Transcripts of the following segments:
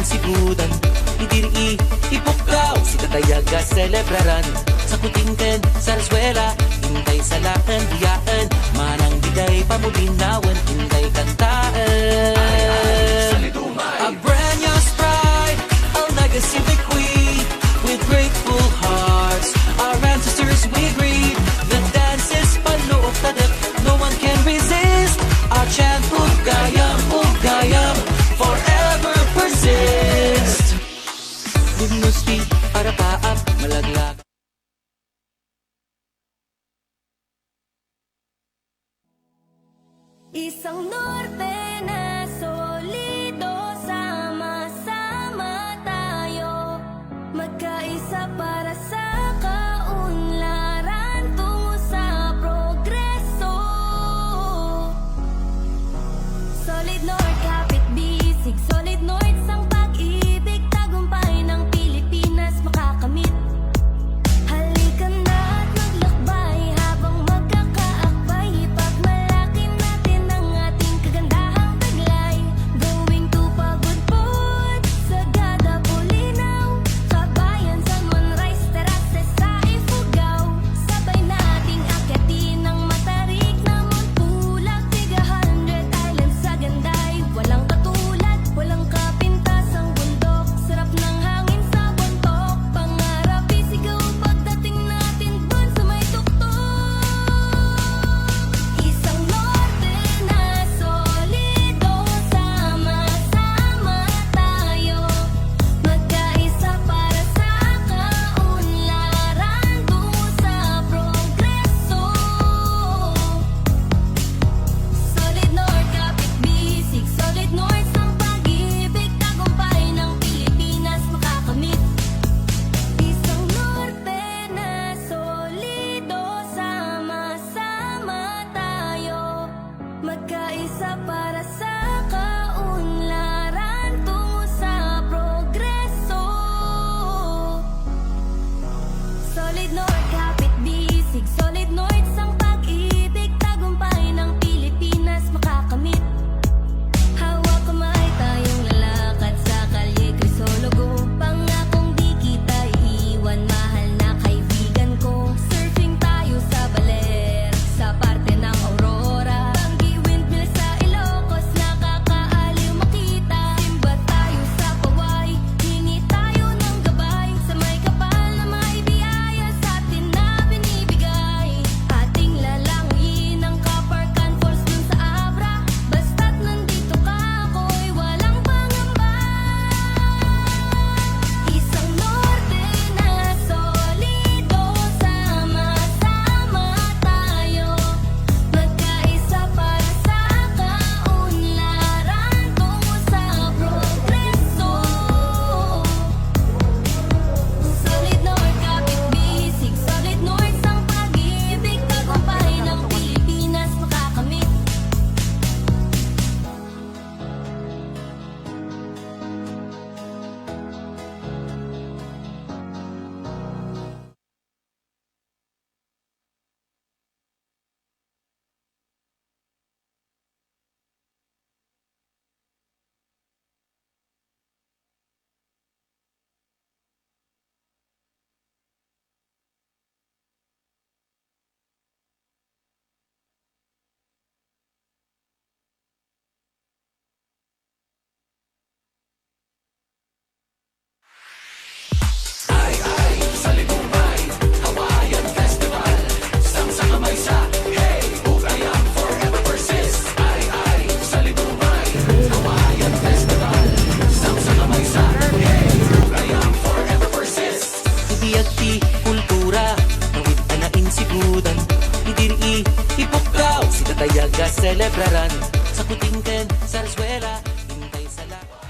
insibudan, idiri ipukaw, si tatayaga celebraran. Sa kutingken, sarsuela, hintay sa lakan, diyaan, manang bigay pamulinawan, hintay kantaan. A brand new sprite, a legacy bequeath, with grateful hearts, our ancestors we greet. The dance is paloob tadak, no one can resist. Our chant, ugayam, forever persist. Himnosti para paap, malaglag. Isang norte na solido, sama-sama tayo, magkaisa para sa kaunlaran tungo sa progreso. Solid North, kapit bisig, Solid North sang pag-ibig, tagumpay ng Pilipinas makakamit. Halika na at maglakbay habang magkakaakbay, ipagmalaki natin ang ating kagandahang taglay. Going to Pagudpod, Sagada, Bulinaw, Kabayan, San Juan, Rice Terraces sa Ifugao. Sabay nating akyatin ang matarik na Montpulag, tiga 100 islands sa Ganday. Walang katulad, walang kapintas ang bundok, sarap ng hangin sa buntok. Pangarap isigaw pagdating natin dun sa may tuktok. Isang norte na solido, sama-sama tayo, magkaisa para sa kaunlaran tungo sa progreso. Solid North, kapit bisig, Solid North sang pag-ibig, tagumpay ng Pilipinas makakamit. Isang norte na solido, sama-sama tayo, magkaisa para sa kaunlaran tungo sa progreso. Solid North, kapit bisig, Solid North sang pag-ibig, tagumpay ng Pilipinas makakamit. Hawak kamay tayong lalakad sa kalye Crisologo, pangakong di kita iiwan, mahal na kaibigan ko. Surfing tayo sa Baler, sa parte ng Aurora, Bangi Windmill sa Ilocos, nakakaaliw makita. Simba tayo sa Paway, hingi tayo ng gabay, sa may kapal na may biyaya sa atin na binibigay. Ating lalanguyin ang Kaparkan Falls dun sa Abra, basta't nandito ka ako'y walang pangamba. Isang norte na solido, sama-sama tayo, magkaisa para sa kaunlaran tungo sa progreso. Solid North, kapit bisig, Solid North sang pag-ibig, tagumpay ng Pilipinas makakamit. Ibiyag ti kultura, nawid ana insibudan, idiri ipukaw, si tatayaga celebraran. Sa kutingken, sarsuela, hintay sa lakan.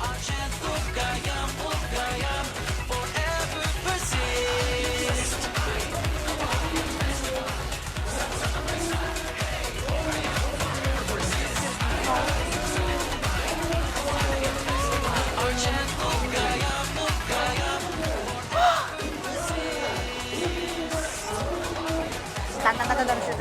Our chant, ugayam, forever persist. Our chant, ugayam, Tantang ka to, Darcy.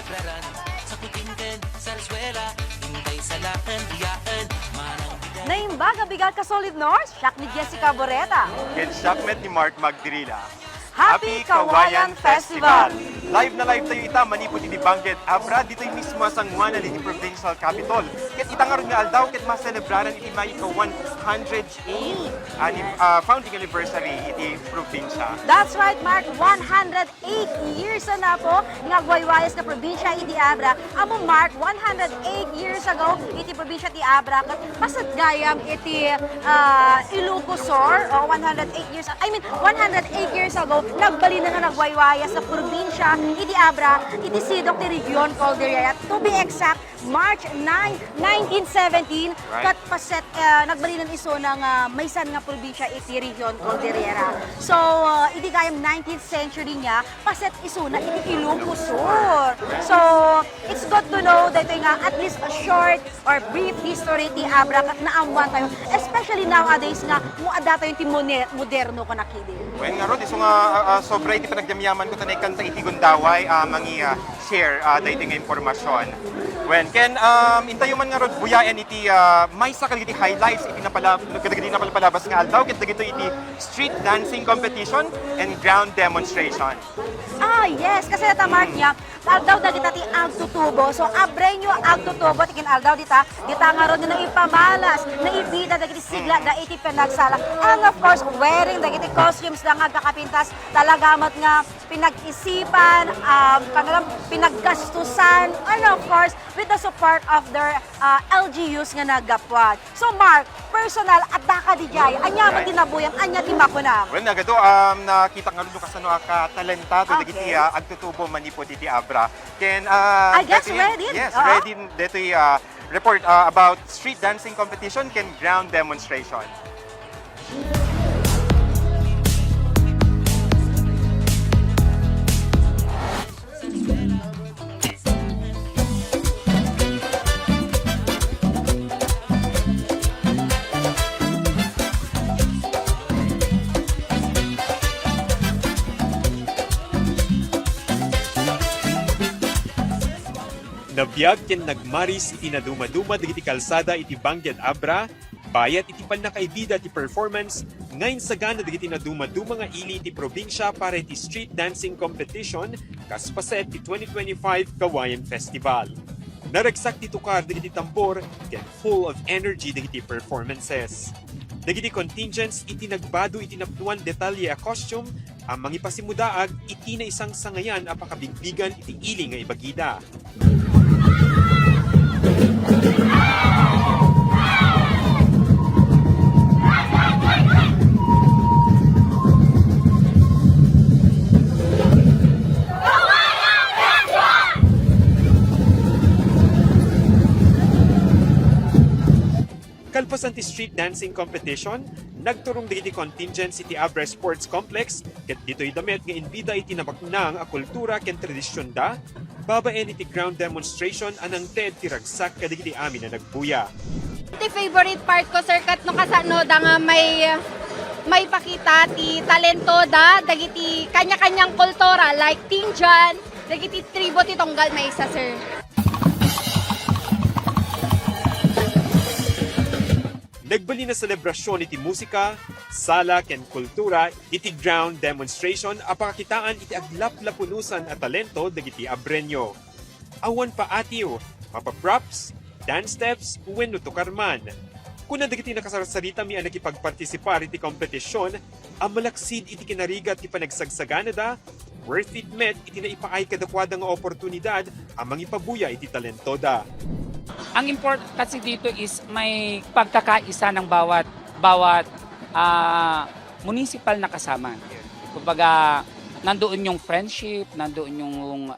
Abraran sa kutinten, sa reswela, hintay sa lakan, biyaan, manang bigay. Naimbag ang bigat ka Solid North, siyak ni Jessica Boreta. Ken Shakmet ni Mark Magdirila. Happy Kawayan Festival! Live na live tayo ita, manipod iti Bangged Abra, dito mismo sa Nguana, iti Provincial Capital. Ket ita nga ron nga aldaw, ket maselebraran iti may ika 108 founding anniversary iti probinsya. That's right, Mark. 108 years na po nga guaywayas na probinsya iti Abra. Amo Mark, 108 years ago iti probinsya iti Abra. Kat pasat gayam iti Ilocosor, 108 years ago, nagbali na nga nagwaywayas sa probinsya iti Abra, iti sidok ti Region Caldera. To be exact, March 9, 1917, Right. kat paset nagbali na iso ng maysan nga probinsya iti Region Caldera. So, iti gayam 19th century niya, paset iso na iti Ilocosur. So, it's good to know that nga at least a short or brief history ti Abra kat naamuan tayo, especially nowadays nga muada tayo ti moderno ko nakidi. When nga ron, iso nga sobra iti panagdamyaman ko tanay kanta iti gundaway, mangi share dahil nga informasyon. When ken intayo man nga ron buyaen iti may sa kadagiti highlights iti napalabas nga aldaw ket dagito iti street dancing competition and ground demonstration. Yes, kasi ita Mark niya, aldaw da kita ti agtutubo. So, abrenyo agtutubo, tikin aldaw dita nga ron na ipamalas, na ibida da kiti sigla, da iti pinagsala. And of course, wearing da kiti costumes da nga kakapintas, talagamat nga pinag-isipan, pinaggastusan, and of course, with the support of their LGUs nga nagapwat. So, Mark, personal at daka di jay, anya man tinabuyang, anya ti makunam. Well, nagado nakita nga ron kasano ka talentado Okay. dagiti agtutubo manipod iti Abra. Ken I guess dito ready? Yes, Oo. ready dito report about street dancing competition ken ground demonstration. Nabiyag ken nagmaris iti naduma-duma dagiti kalsada iti Bangged Abra, bayat iti panakaibida ti performance ngayon sagana dagiti naduma-duma nga ili iti probinsya para iti street dancing competition kas paset ti 2025 Kawayan Festival. Naragsak ti tukar dagiti tambor ken full of energy dagiti performances. Dagiti contingents iti nagbado iti napnuan detalye a costume ang mangipasimudaag iti na isang sangayan a pakabigbigan iti ili nga ibagida. Kalpasan ti street dancing competition, nagturong digiti contingents iti Abra Sports Complex, ket dito'y damit nga inbida iti nabaknang a kultura ken tradisyon da, babaen iti ground demonstration anang ted ti ragsak kadigiti amin na nagbuya. Iti favorite part ko sir kat no kasano da nga may pakita ti talento da dagiti kanya-kanyang kultura like Tinjan, dagiti tribo ti tonggal may isa sir. Nagbali na selebrasyon iti musika, sala ken kultura iti ground demonstration apakakitaan iti aglap-lapunusan a talento dagiti Abreño. Awan pa atiw, mapaprops, dance steps, wenno tukarman. Kuna dagiti nakasarsarita mi ang nakipagpartisipar iti kompetisyon, ang malaksid iti kinarigat ti panagsagsagana da, worth it met iti naipaay kadakwada nga oportunidad ang mangipabuya iti talento da. Ang important kasi dito is may pagkakaisa ng bawat municipal na kasama. Kumbaga, nandoon yung friendship, nandoon yung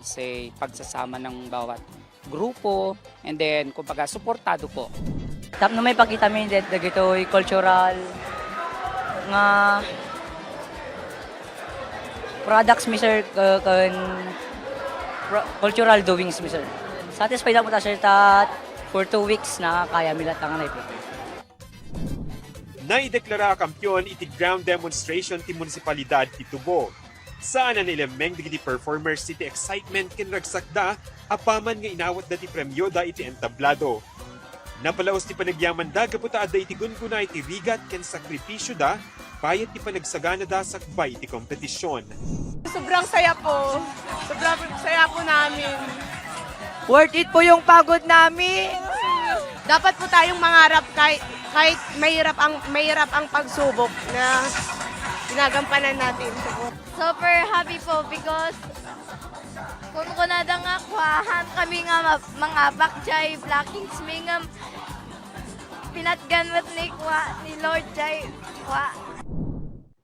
say pagsasama ng bawat grupo, and then kumbaga suportado po. Tap na may pakita mi det dagitoy cultural nga products mi sir cultural doings mi sir. Satisfied ako ta sir tat for 2 weeks na kaya mi latangan ay Naideklara kampiyon iti ground demonstration ti munisipalidad ti Tubo. Saan na nilemeng digiti performers iti excitement ken ragsakda apaman nga inawat dati premyo da iti entablado. Napalaos ti panagyaman da gaputa adda iti gunguna iti rigat ken sakripisyo da bayat ti panagsagana da sakbay iti kompetisyon. Sobrang saya po. Sobrang saya po namin. Worth it po yung pagod namin. Dapat po tayong mangarap kahit mahirap ang pagsubok na ginagampanan natin. Super happy po because kung kunada nga kwahan kami nga mga bakjay blockings may nga pinatganwat ni Lord Jai kwa.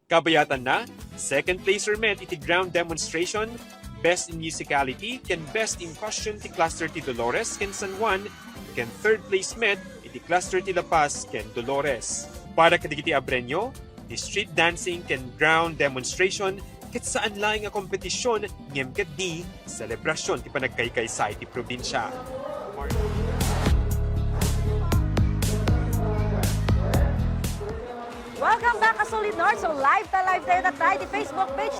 Kabayatan na, second placer met iti ground demonstration, best in musicality, ken best in costume ti cluster ti Dolores ken San Juan, ken third place met iti cluster ti La Paz ken Dolores. Para kadigiti Abreño, ti street dancing ken ground demonstration ket saan laing nga kompetisyon ngem ket di selebrasyon ti panagkaykaysa iti probinsya. Welcome back ka Solid North. So live tayo tayo iti Facebook page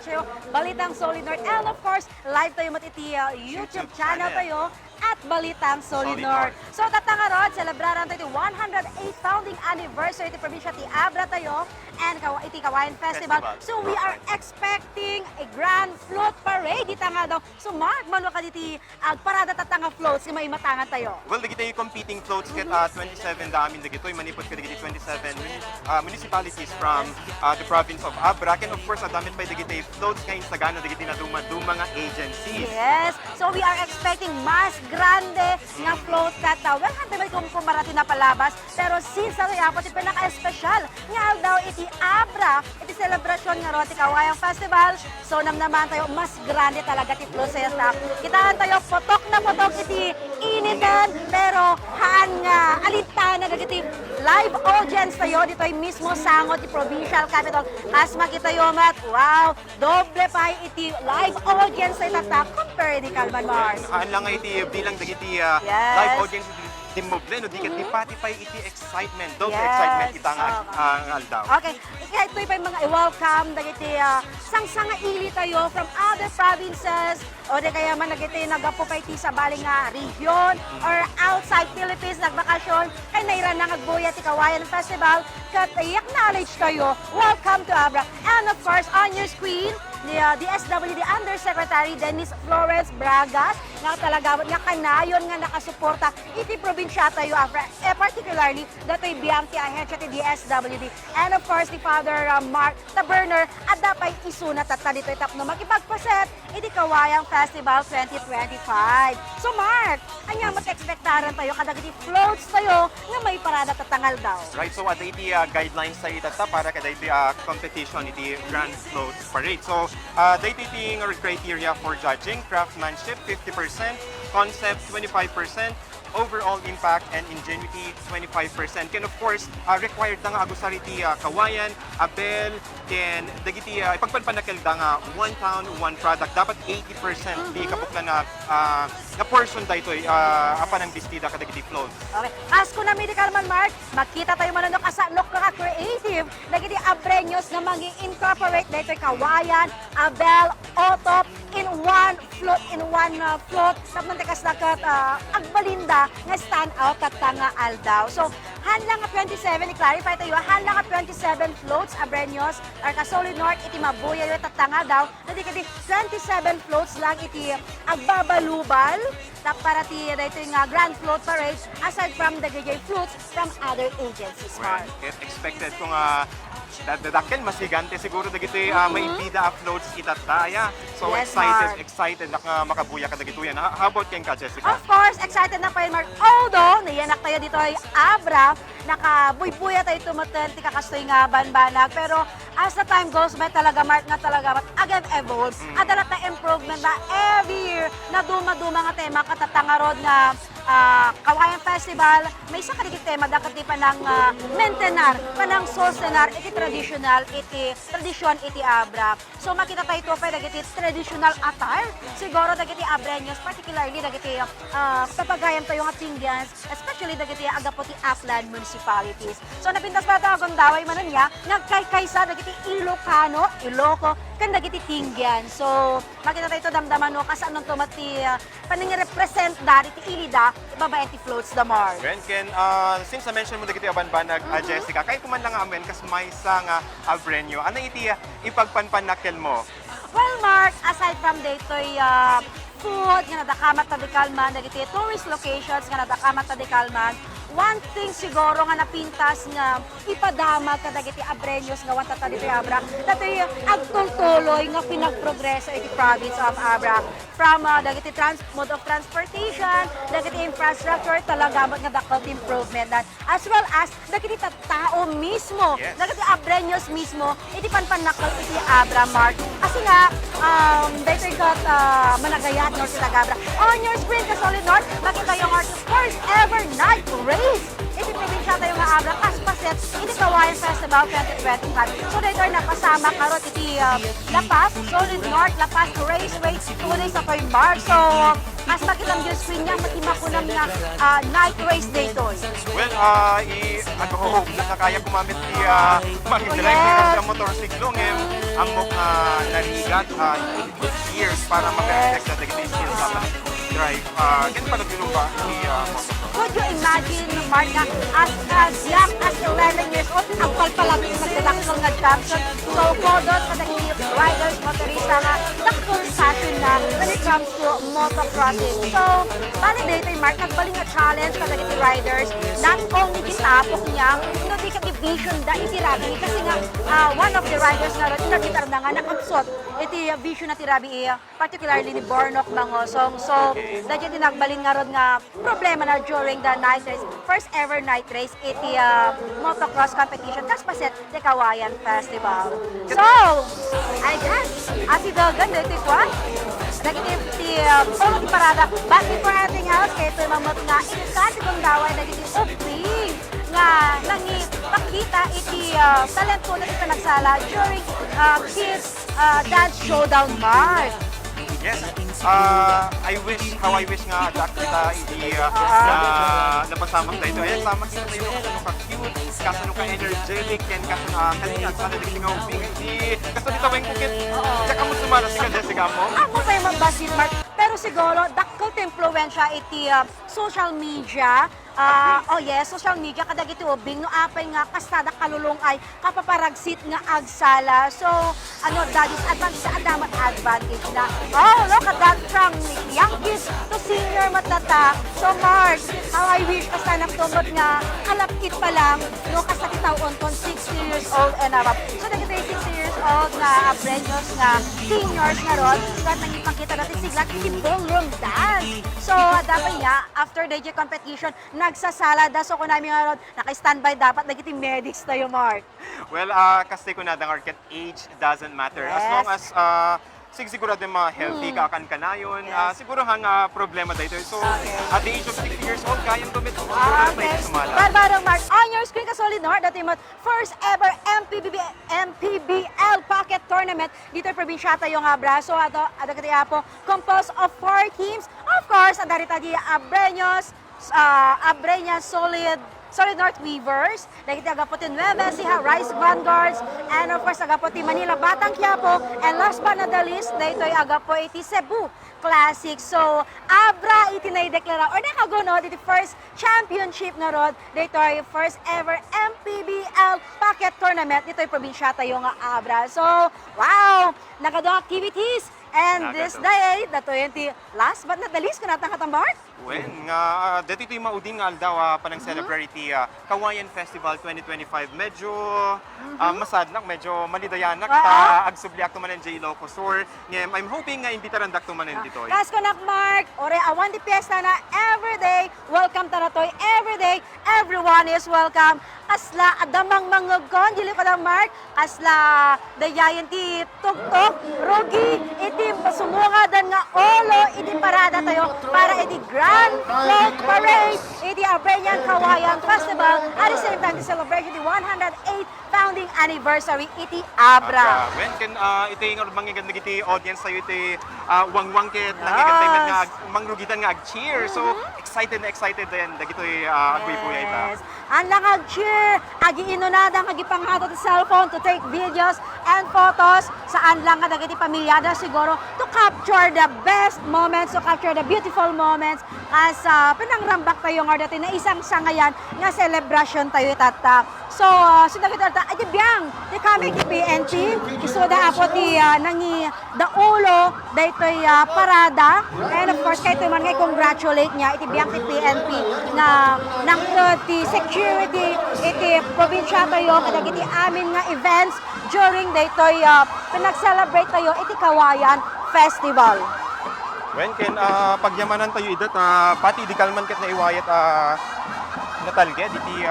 tayo, Balitang Solid North. And of course, live tayo mat iti YouTube channel tayo at Balitang Solid North. So tatangarod, celebraran tayo iti 108th founding anniversary iti probinsya ti Abra tayo and iti Kawayan Festival. So we are expecting a grand float parade di tanga daw. So Mark, mano ka diti parada tatanga floats nga maimatangan tayo. Well, dagiti competing floats ket 27 da amin dagitoy manipod ka dagiti 27 municipalities from the province of Abra. And of course, adamit pa dagiti floats ngayon sa gana dagiti na duma nga agencies. Yes. So we are expecting mas grande nga float kata. Well, hante may kung marati na palabas. Pero since sa yapot iti pinaka-espesyal nga daw iti Abra, iti selebrasyon nga ro ti Kawayang Festival. So naman tayo mas grande talaga ti float sa yata. Kitaan tayo potok na potok iti initan pero haan nga alintana dagiti live audience tayo dito ay mismo sangot ti provincial capital. As makita yo mat, wow, doble pa iti live audience tayo tatak compare di Calman Mars. Haan lang nga iti bilang dagiti live audience Timoble, no, di pati pa iti excitement, double excitement kita nga aldaw. Okay, ito pa yung mga i-welcome, dagiti sang-sanga ili tayo from other provinces, o di kaya man nagiti nagapo pa iti sa baling nga region, or outside Philippines, nagbakasyon, kay nairan na ngagbuya ti Kawayan Festival, kat i-acknowledge tayo, welcome to Abra. And of course, on your screen, the DSWD Undersecretary Dennis Florence Bragas, nga talaga nga kanayon nga nakasuporta iti probinsya tayo Abra, particularly datoy biyang ti ahensya ti DSWD. And of course, the Father Mark Taberner at dapay isuna tatta dito'y tapno makipagpaset iti Kawayang Festival 2025. So Mark, anya mat-expectaran tayo kadagiti floats tayo nga may parada tatangal daw. Right, so ada iti guidelines tayo itata para kada iti competition iti Grand Float Parade. So, dito iti criteria for judging, craftsmanship 50%, concept 25%, overall impact and ingenuity 25%. Can of course required da nga agusari ti Kawayan, Abel, ken dagiti ipagpanpanakil da nga one town, one product. Dapat 80% di kabuklan na portion dayto apan ang bestida kadagiti float. Okay. As ko na medical man Mark, makita tayo manunok asanok nga creative dagiti Abreños nga magi-incorporate daytoy Kawayan, Abel, Otop in one float. Tapos tekas dakat agbalinda nga stand out at nga aldaw. So, hanlang nga 27, i-clarify tayo, hanlang nga 27 floats, Abreños, or ka-Solid North, iti mabuya yung tatanga daw, hindi kati 27 floats lang iti agbabalubal, para ti dito yung Grand Float Parade, aside from the DJ floats from other agencies. Well, expected kung dadakkel mas higante siguro dagiti may bida uploads itataya. So Yes, excited na makabuya ka dagito yan. How about ken ka, Jessica? Of course, excited na pa yun, Mark. Although, nayanak tayo dito ay Abra, nakabuy-buya tayo tumatan, ti kakastoy nga banbanag. Pero as the time goes by talaga, Mark, nga talaga, again, evolves. Adalat na improvement na every year na duma-duma nga tema katatangarod nga Kawayan Festival. May isa kadigit tema, dapat di pa ng maintenar, pa ng sostenar, iti traditional, tradisyon, iti Abra. So makita tayo ito pa, dagiti traditional attire. Siguro dagiti Abreños, particularly dagiti papagayan tayo nga Tindians, especially dagiti agapo ti Aklan Municipality. municipalities. So napintas pa ito akong daway manon niya, nagkaysa dagiti Ilocano, Iloco, kan dagiti Tingyan. So makita tayo damdaman no, kasi anong tumati paningi-represent dari ti Ilida, ibabayan ti floats the Mars. When can, since na-mention mo dagiti abanbanag, Jessica, kahit kuman lang amen, kas may isang abrenyo, ano iti ipagpanpanakil mo? Well, Mark, aside from daytoy food, nga nadakamat ta di kalman, dagiti tourist locations nga nadakamat ta di kalman, one thing siguro nga napintas nga ipadama ka dagiti abrenyos nga wanta ta dito Abra, datoy agtultuloy nga pinagprogreso iti province of Abra. From dagiti mode of transportation, dagiti infrastructure, talagamot nga dakot improvement na. As well as dagiti tao mismo, dagiti abrenyos mismo, iti panpanakal iti Abra, Mark. Kasi nga, daytoy got managayat North Abra. On your screen, Kasolid North, makita yung artist first ever night race. Iti probinsya tayo nga Abra, kaspaset, iti Kawayan Festival 2025. So daytoy nakasama karot iti Lapas, Solid North, Lapas Raceway, tunay sa toy bar. So, as makita yung screen niya, matimakunam nga night race daytoy. Well, hope na kaya kumamit di mag-drive sa motorsiklo ngayon ang mga narigat years para maka-effect na dagiti skills sa drive. Ganun pa nagulong ba ni motorsiklo? Could you imagine, Mark, na as young as 11 years old, ang palpalapit magdadakol nga champion. So, kodot sa dagiti riders, motorista nga, dakol passion na when it comes to motocrossing. So, bali dito, Mark, nagbaling nga challenge sa dagiti riders, not only gitapok niya, no di vision da iti Rabi. Kasi nga, one of the riders na rin, inagitar na nga, nakabsot iti vision na ti Rabi, particularly ni Bornok Mangosong. So, dahil iti nagbaling nga rin nga problema na during the night race, first ever night race, iti motocross competition, kaspaset the Kawayan Festival. So, I guess, ati Dogan, dito kwa, nagiti polo ti parada, but before anything else, kaya ito mamot nga, inikati kong daway, nagiti opening, nga nangi pakita iti talento na ito nagsala during Kids Dance Showdown Mark. Yes. How I wish nga adak kita iti napasamak na ito. Ayan, sama kita tayo kasano ka-cute, kasano ka-energetic, and kasano kanina, sana di nga uping. Kasano dito weng kukit, tsaka mo sumala si Jessica mo? Amo tayo magbasin, Mark. Pero siguro, dakot impluensya iti social media. Social media kada giti ubing no apay nga kasada kalulong ay kapaparagsit nga agsala. So, that is advantage na. Look at that, from young kids to senior matata. So, Mark, how I wish kasana tumot nga kalapit pa lang no kasati taon kon 60 years old and above. So, dagiti 60 years old nga abrenyos nga seniors nga ron, that nangipakita natin sigla iti ballroom dance. So, dapat nga after DJ competition nagsasala da so kunami nga ron naka-standby dapat nagiti medics tayo, Mark. Well, kasi ko na market age doesn't matter. As long as siguro din healthy ka kan kanayon, siguro hang problema dito. So, at the age of 60 years old, kayang tumit. Okay. Barbarong Mark, on your screen Kasolid North, dati mo first ever MPBL Pocket Tournament dito probinsya tayo nga braso ato kati apo composed of 4 teams. Of course, ang darita di Abreñas Solid North Weavers, dahil agaputi Nueva Ecija Rice Vanguards, and of course agaputi Manila Batang Quiapo, and last but not the least, dahil agapo iti Cebu Classic. So, Abra iti naideklara, or nakaguno, iti first championship na rod, dahil first ever MPBL Pocket Tournament, dito probinsya tayo nga Abra. So, wow! Nakadong activities, and this day, dato yung last but not the least, kunatang katambar? When dito ito yung mauding nga aldaw panang celebrate Kawayan Festival 2025. Medyo masadlak, medyo malidayanak ta agsubli akto manen J-Lo Kosor. I'm hoping nga imbitaran dakto manen dito. Kasko nak Mark, ore awan di piyesta na everyday welcome taratoy everyday. Everyone is welcome. Kasla adamang mangugkon dili pa Mark. Kasla dayayan ti tuktok rogi iti sumungadan nga olo iti parada tayo para iti Grand Flag Parade, iti Abreñan Kawayan Festival, at the same time, the celebration the 108th founding anniversary, iti Abra. When can iti nga mangigand iti audience tayo iti wangwang ket nangigantay man nga mangrugitan nga ag-cheer. So excited na excited din dagitoy agbuy-buya ita. Yes. Ang lang ag-cheer, agi-inunada, agi-panghatot sa cellphone to take videos and photos saan lang nga dagiti pamilyada siguro to capture the best moments, to capture the beautiful moments as pinangrambak tayo nga dati na isang sangayan nga celebration tayo itata. So, sila kita ata, adi biyang, di kami ki PNP, isuda ako ti nangi daulo, daytoy parada, and of course, kayo man ngay congratulate niya, iti biyang ti PNP na nang ti security, iti probinsya tayo, kadag iti amin nga events during daytoy pinag-celebrate tayo, iti Kawayan Festival. When ken pagyamanan tayo idat pati di kalman ket na iwayat natalged iti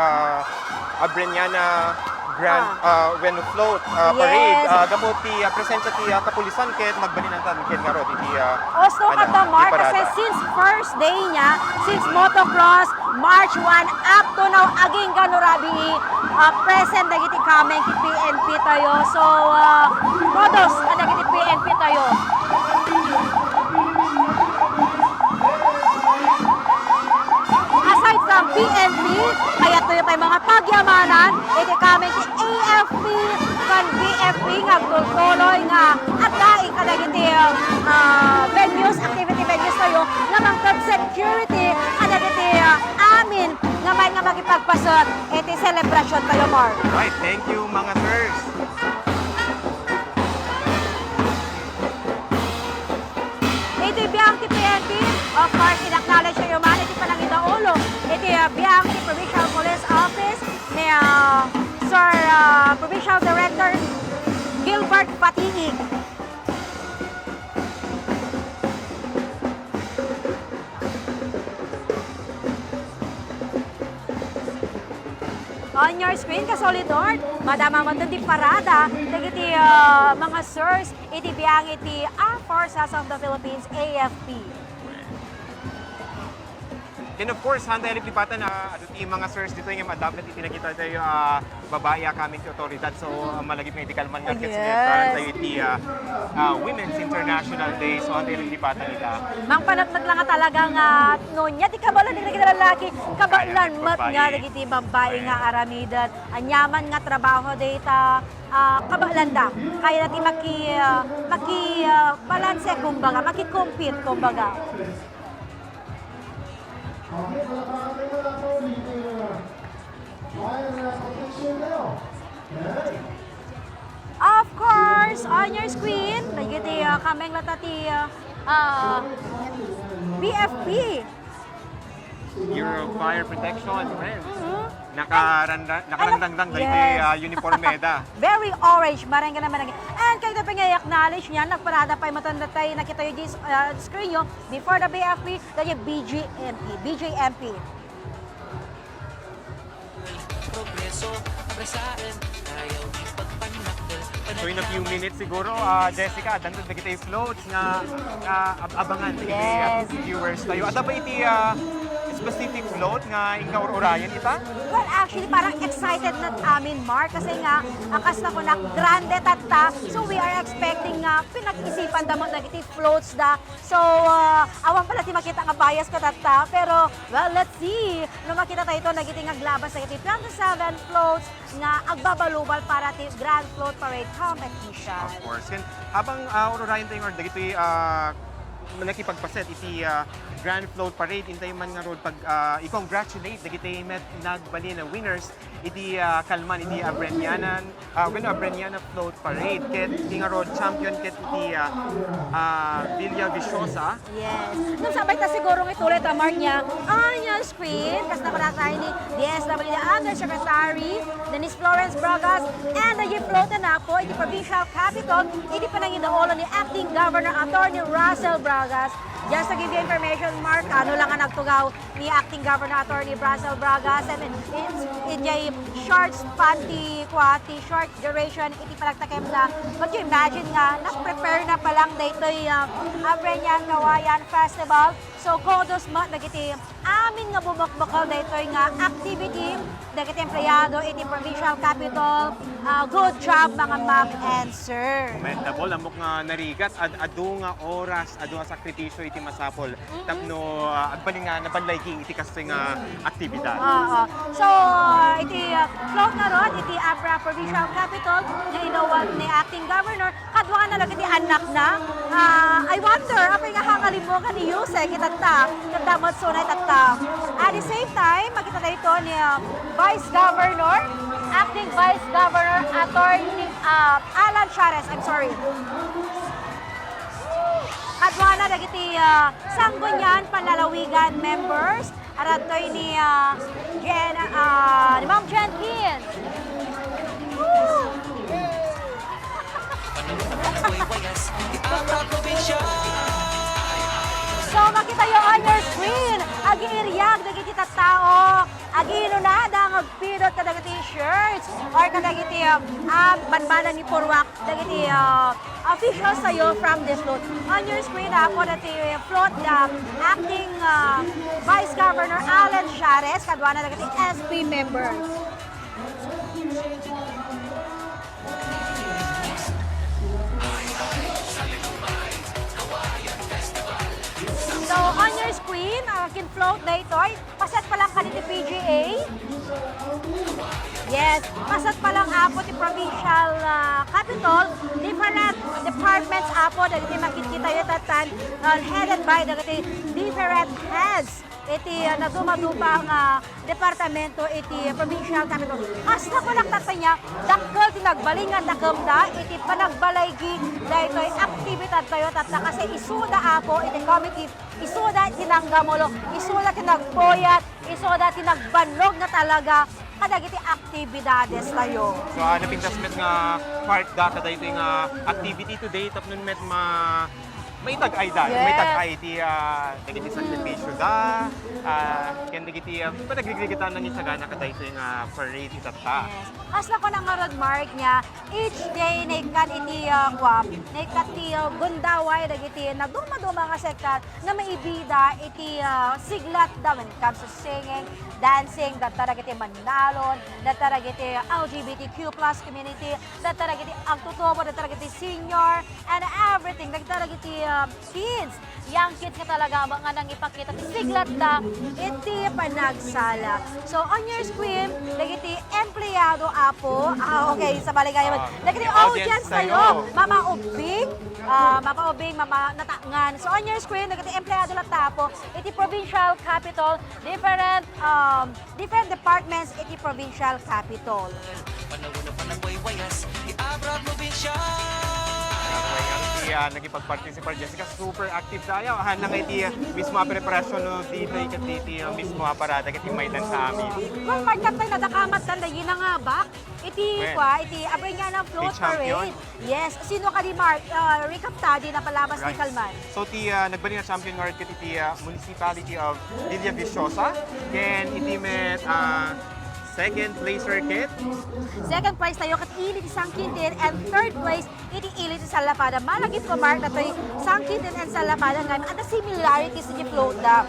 Abreñana Grand when float parade gamot ti presensya ti kapulisan ket nagbalinan tan ken nga rod iti Also kata Mark, kasi since first day niya, since motocross, March 1 up to now, aging ganurabi present dagiti kameng ki PNP tayo. So, todos kadagiti PNP tayo. Aside from PNP, kaya tayo pa mga pagyamanan, iti kami ki AFP, kan BFP, nga tuloy nga, at daing kadagiti venues, activity venues tayo, nga mangkab security, kadagiti amin, nga may nga magipagpasot, iti celebration tayo, Mark. Right, thank you mga sirs. Iti biyang ti PNP, of course, in-acknowledge na yung man, iti palang idaulo. Iti biyang ti Provincial Police Office ni Sir Provincial Director Gilbert Patiig. On your screen, kasolidor, madama mo di parada, dagiti mga sirs, iti biyang iti Armed Forces of the Philippines, AFP. And of course, handa yung lipatan na ti mga sirs dito yung madapit iti nakita tayo babaya kami ti otoridad. So, malagip ng iti kalman nga ket sinetran tayo iti Women's International Day. So, handa yung lipatan nila. Mang panatnag lang nga talagang nonya, di kabalan di kita lalaki, kabalan mat nga, dagiti babae nga aramidan, anyaman nga trabaho data, kabalanda. Kaya natin balanse kumbaga, maki-compete kumbaga. Of course, on your screen, nagiti kameng latati BFP. Bureau of Fire Protection, friends. Nakarandang dahil uniformeda. Very orange, marang ka naman. And kayo na pang-acknowledge niya, nagparada pa yung matanda tayo, nakita yung screen nyo, before the BFP, dahil BJMP. Progreso, abrasain, ayaw di pagpanakdal. So in a few minutes siguro, Jessica, dandun na kita yung floats nga abangan Yes. iti viewers tayo. At ba iti specific float nga ikaw orayan ita? Well, actually, parang excited na amin, Mark, kasi nga, akas na ko na grande tata. So, we are expecting nga, pinag-isipan damot na iti floats da. So, awang pala ti makita nga bias ko tata. Pero, well, let's see. No makita tayo ito, nagiti nga glabas na iti 27 floats nga agbabalubal para ti Grand Float Parade Competition. Of course. And habang orayan tayo nga, dagito'y nakipagpaset iti Grand Float Parade, intay man nga road pag i-congratulate dagiti nagbali na winners iti kalman iti Abreñana Float Parade ket iti nga road champion ket iti Villa Viciosa. Yes. Nung sabay ta siguro ng ituloy ta Mark niya on your screen, kas na tayo ni DSWD Undersecretary Denise Florence Bragas and the float na po iti provincial capital iti panangidaulo ni Acting Governor Attorney Russell Bragas. Just to give you information, Mark, ano lang ang nagtugaw ni Acting Governor Attorney Brazil Bragas and it's short span short duration iti palagtakem na but you imagine nga prepare na palang dito Abreñan Kawayan Festival. So kudos mo dagiti amin nga bumukbukal dito nga activity dagiti empleyado iti provincial capital. Good job mga ma'am and sir. Commendable amok nga narigat adu nga oras adu nga sakripisyo iti masapol tapno agbalin nga nabanlayking iti kasi nga aktibidad. So iti float na rod iti ABRA provincial capital nga inawag ni acting governor kadwa na lang iti anak na. I wonder apay nga hangalim mo ka ni Yuse kitata kadamot sunay tata. At the same time makita na ito ni Vice Governor acting Vice Governor Attorney Alan Chares, I'm sorry. Kadwana dagiti Sanggunian Panlalawigan members aratoy ni Ma'am Jenkins. So makita yo on your screen agi-iriyag dagiti tattao agi-inunada ang agpidot ka dagiti shirts or ka dagiti banbanan ni Purwak dagiti officials sayo from this float. On your screen ako dati float acting Vice Governor Alan Chares kadwana dagiti SP members. So on your screen, can float na ito. Pasat pa lang kaniti PGA. Yes, pasat pa lang apo ti provincial capital. Different departments apo dagiti makikita yung tatan headed by dagiti different heads. Iti naduma-duma ang departamento iti provincial capital. Hasta ko lang tatanya, dakkel tinagbalingan nakamda iti panagbalaygi daytoy aktibidad tayo tatna kasi isuda apo iti committee, isuda tinanggamulo, isuda tinagpoyat, isuda tinagbanlog na talaga kadagiti aktibidades tayo. So napintasmet nga part da kada ito nga activity today tapnon met may tag-ay da, may tag-ay ti dagiti sakripisyo da, ken dagiti panagrigrigitan nang isagana kada ito yung parade itata. Yes. Asla ko nang marod mark niya, each day naikat iti naikat ti gundaway dagiti nagduma-duma nga sektat nga maibida iti siglat da when it comes to singing, dancing, datara dagiti manalon, datara dagiti LGBTQ+ community, datara dagiti agtutubo, datara dagiti senior and everything, datara dagiti kids, young kids nga talaga mga nang ipakita ti siglat da iti panagsala. So on your screen, dagiti empleyado apo, okay, sa baligaya dagiti audience tayo, mama ubing, mama natangan. So on your screen, dagiti empleyado la tapo iti provincial capital, different departments iti provincial capital. Nagipag-participate Jessica, super active tayo. Nang iti mismo preparasyon no dito iti mismo parada kiti maidan sa amin. Well, markat tayo nadakamat tandayin na nga ba? Iti Abreñan float parade. Yes, sino ka di Mark? Recap tadi na palabas ni Kalman. So nagbali na champion nga kiti municipality of Villa Viciosa. Ken iti met second placer kit. Second place tayo kat ilit isang kintin and third place iti ilit sa Lapada. Malagit ko Mark na to'y isang kintin and sa Lapada ngayon at the similarities iti float da.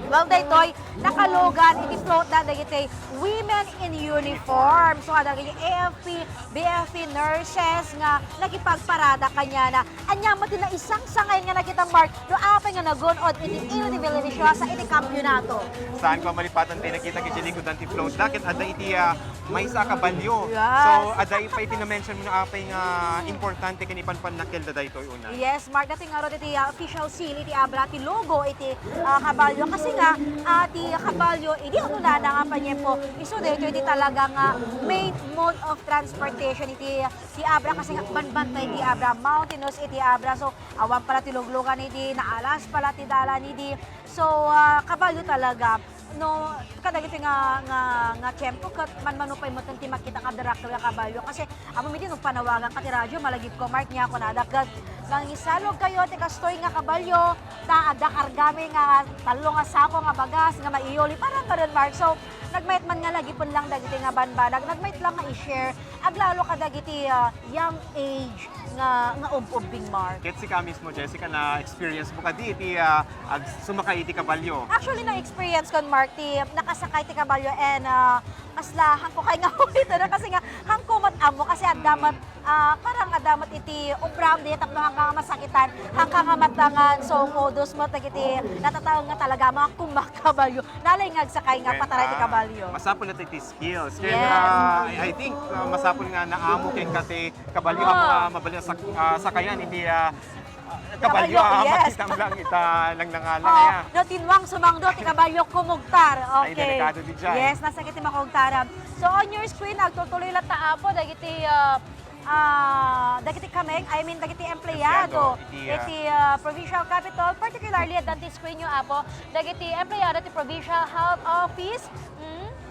Well, daytoy nakalogan iti float da dagiti women in uniform. So ada kay AFP, BFP nurses nga nagipagparada kanya na anya mo din na isang sangay nga nakita Mark no apay nga nagunod iti ilit ni Villa Viciosa iti kampyonato. Saan ko malipatan tayo nakita kiti likudan ti float dakit ada iti may sa kabalyo. Yes. So ada pa iti na-mention mo na apay nga importante kini panpanakil da daytoy una. Yes, Mark dating nga iti official seal iti ABRA ti logo iti kabalyo kasi nga ti kabalyo idi ano na nga panyempo iso dito iti talagang main mode of transportation iti si ABRA kasi nga banbantay iti ABRA mountainous iti ABRA so awan pala ti luglugan iti naalas pala ti dalan iti so kabalyo talaga no kadagiti nga tiyempo kat manmanupay mo ti makita ka direktor nga kabalyo kasi amo mi din panawagan ka ti radyo malagip ko Mark niya ako na dagdag Nangisalog kayo, ti kastoy nga kabalyo, ta agda kargami nga talo nga sako nga bagas, nga maiyoli, parang ganun, Mark. So, nagmayat man nga lagi pun lang dagiti nga banbanag, nagmayat lang nga i-share, aglalo ka dagiti young age nga ubing, Mark. Ket si ka mismo, Jessica, na experience mo ka di, ag sumakay iti kabalyo. Actually, na-experience ko, Mark, nakasakay ti kabalyo and kasla hangko kay nga ulit na kasi nga hangko matamo kasi adamat parang adamat iti ubram di tapno hanggang masakitan hanggang nga matangan so modus mo tagiti natatawag nga talaga mga kumakabalyo nalay nga sakay nga pataray ti kabalyo. Masapol na iti skills. Kaya Yes. I think masapol nga naamo kay kati kabalyo mabali sakayan hindi kabalyo yes. makita lang ita lang Oh, ya. no tinwang sumangdo ti kabalyo kumugtar. Ay, Okay. delikado di dyan. Yes, nasa kiti makugtaram. So on your screen nagtutuloy lang taapo dagiti dagiti kameng, I mean dagiti empleyado iti provincial capital, particularly at dati screen yung apo dagiti empleyado ti provincial health office.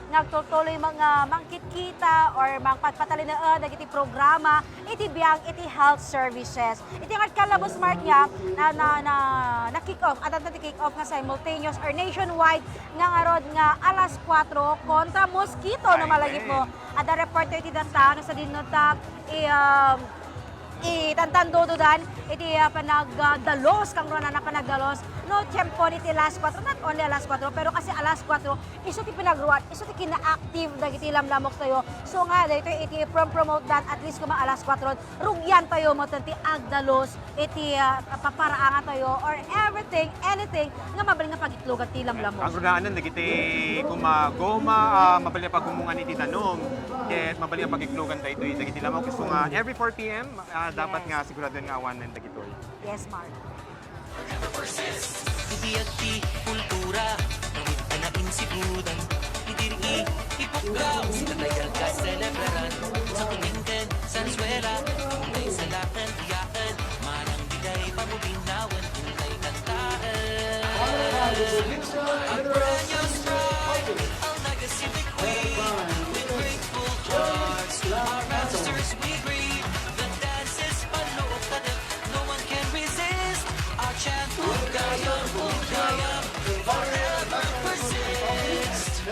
Nagtutuloy mga mangkitkita or mangpatpatalinaan dagiti programa iti biyang iti health services. Iti nga kalabos, Mark, niya na kick off at na kick off nga simultaneous or nationwide nga arod nga alas 4 kontra mosquito na malagip mo. At the reporter iti danta sa dinotag itantando dan iti panagdalos kang rona na panagdalos no tiempo niti last 4 not only alas 4 pero kasi alas 4 iso ti pinagruan iso ti kina-active dagiti lamlamok tayo so nga dito iti promote that at least kuma alas 4 rugyan tayo mo ti agdalos iti paparaanga tayo or anything nga mabali nga pagitlogan ti lamlamok. Ang runaanan dagiti kumagoma mabali pa gumungan iti tanom ket mabali nga pagiklogan tayo dagiti lamok so nga every 4 PM dapat nga sigurado nga awan ng dagitoy. Yes, Mark. Ibiyag ti kultura, tawid ka na insibudan. Idiri ipukaw, sinatayal ka celebraran. Sa Kuminten, sa Rasuela, hintay sa lakan, tiyakan. Manang bigay pamubinawan, hintay kantaan. A brand new stride, ang nag-civic queen. With grateful hearts, our ancestors we greet. The dance is paloob kadip, no one can resist. Our chant, Ugayam, Ugayam, forever persist.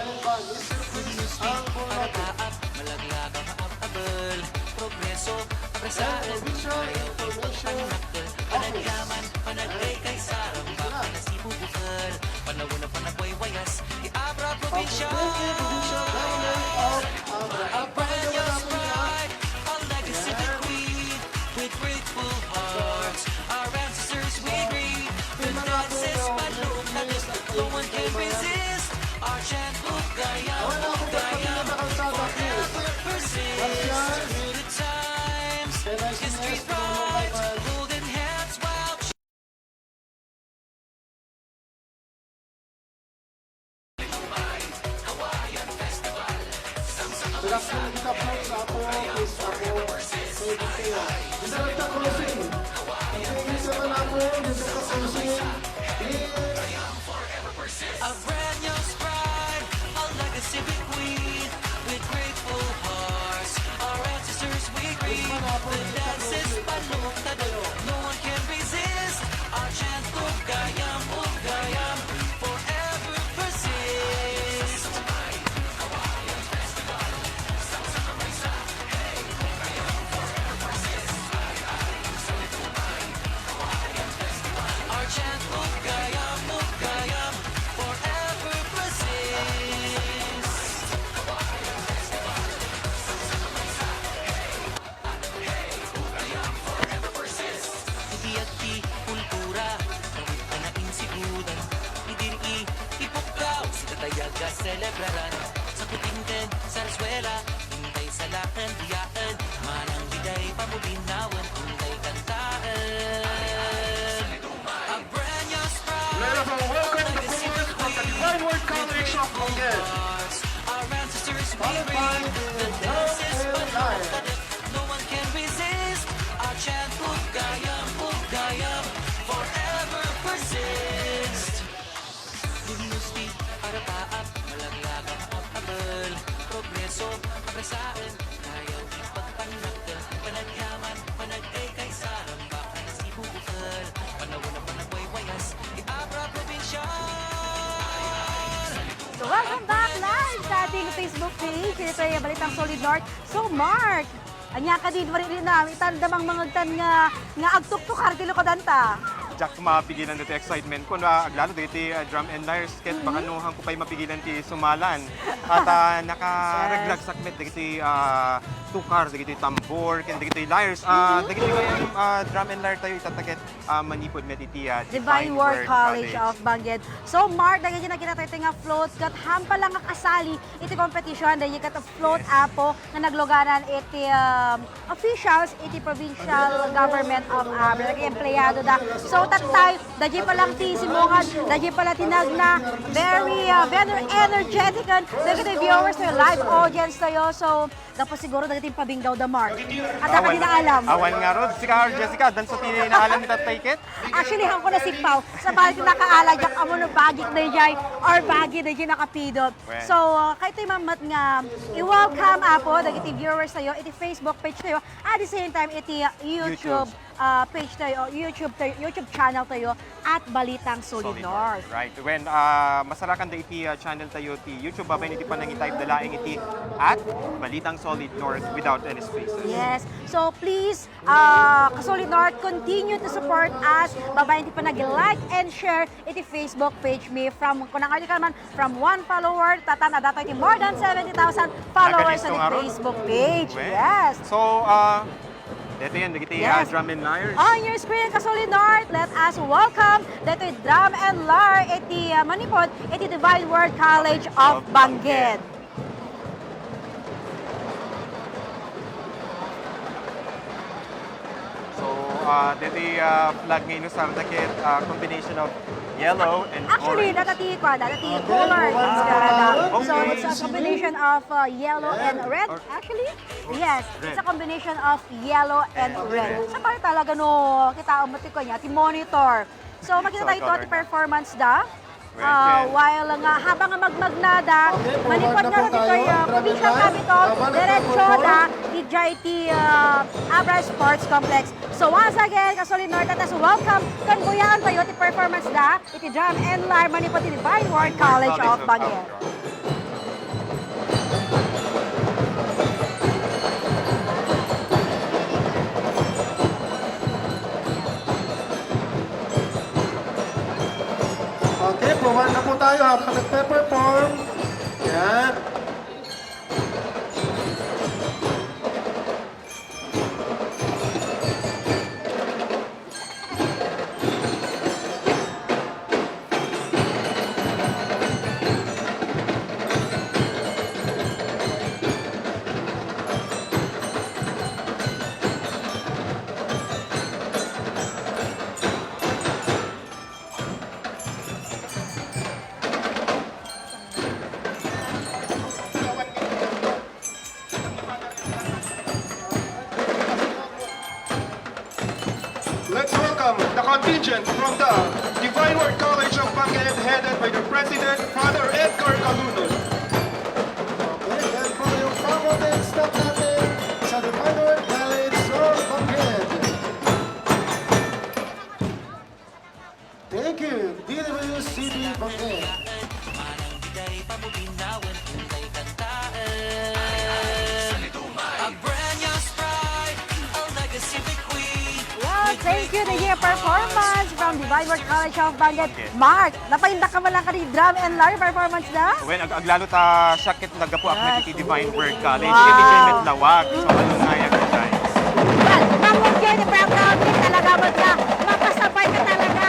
Speak, para taap, malaglag ang abal. Progreso, apresaan, ayaw pagpanakal. Panagyaman, panagay kay sarang, baka na si bubukal. Panahon na panagwaywayas, i-abra probinsya. A brand new stride, our legacy the queen. With grateful hearts, our ancestors we greet. The dance is paloob na no one can resist. Our chant, Ugayam, Ugayam, forever persist. Through the times, history's bright, holding hands while a brand new stride, a legacy we queen. With grateful hearts, our ancestors we greet. The dance is paloob na no one can resist. Our chant, Ugayam, Ugayam, forever persist. Our chant, Ugayam, Ugayam, forever persist. Ibiyag ti kultura, tawid ka na insigudan. Idiri ipukaw, sitatayag ka celebraran. Sa Kuminten, sa Rasuela, hintay sa lakan, diyaan. Manang bigay pamubinawan, hintay kantaan. A brand new stride, Welcome the boys of the Divine Word College of Congress. our ancestors we read. The dance is paloob, no one can resist. Our chant, Ugayam, Ugayam, forever persist. Lumusti, para taap, malaglag ang abal. Progreso, apresaan, ayaw pagpanakal. Panagyaman, Facebook page. Ito yung Balitang Solid North. So, Mark, anya ka din rin na, itandamang mga tan nga agtuktok hartilo ko danta. Jack mapigilan dito excitement ko na aglalo dito drum and lyre skate baka nuhang ko pa'y mapigilan ti sumalan at nakaraglag sakmet dito tukar dito tambor ken dito lyres dito drum and lyre tayo itataget manipod met iti Divine Word College of Bangged. So Mark dagiti na kita tayo nga float kat hampa lang nga kasali iti competition dagiti kat float apo na naglugaran iti officials iti provincial government of Abra dagiti empleyado da. So tatay, daji pa lang ti simungan, daji pala tinagna, very energetic and dagiti viewers tayo, live audience tayo. So, dapat siguro dagiti pabinggaw da Mark. At dapat di na alam. Awan nga ron, sika Jessica, dan sa tini na alam ni Tatay Kit? Actually, hangko na sipaw. Sa balik nakaala, jak amo no bagik na jay, or bagi na jay nakapidot. So, kay tayo mamat nga, i-welcome apo, dagiti viewers tayo, iti Facebook page tayo, at the same time, iti YouTube page tayo, YouTube channel tayo, at Balitang Solid North. Right. When masarakan da iti channel tayo, ti YouTube, babay niti pa nang i-type dalaing iti at Balitang Solid North without any spaces. Yes. So please, Solid North, continue to support us. Babay niti pa nag-like and share iti Facebook page me from, kung nangarili ka naman, from 1 follower, tatan, data iti more than 70,000 followers sa Facebook page. Yes. So, dito yan, dito Yes. drum and lyre. On your screen, Solid North, let us welcome dito drum and lyre iti manipod iti Divine Word College of Bangged. So, dito flag ngayon sa dakit, combination of yellow and Actually, orange. dati color instead. So it's a combination of yellow and red. Actually, yes, it's a combination of yellow and red. Sa pala talaga no, kita ang matiko niya, ti monitor. So makita tayo ito at performance da. While nga habang magmagnada, manipod nga dito yung provincial capital, diretso da, DJT Abra Sports Complex. So once again, Solid North, at welcome kan buyaan tayo ti performance da, iti drum and lyre manipod ti Divine Word College of Bangged. Okay, proman na po tayo habang nagpe-perform. Yan. Let's welcome the contingent from the Divine Word College of Bangged, headed by the President, Father Edgar Calunod. Okay, yan po yung faculty staff natin sa Divine Word College of Bangged. Thank you, DWCB Bangged. Manang bigay pamulinawan kung kay kantaan. A brand new sprite, a legacy bequeath. Wow, thank you, the performance from Divine Word College of Bangged. Mark, napahindak ka man lang ka ni drum and lyre performance na? When aglalo ta syakit nagapu akmet iti Divine Word College, medyo met lawag. So ano nga yan guys? Well, mangod yun, proud talaga mo na, mapasabay ka talaga,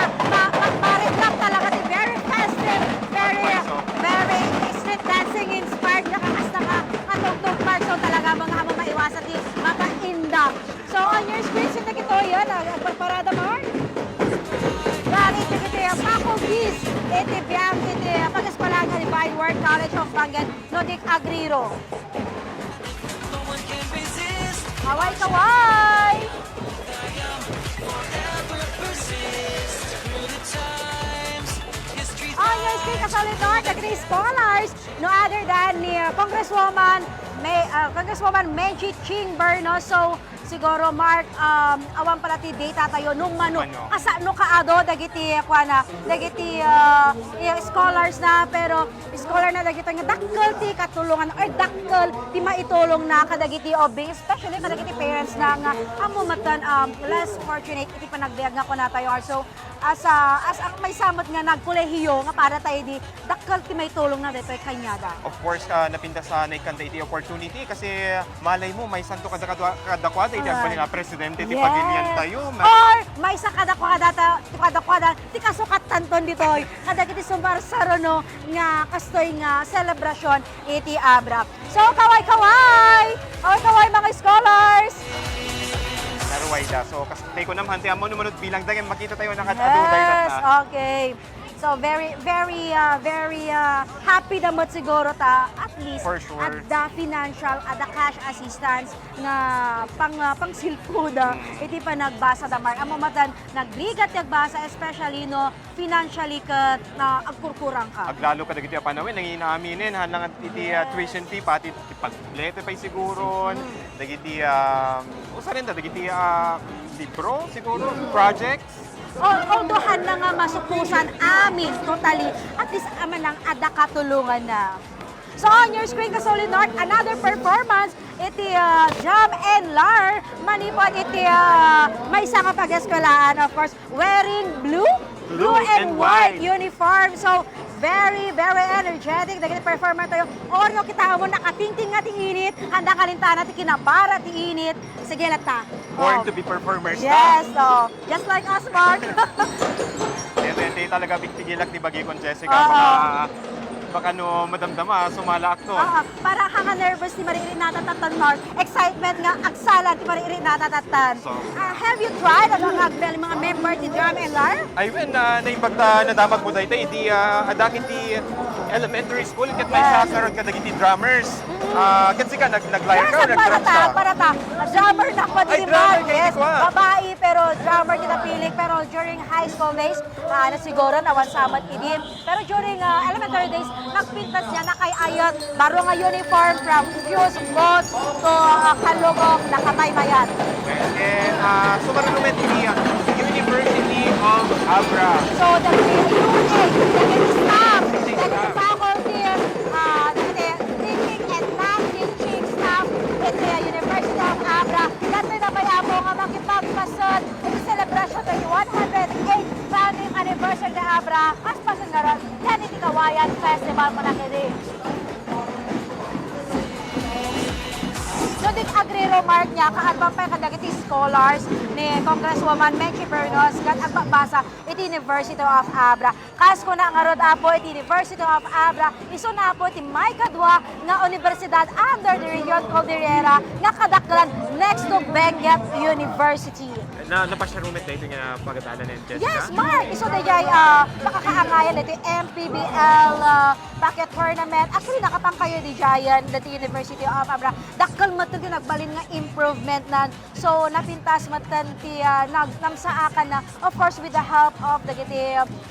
ma-recap talaga, very festive, very street dancing inspired, nakakasta ka, matugtog Mark, so talaga mga hamo maiwasan di maka-indak. So on your screen, sino kito yun, agparparada Mark? Gari, iti faculties, iti biyang, iti pag-espalaga ni Divine Word College of Bangged, Nodik Agriro. No one can resist, Kaway! forever persist. Through the times, history's On your screen, Solid North, the three scholars, no other than ni Congresswoman Congresswoman Menchie Chingber, no? So, siguro, Mark, awan pala ti data tayo nung mano. Asa, no kaado, dagiti, scholars na, pero scholar na dagiti nga dakkel ti katulungan or dakkel ti maitulong na kadagiti obing, especially kadagiti parents na nga amumatan less fortunate iti panagbiag nga ko na tayo. So, as ang may samot nga nagkolehiyo nga para tayo di dakkel ti maitulong na dito kanyada. Of course, napinta sa naikanta iti opportunity kasi malay mo may santo kadakwada iti agbalin nga presidente ti pagilian tayo. Or may sa kadakwada ti kasukat tanton ditoy kadagiti sumbar sarono nga kastoy nga celebration iti Abra. So kaway mga scholars. Naruwayda. So kasi ko naman hanti amo numunod bilang dagem makita tayo nakataduday Yes, na. okay. So very happy naman siguro ta at least For sure. at the financial at the cash assistance nga pang silpuda iti pa nagbasa da Mark amo matan nagligat nagbasa especially no financially kat na agkurkurang ka. Aglalo ka dagiti panawin nang inaaminin hanlang iti tuition fee pati paglete pay siguro dagiti usa rin dagiti libro siguro projects. Although na nga masupusan amin totally, at least aman lang ada katulungan na. So on your screen kasolid North, another performance, iti Jam and Lar, manipot iti may isa nga pag-eskwelaan, of course, wearing blue and white uniform. So very energetic dagiti performer tayo. Oryo kita mo nakatingting nga ti init, handa kalintana ti kinabara ti init. Sige lata. Born to be performers. Yes, so just like us, Mark. Hindi talaga bigtigilak ni Bagi kon Jessica. Baka no madamdama, sumala akto. Parang hanga nervous ti mariirin natatatan, Mark. Excitement nga, aksalan ti mariirin natatatan. So, have you tried ang mga member ti Drum and Lar? ay when naimbag na nadamag mo dahil iti adakit ti elementary school ket may sakarod ka dagiti drummers. Ket sika naglayer ka or nagdrums ka? Para ta. Drummer na pa Ay, di drummer ba? kayo, Yes, di ba? babae pero drummer kita pilik. Pero during high school days, na siguro nawan samat idin. Pero during elementary days, nagpintas niya na kay ayot. Baro nga uniform from fuse boat to kalugok na kamaymayan. And sumarunumet iti University of Abra. So, the staff, the faculty, the teaching and non-teaching staff at the University of Abra, dati na kaya mo nga makipagpasod sa celebration ng 108th founding anniversary ng Abra, as pasan nga ron, yan iti Kawayan Festival mo na kini. So, dik agriro Mark niya, kaadbang pa kadagiti scholars ni Congresswoman Menchie Bernos, kat agbabasa iti University of Abra. Kasko na nga rod apo iti University of Abra, iso na po iti may kadwa nga universidad under the Region Cordillera nga kadaklan next to Benguet University. Napasyarumet na ito nga pagkatalan ni Jessica? Yes, Mark! Iso na jay makakaangayan ito MPBL Bucket Tournament. Actually, nakapang kayo di Jayan, the University of Abra. Dakal matan yung nagbalin nga improvement na. So, napintas matan ti namsaakan na, of course, with the help of the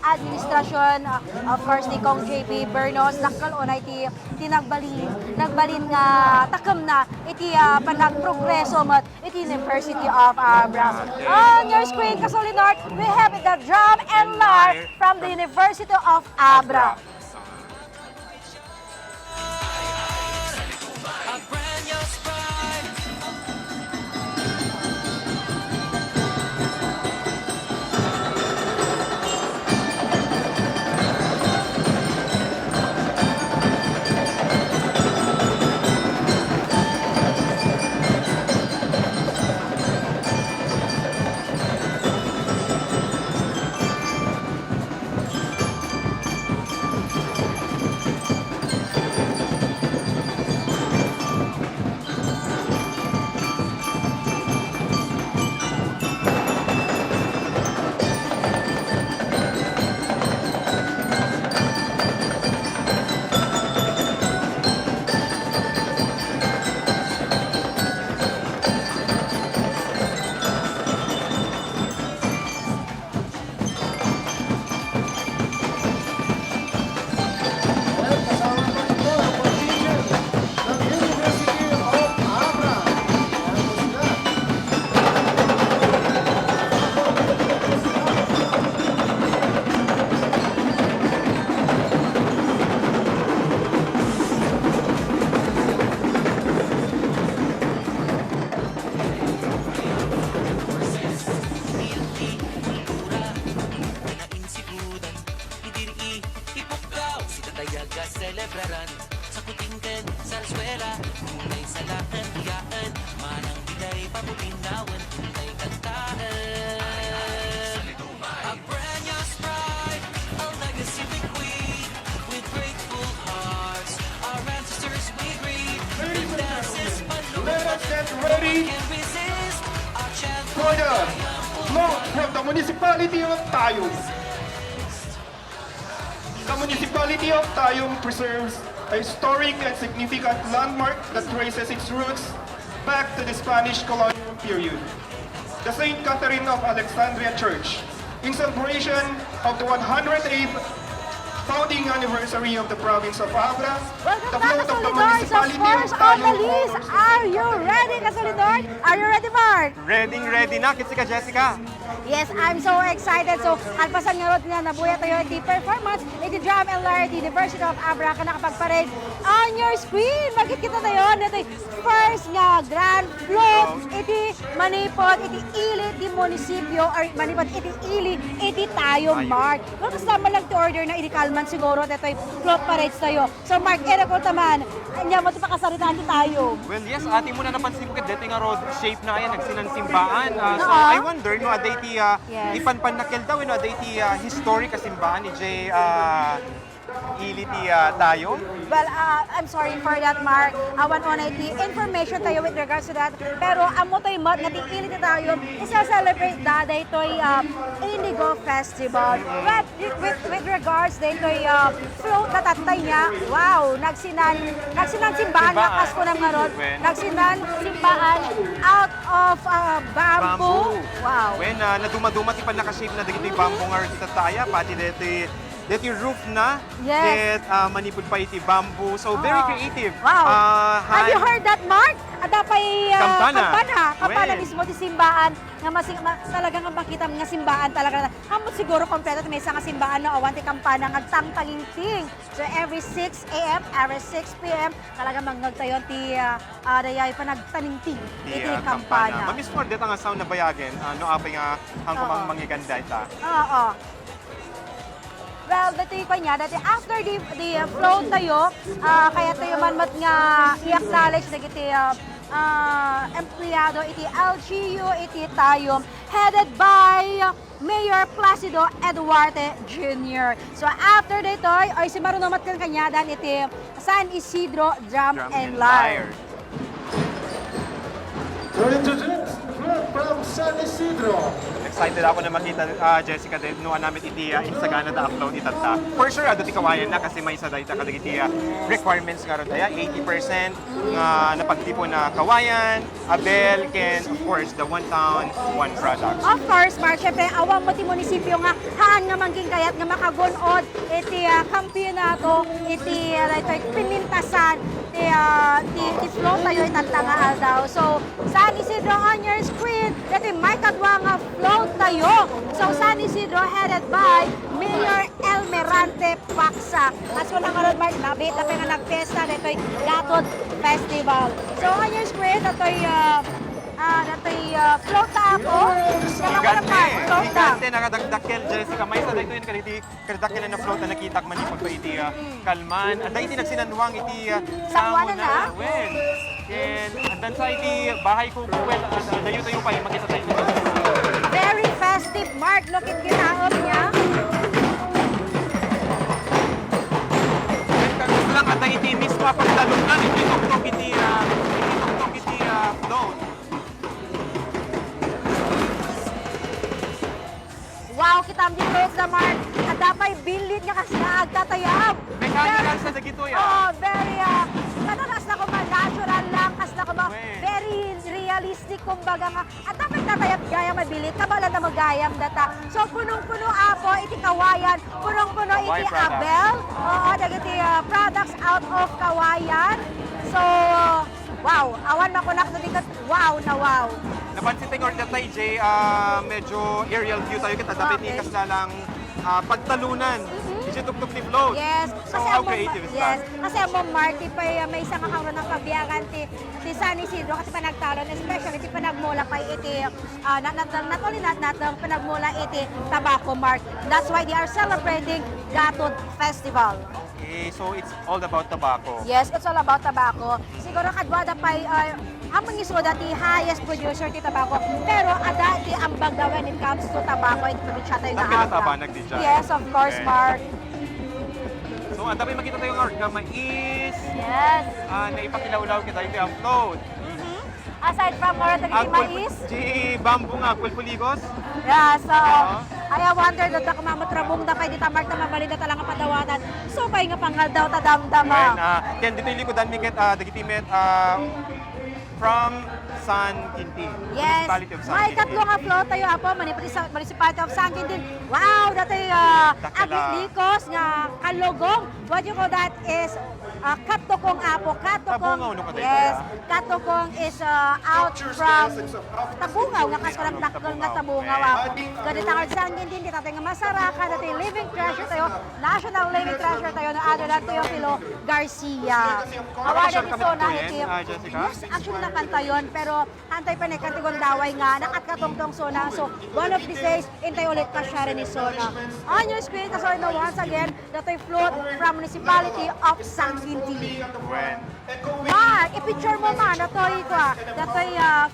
administration, of course, ni Kong JP Bernos, dakal unay ti nagbalin nga takam na iti panagprogreso mat iti University of Abra. On your screen, Kasolid North, we have the Drum and Lar from the University of Abra. A brand new sprite. selebraran sa kutingken, sarsuela, tunay sa lakan, iyaan, manang biday, pamupinawan, tunay kantaan. A brand new sprite, a legacy we queen, with grateful hearts, our ancestors we greet. Ladies and Dances, gentlemen, let us get ready can resist our chant for the float from the municipality of Tayum. The municipality of Tayum preserves a historic and significant landmark that traces its roots back to the Spanish colonial period. The St. Catherine of Alexandria Church, in celebration of the 108th founding anniversary of the province of Abra, Welcome the back, float of the Kasolidors! Of municipality course, of on the Tayum list! honors- Are you ready, Kasolidor? Are you ready, Mark? Ready na. Kitsi ka, Jessica. Yes, I'm so excited. So, alpasan nga rin na nabuya tayo iti performance iti Drum and Lyre iti University of Abra ka nakapagparade on your screen. Magkikita tayo iti first nga grand float iti manipod iti ili di munisipyo or manipod iti ili iti tayo, Mark. Kung kasama lang to order na iti kalman siguro ito float parades tayo. So, Mark, ko taman, anya mo ito pakasaritaan ti tayo. Well, yes, ati mo na napansin ko dito nga road shape na yan, nagsinansimbaan. So, Oo. I wonder, no, aday ti, Yes. ipanpan nakil daw, no, aday ti historic kasimbahan ni Jay ili ti tayo. Well, I'm sorry for that, Mark. Awan on the information tayo with regards to that. Pero amo tayo mat nga tiili tayo isa-celebrate daday toy Indigo Festival. But with regards day toy float na tatay niya. Wow, nagsinan simbahan lakas ko ng ngaron. Nagsinan simbahan out of bamboo. Wow. When naduma-duma ti pan nakashape na dagiti bamboo nga iti tataya, pati deti roof na, Yes. manipod pa iti bamboo. So, very creative. Wow. Have you heard that, Mark? Adapay Kampana. kampana Well. mismo ti simbahan nga talagang ang makita nga simbahan talaga. Amo siguro kompleto may isang nga simbahan na awan ti kampana ngagtang talinting. So every 6 a.m., every 6 p.m. talaga mangagtayon ti dayay pa nagtalinting iti kampana. Mamis mo dito nga sound na bayagin, no apay nga ang kumang mangiganda ita. Oo. Well, dati pa niya, dati after the float tayo, kaya tayo man mat nga i-acknowledge na iti empleyado iti LGU iti tayo, headed by Mayor Placido Eduarte Jr. So after dito, ay si marunamat kan kanya dan iti San Isidro Drum and Lyre. To introduce the float from San Isidro. Excited ako na makita, Jessica, no namin iti Instagana da upload itata. For sure, ado ti kawayan na kasi may isa dayta kadag iti requirements nga ron daya, 80% nga napagtipo na kawayan, abel, ken of course the one town, one product. Of course, Mark, syempre, awang mo ti munisipyo nga, haan nga mangging kayat nga makagunod, iti kampyonato, iti pinintasan, ti float tayo itatanga daw. So, San Isidro on your screen, iti may kadwa nga float tayo. So, San Isidro headed by Mayor Elmerante Paksak. As ko lang karod, Mark, nabit na nga nagpesta, ito'y Gatod Festival. So, on your screen, ito'y float na ako. Gigante, nakadagdakkel, Jessica. May isa dito yun kadagdakkel na float na nakita manipod pa iti kalman. At dahil iti nagsinanwang iti samo na. Well, and andan sa iti bahay ko, well, dayo tayo pa, makita tayo. Very festive, Mark. Look at ginaot niya. Gusto lang at iti mismo pagdalunan, iti tok-tok iti float. Wow, kita ang dito sa Mark. At dapat bilit niya kasi nagtatayab. Mechanical sa dagito yan. Oh, very, kas na ko natural lang, kas na ko very realistic, kumbaga nga. At dapat tatayab gaya mabilit, kabala na magayam data. So, punong-puno apo, iti kawayan, punong-puno iti abel. Oo, dagiti products out of kawayan. So, wow, awan makunak na dikat, wow na wow. Napansin tayo order tayo, Jay, medyo aerial view tayo kita. Dapat Okay. ikas na lang pagtalunan. Kasi tuk-tuk ni float. Yes. So, how creative is that? Kasi ang Marty pa may isang kakauran ng kabiyakan ti San Isidro kasi panagtalon, especially ti panagmula pa iti not only not panagmula iti tobacco mark. That's why they are celebrating Gatod Festival. So it's all about tobacco. Yes, it's all about tobacco. Siguro kadwada pa ang mangisoda ti highest producer ti tobacco. Pero ada ti ambag daw when it comes to tobacco, iti probinsya tayo Ang nga kinatabanag di dyan. Yes, of course, Okay. Mark. So ang dami makita tayo nga mais, Yes. na ipakilaw-law kita ito upload. Aside from more than mais, Di bamboo nga, pulpuligos. yeah, so, Oo. I wonder that ako mamutrabong da kay dita Mark na mabalin na talang padawanan. So, kay nga pangal daw tadamdama. Ken dito yung likodan mikit, dagitimet, from San Quintin. Yes. Municipality of San May Quintin. katlo nga float tayo apo, Municipality of San Quintin. Wow, dati Dakila. aglikos nga kalugong. What you call that is katukong apo. Katukong. Tabungaw, no, katay Yes. kaya? Katukong is out from Tabungaw. Nga kas parang dakol nga Tabungaw apo. Ganit ang San Quintin, di tayo nga masaraka. Dati living treasure tayo. National living treasure tayo na ano na tayo Pilo Garcia. Awarded Nakasure ni kami Sona tutuin, iti. Jessica? Yes, actually nakanta yun, pero antay pa ni katigong daway nga, nakatungtong Sona. So, one of these days, intay ulit pa siya rin ni Sona. On your screen, kasoy na once again, dato'y float from Municipality of San Quintin. When? Mark, i-picture mo man, dato'y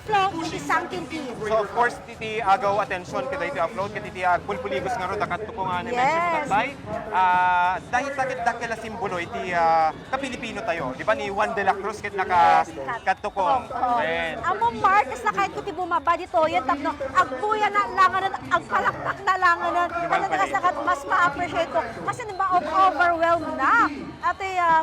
float in San Quintin. So of course, titi agaw attention kita iti upload, titi pulpuligos nga ro dakat ko nga ni mention Yes. tatay. Dahil takit dakela simbolo iti ka-Pilipino tayo. Di ba ni Juan de la Cruz kit naka katukong. When? Amo Mark, kas na kahit kuti bumaba dito, yan tapno, agbuya na langanan, agpalakpak na langanan. Ano na kas nakat mas ma-appreciate ko. Kasi diba, overwhelmed na. At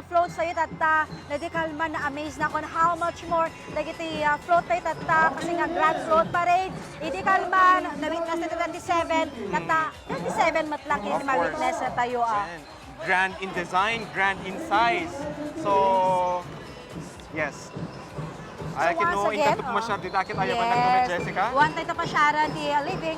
float sa'yo, tata, nadikalman na amaze na ako on how much more nagiti float tayo, tata, kasi nga Grand Float Parade, idikalman, na-witness na 27, tata, 27 matlang Of yung ma-witness na tayo. When? Grand in design, grand in size. So, yes. Ay, kino once again, intanto po masyado dito. Akit ayaw man nagtumit, Jessica? One tayo pa siya di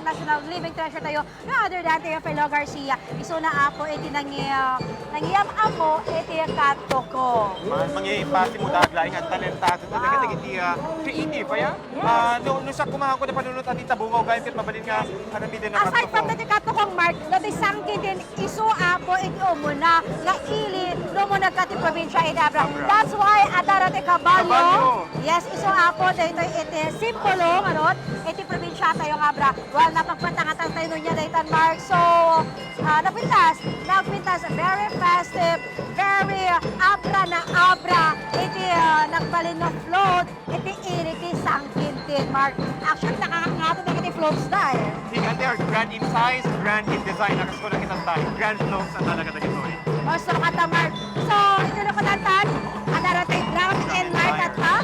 national living treasure tayo. No other than tayo Pilo Garcia. Iso na apo, iti nangiyam apo, iti katoko. Mangyayipasi mo daglaing at talentado talaga nagiti creative ya. No sa kumahang ko na panunod at itabungaw gayud ket mabalin nga harami din na Aside from the katokong Mark, dati sangkin din iso apo, iti umuna, nga ili, no mo nagkati probinsya iti Abra. That's why adarate kabalyo. Yes, iso apo, dito iti simbolo, ano, iti probinsya tayo nga Abra. Well, napagpatangatan tayo nun niya daytan Mark. So, nagpintas, very festive, very abra na abra, iti nagbalin na float, iti iriti sangkintin, Mark. Actually, nakakangato na iti floats na eh. Tingnan they are grand in size, grand in design. Nakas ko lang kitang tayo. Grand floats ang talaga dagito eh. Also, kata Mark. So, ito na kunatan, adarate ground and Mark at ha?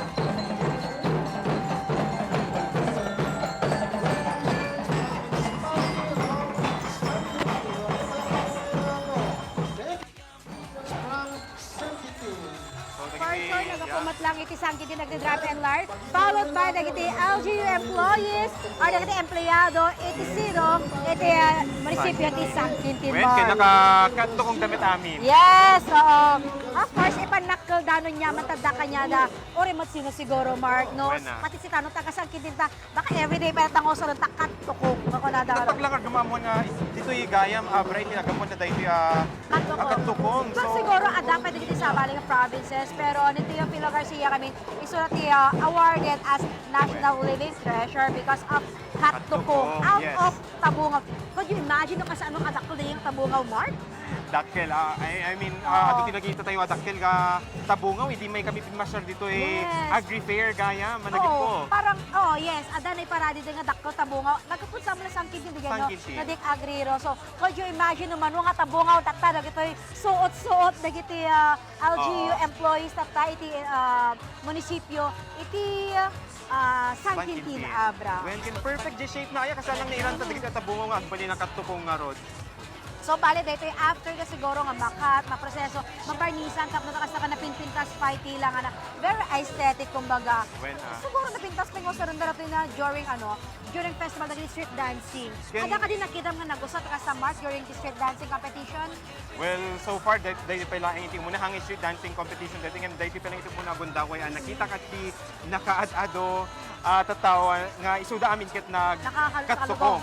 For sure, nagapumat lang iti sangkit yung nagdi-drop and large, followed by nagiti LGU employees or nagiti empleyado, iti sino, iti munisipyo iti sangkintin When kaya nakakadto kong damit amin. Yes, oo. Of course, ipanakkel danon niya, matanda ka niya na, ori mat sino siguro, Mark, no? Buena. Pati si Tanong taga-sangkintin ta, baka everyday pa tango sa nung takat tukong, bako na daw. Paglangar gumamon nga dito gayam abra iti nagamon na dahil akatukong. So, siguro, dapat dito sa baling provinces, pero nito yung Pilo Garcia kami, isulat niya awarded as National Living Treasure because of Katukong, out yes. of Tabungaw. Could you imagine kung saan nung adakol na yung Tabungaw, Mark? Dakkel, I mean, ito tinagita tayo dakkel ka tabungaw, hindi may kami pinmasyar dito Yes. agri-fair gaya, managit ko. Parang, yes, adanay paradi din nga dakko Tabungaw. Nagkapun sa mga sangkin hindi gano, Sangkin. nadik agriro. So, could you imagine naman, nga Tabungaw, takta, nagito'y suot-suot, nagiti LGU employees, takta, iti munisipyo, iti San Quintin, Abra. When kin perfect shape na kaya kasi lang nairanta dagiti tabungaw nga agbali na katukong nga rod. So, bali, dito after ka siguro nga makat, maproseso, mabarnisan, tapos nakasa ka na pinpintas, fighty lang, na very aesthetic, kumbaga. When, Siguro napintas pa yung sa rin darating na during festival, naging street dancing. Ada ka din nakita nga nagusat ka sa Mark during the street dancing competition? Well, so far, dahil pa lang iti muna hangin street dancing competition, dahil pa lang ito muna gundaway, nakita ka ti nakaad-ado, tataw nga isuda amin ket katsukong.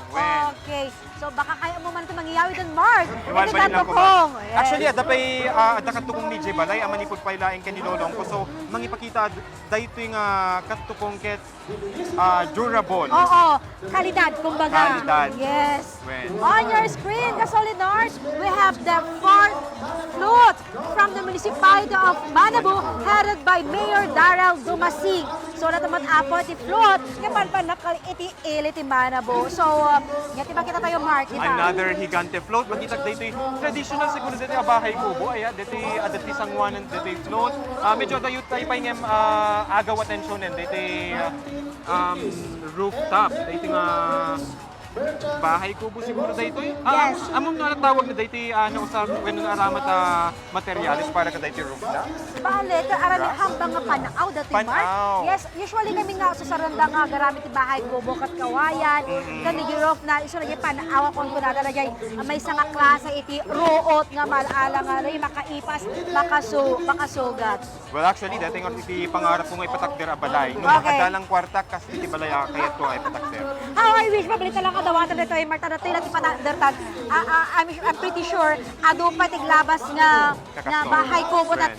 Okay. So baka kaya mo man ito mangyayawi doon, Mark. Iwan Ito ba nila katukong. Yes. Actually, ada katukong ni Jay Balay, amanipod pailaing kanilolong ko. So, mangipakita dahito yung katukong ket durable. Oo, kalidad, kumbaga. Kalidad. Yes. When? On your screen, Kasolid North, we have the fourth flute from the municipality of Manabu, headed by Mayor Daryl Dumasing. So, natamat apo iti flute, kapan pa iti iliti Manabu. So, yati makita tayo, Mark. Another higante float. Makita dito traditional siguro dito abahay kubo. Ayan, dito adati sangwanan dito float. Medyo dayo tayo pa yung agaw atensyon dito rooftop. Dito nga bahay kubo siguro dito. Yes. Among natawag na dito usap when aramat materialis para ka dito rooftop. Bale, arami hambang nga panaaw dati, Mark. Panaaw. Yes, usually kami nga sa saranda nga garamit ti bahay kubo kat kawayan. Kani girof na iso lagi panaaw kon kunada na jay may isa nga klase iti ruot nga malaala nga ray makaipas, makasugat. Well, actually, dati nga iti pangarap ko nga ipatakder a balay. Nung Okay. makadalang kwarta, kasi iti balay kaya ko ay patakder. How I wish mabalita lang kadawatan dito ay Marta dati lati patadertan. I'm pretty sure ado pa tiglabas nga bahay kubo at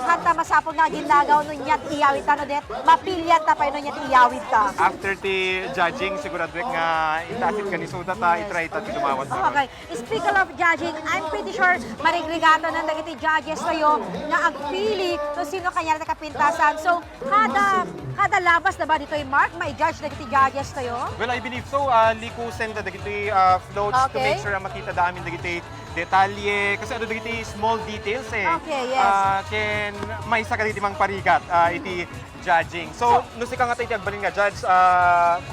hanta masapol nga ginagaw no nyat iyawit ta no det mapilyat ta pa no nyat iyawit ta. After the judging, sigurado nga itasit ka ni Suda ta, itry ta dumawat sa Okay. Speaking of judging, I'm pretty sure marigrigato ng dagiti judges tayo nga agpili kung sino kanya na kapintasan. So, kada labas na ba dito yung Mark, may judge dagiti judges tayo? Well, I believe so. Likusen da dagiti floats to Okay. make sure na makita damin dagiti detalye. Kasi ano dagiti small details eh. Okay, yes. Ken may isa ka diti mang parigat iti judging. So, nusika nga tayo agbalin nga judge,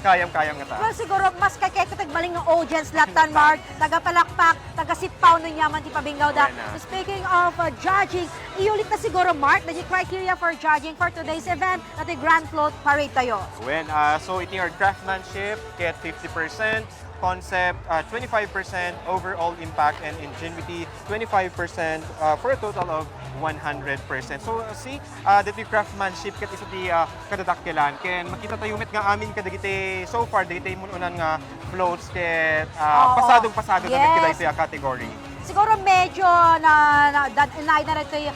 kayang-kayang nga ta. Well, siguro mas kakay ko tagbaling ng audience latan, Mark. Taga-palakpak, taga-sitpaw no nyaman ti pabingaw da. Bueno. Speaking of judging, iulit na siguro, Mark, na yung criteria for judging for today's event at the Grand Float Parade tayo. When, so iti our craftsmanship, get 50%, concept, 25%, overall impact and ingenuity, 25%, for a total of 100%. So, see, dito craftsmanship kat isa ti kadadakkelan. Ken makita tayo met nga amin kadagiti so far, dagiti mununan nga floats ket pasadong-pasado na Yes. kita iti category. Siguro medyo na rin ito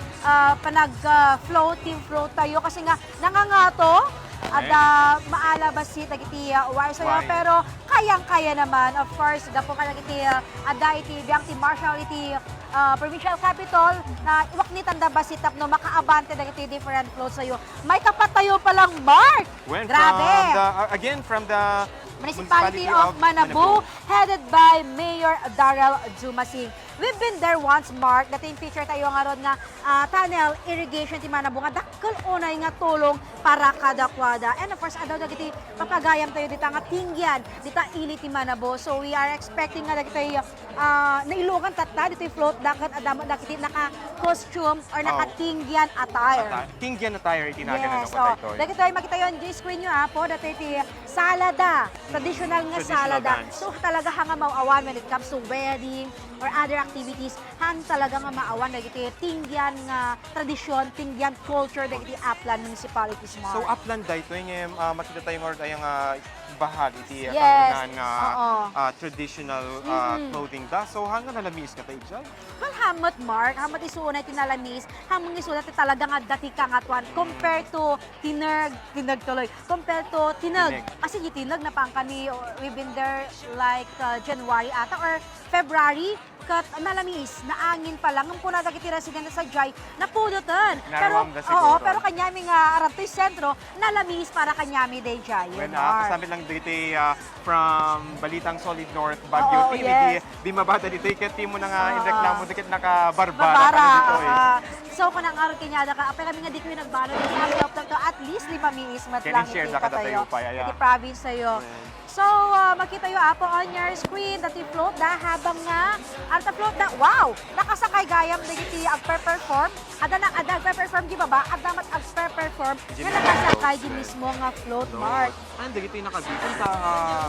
panag-float, team float tayo kasi nga nangangato at maalabas si tagiti wire sayo, Wire. pero kayang-kaya naman. Of course, dapo ka nagiti ada iti biyang ti Marshall iti provincial capital na iwak ni tanda ba sitap no makaabante dagiti different floats sayo. May kapat tayo palang Mark. When Grabe. from the Municipality of Manabu, headed by Mayor Daryl Dumasing. We've been there once, Mark. Dating feature tayo nga ron nga tunnel irrigation ti Manabu nga dakkel unay nga tulong para kadakwada. And of course, adaw dagiti papagayam tayo dita nga tingyan, dita ili ti Manabu. So we are expecting nga dagiti nailugan tatta dito float dakat adamo dagiti naka-costume or naka-tingyan attire. Tingyan na tayo itinagan Yes, na naman dagiti tayo makita yon di screen nyo po dati ti salada, traditional nga Traditional salada. dance. So talaga hanga maawan when it comes to wedding or other activities, hang talaga nga maawan dagiti tingyan nga tradisyon, tingyan culture dagiti Aplan municipalities mo. So upland dito yung makita tayo nga ayang bahag iti Yes. kanungan nga Oo. traditional clothing da. So hanga nalamis ka tayo dyan. Well, hamot, Mark, hamot isunay tinalamis, hamong isunay ti talaga nga dati ka nga tuwan, compared to tinag tuloy, compared to tinag. Tinag. Kasi yung tinag na pang kami, we've been there like January ata or February, kat nalamis, naangin pa lang, ang puna dagiti residente sa Jai, napudutan. Narawang da siguro. Oo, pero kanyami nga aram to'y sentro, nalamis para kanyami day Jai. When Mark. kasama lang dito from Balitang Solid North, Baguio Oo, team, yes. di mabata dito, ikat team mo na nga inreklamo, dikit nakabarbara Babara. ka na dito eh. So, kung nang-aral kanyada ka, apay kami nga di ko yung nagbano, hindi kami to at least 5 miis mat Can lang i-share iti na kada tayo. tayo pa, yeah. Iti province tayo. So, makita yung apo on your screen that float na habang nga, ang float na, wow! Nakasakay gayam na iti agper-perform. Ada na, agper-perform, di ba ba? Ada mat agper-perform na nakasakay di mismo nga float, Mark. Ando dito yung nakabitin sa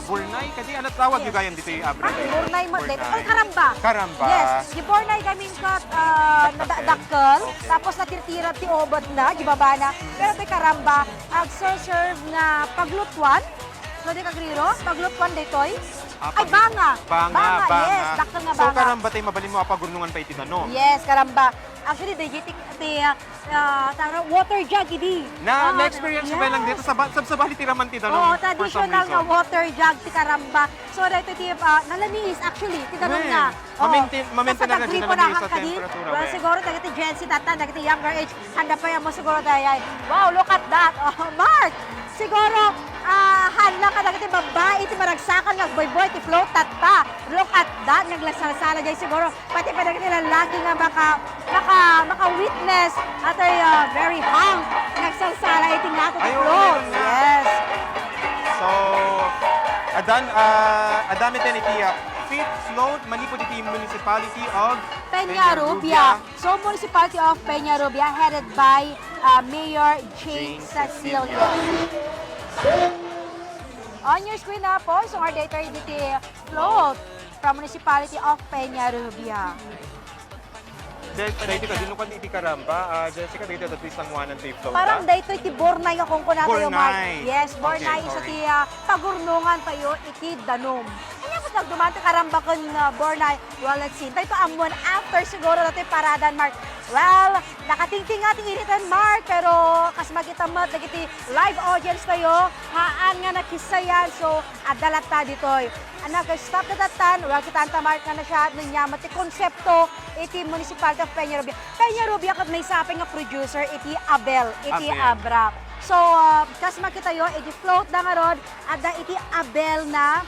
Burnay. Kasi ano tawag yung gayam dito yung Abra? Burnay mo, dito. Oh, Karamba. Karamba. Yes, di Burnay gamin kat nadakkel, tapos natirtira ti obot na, di ba ba na? Pero ti Karamba, agserve na paglutuan. So, di kagriro, paglutuan ditoy. Ay, banga! Banga. Yes, dakkel nga So, banga. karamba tayo mabalin mo apagurnungan pa itinan, Yes, Karamba. Actually, digitik ti water jug, idi. Na-experience ba lang dito sa bali tiraman ti Oo, Danom? traditional nga water jug ti Karamba. So, dito ti nalamiis actually, ti Danom Well, na. ma-maintain na Kasi din tagripo nalamiis na sa kadi. temperatura, Well, we. siguro dagiti Gen Z tatan, dagiti younger age, handa pa yan mo siguro dayay. Wow, look at that. Oh, Mark! Siguro, hanla ka dagiti babae, ti maragsakan nga boy-boy, ti float tatta. Look at that, naglasalsala dyan siguro. Pati pa dagiti lalaki nga maka-witness at ay very hung. Nagsalsala iti nga to ti Ayun, float. meron na. Yes. So, adami din iti fifth float manipod iti municipality of Peñarubia. So, Municipality of Peñarubia headed by Mayor Jane Cecilia. On your screen na po, so our data dito float from Municipality of Peñarubia. Dito ka, dinukan iti Karamba. Jessica, dito at least ang one and float. Parang dito iti Bornay akong kunato yung Bornay. Yes, Bornay Okay, isa sorry. ti pagurnungan tayo iti Danom. Kanya po nagdumante Karamba kan Bornay. Well, let's see. Dito amon after siguro natin paradan, Mark. Well, nakatingting nga ti initan, Mark, pero kas magita mo, nagiti live audience tayo, haan nga nakisayan, so adalata ditoy. Nag-stop na datan, well, kita Mark nga na siya, nanyamat ti konsepto, iti Municipality of Peñarubia. Peñarubia kat may saping nga producer, iti Abel, iti Abra. So, kas makita yo, iti float na nga rod, ada iti Abel na,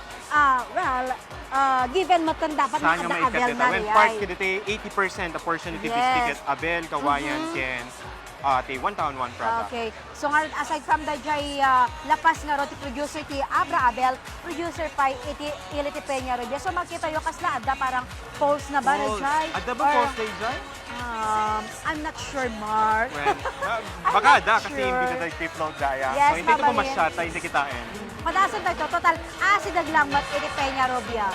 given mo tan dapat Saan nga ada may Abel ikatita? na When riyay. part kita 80% a portion iti Yes. ticket Abel, Kawayan, Ken, ti one town, one product. Okay. So nga aside from the jay lapas nga ro ti producer ti Abra Abel, producer pa iti Iliti Peñarubia. So makita yo kasla adda parang post na ba na jay? Adda ba Or, post day dyan? I'm not sure, Mark. Well, I'm baka not ada kasi sure. hindi na tayo float daya. Yes, So hindi ito mabalin. pumasyata, hindi kitain. Padasan tayo total asidag lang mat iti Peñarubia.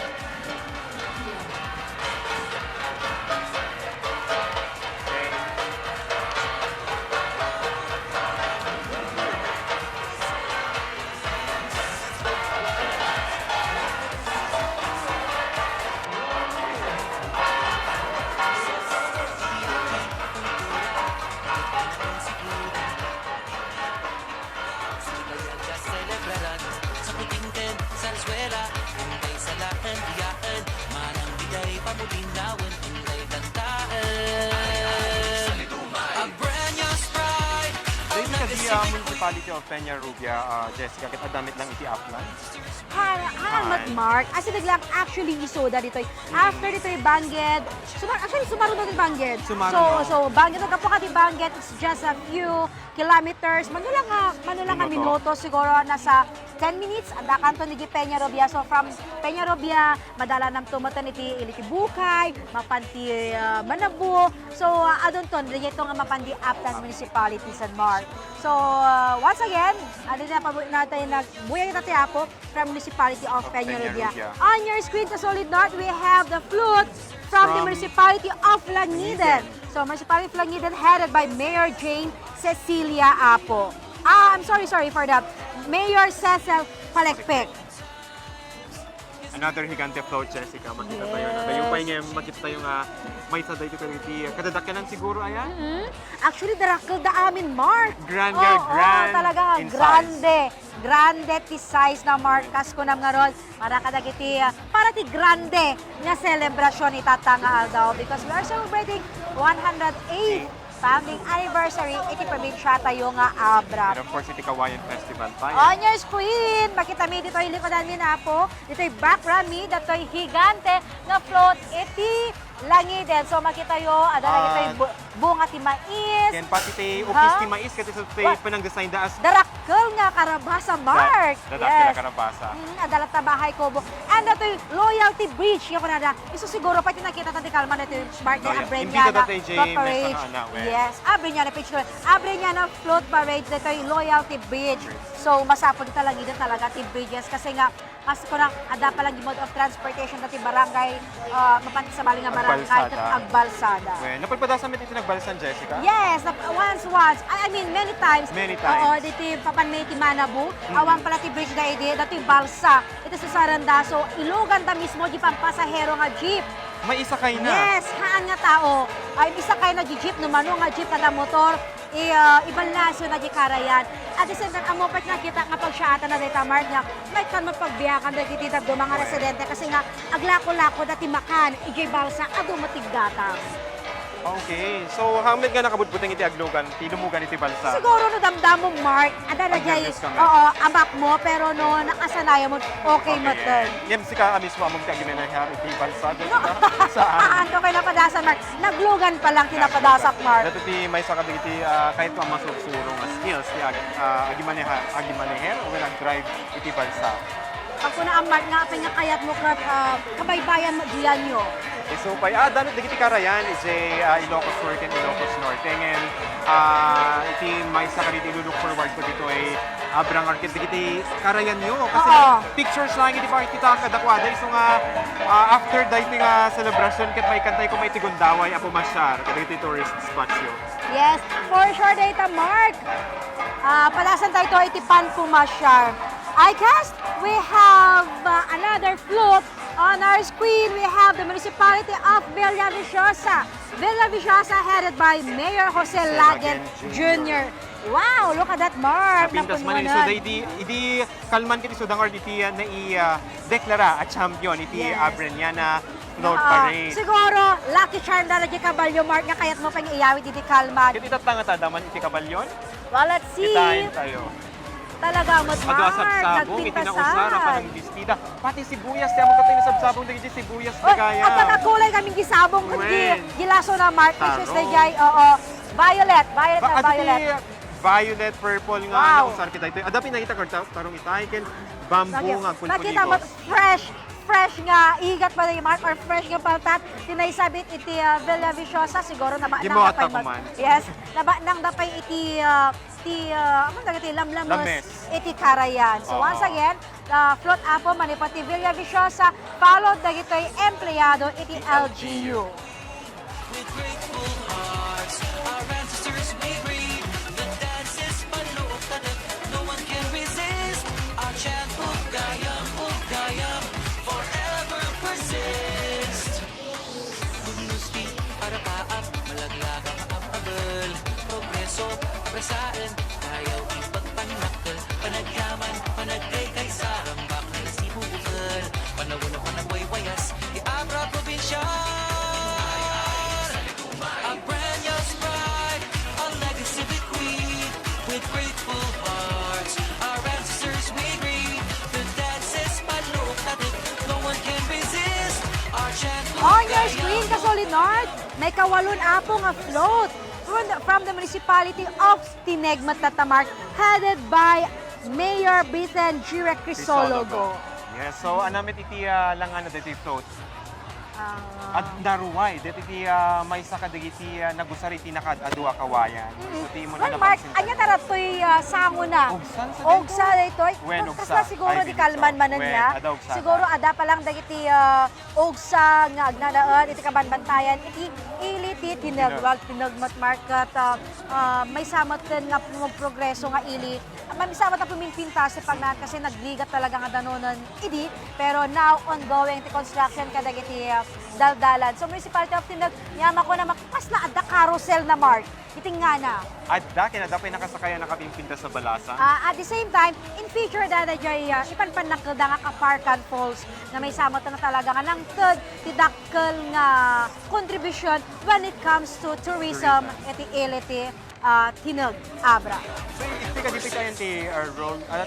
Celebraran sa kutingken, sa reswela, hintay sa lahan, biyaan, manang bigay, pamulinawan, hintay kantaan. A brand new sprite, Dahil ka di Municipality of Peñarubia, Jessica, kita damit lang iti upland. Mat Mark, asidag lang actually isoda dito. After dito bangged, sumarunod din bangged. Sumarunod. So bangged na kapo ka di bangged, it's just a few kilometers. Manulang nga minuto siguro nasa 10 minutes anda kanto ni Peñarubia. So from Peñarubia, madala nam tumatan iti Iliti Bukay, mapanti Manabu. So adon ton dito nga mapandi Upland Municipality San Mark. So once again, ano na pabulit natin nagbuyay natin apo from Municipality of Peñarubia. On your screen to Solid North, we have the flute from the Municipality of Laniden. So Municipality of Laniden headed by Mayor Jane Cecilia Apo. I'm sorry for that. Mayor Cecil Palekpek. Another higante float, Jessica. Makita tayo na. Dayo pa yung makita tayo nga may sa dito ka iti. Kadadakyanan siguro, ayan? Actually, darakal da amin, Mark. Grand, Oo, grand talaga nga, in grande. Grande ti size na Marcas ko nam nga ron. Para kadagiti, para ti grande nga selebrasyon itatanga daw because we are celebrating 108th founding anniversary iti probinsya tayo nga Abra. And of course, iti Kawayan Festival tayo. On your screen, makita mi dito yung likodan mi na po. Dito yung background mi, dito yung higante na float iti Langiden. So makita yo, ada na ito yung bunga ti mais, Ken pati ti office ti mais kati sa ti panang-design da as darakkel nga karabasa, Mark. dadak na karabasa. Adalat na bahay ko. And ito yung loyalty bridge. Yung kunada, iso siguro pati nakita natin kalman ito yung Mark na abre niya na float parade. Yes, abre niya na page ko. Abre niya na float parade. Ito yung loyalty bridge. So, masapod talaga dito talaga ti bridges. Kasi nga, kasi ko na, ada pa lang yung mode of transportation dati barangay, mapanti sa bali nga barangay, agbalsada. Well, napagpadasan mo dito nagbalsan, Jessica? Yes, once. I mean, many times. Many times. Oo, dito yung papanmay ti Manabu. Awang pala ti bridge na ide, dito yung balsa. Ito sa Sarandaso, ilugan ta mismo di pampasahero nga jeep. May isa kayo na. Yes, haan nga tao. Ay, isa kayo na jeep, numano nga jeep kada motor. Ibang laso na di karayan. At the same time, amo pat nakita nga pagsyata na dito, Mark, nga may kan mapagbiyakan na kitita do mga residente kasi nga aglako-lako dati makan, igay balsa, ado matigdatang. Okay. So, hamid nga nakabutbutang iti aglugan, ti lumugan iti balsa. Siguro no damdam mo, Mark, ada na jay, Pag-nervous ka nga. oo, amak mo, pero no, nakasanayan mo, okay mo dun. Yan si ka mismo among ti agimenahar iti balsa. No, Saan? ko kayo napadasan, Mark. Naglugan pa lang tinapadasak, Mark. Dato ti may saka iti kahit pa masugsuro nga skills ti agimaneher o nag-drive iti balsa. Pag kuna ang Mark nga, nga kayat mo kabaybayan mo diyan nyo. So, danot dagiti karayan iti Ilocos Norte and Ilocos Norte. And iti may saka dito ilulook forward ko dito ay Abrang Arcade dagiti karayan nyo. Kasi pictures lang iti pa kita kadakwada. So nga, after dahiti nga celebration, kat may kantay ko may tigundaway apo masyar. Dagiti tourist spots yun. Yes, for sure data, Mark. Palasan tayo ito iti Panpumasyar. I guess we have another float on our screen. We have the municipality of Villaviciosa. Villaviciosa headed by Mayor Jose Lagen Jr. Wow, look at that, Mark. Napintas man so idi kalman kiti sudangar iti na i-deklara at champion iti Abreniana float parade. Siguro, lucky charm na lagi kabalyo, Mark, nga kayat mo pang iyawit iti kalman. Kiti tatanga tadaman iti kabalyon. Well, let's see. Kitain tayo. Talaga, Mark, Sabong, itinausara pa ng distida. Pati sibuyas, kaya magkatayo sa sabong dagiti sibuyas na gaya. At nakakulay kaming gisabong kundi gilaso na, Mark, which is the jay, violet na violet. Violet, purple nga, nausar kita ito. Adapin na kita karta, tarong itay, ken bamboo nga, nakita mo, fresh nga, igat pa na yung Mark, or fresh nga paltat, tinaysabit iti Villaviciosa, siguro nang Gimota ko man. Yes, nang dapay iti lamlames, iti karayan. So once again, float apo manipati Villaviciosa, followed na ito'y empleyado iti LGU. With grateful hearts, our ancestors we greet. The dance is maloob tadat, no one can resist. Our chant, Ugayam, forever persist. Gusti, arapaap, malaglagang ababel. Progreso, presaan, tayaw ipagpanakal. Panagyaman, panagkay kay sarambak na nasibukal. Panawon na panagwaywayas, i-abra probinsya. With grateful hearts, our ancestors we greet. The dance is maloob natin, no one can resist. Our chant On your screen, Kasolid North, may kawalon apo nga float from the municipality of Tinegmat, Tatamark, headed by Mayor Bithen Jirek Crisologo. Yes, so anamit iti langan na dito float. At daruway, dito iti may sakadagiti nagusari iti nakadadua kawayan. So ti mo na Well, Mark, anya taratoy sango na. Ogsa daytoy. Wen Kasi siguro di kalman manan niya. Siguro ada pa lang dagiti ogsa nga agnanaan iti kabanbantayan iti iliti tinagwag tinagmat market may samat nga progreso nga ili. May samat na pumimpinta sa pagnan kasi nagligat talaga nga danonon idi, pero now ongoing ti construction kadagiti daldalan. So municipality of Tinag, yama ko na makas na adda carousel na, Mark. Iting nga na. Adda, kinadapay nakasakayan nakapimpinta sa balasa. At the same time, in future dada jay ipanpanakda nga kaparkan falls na may samot na talaga nga nang tidakkel nga contribution when it comes to tourism iti iliti Tinag Abra. So, iti ka dito kayo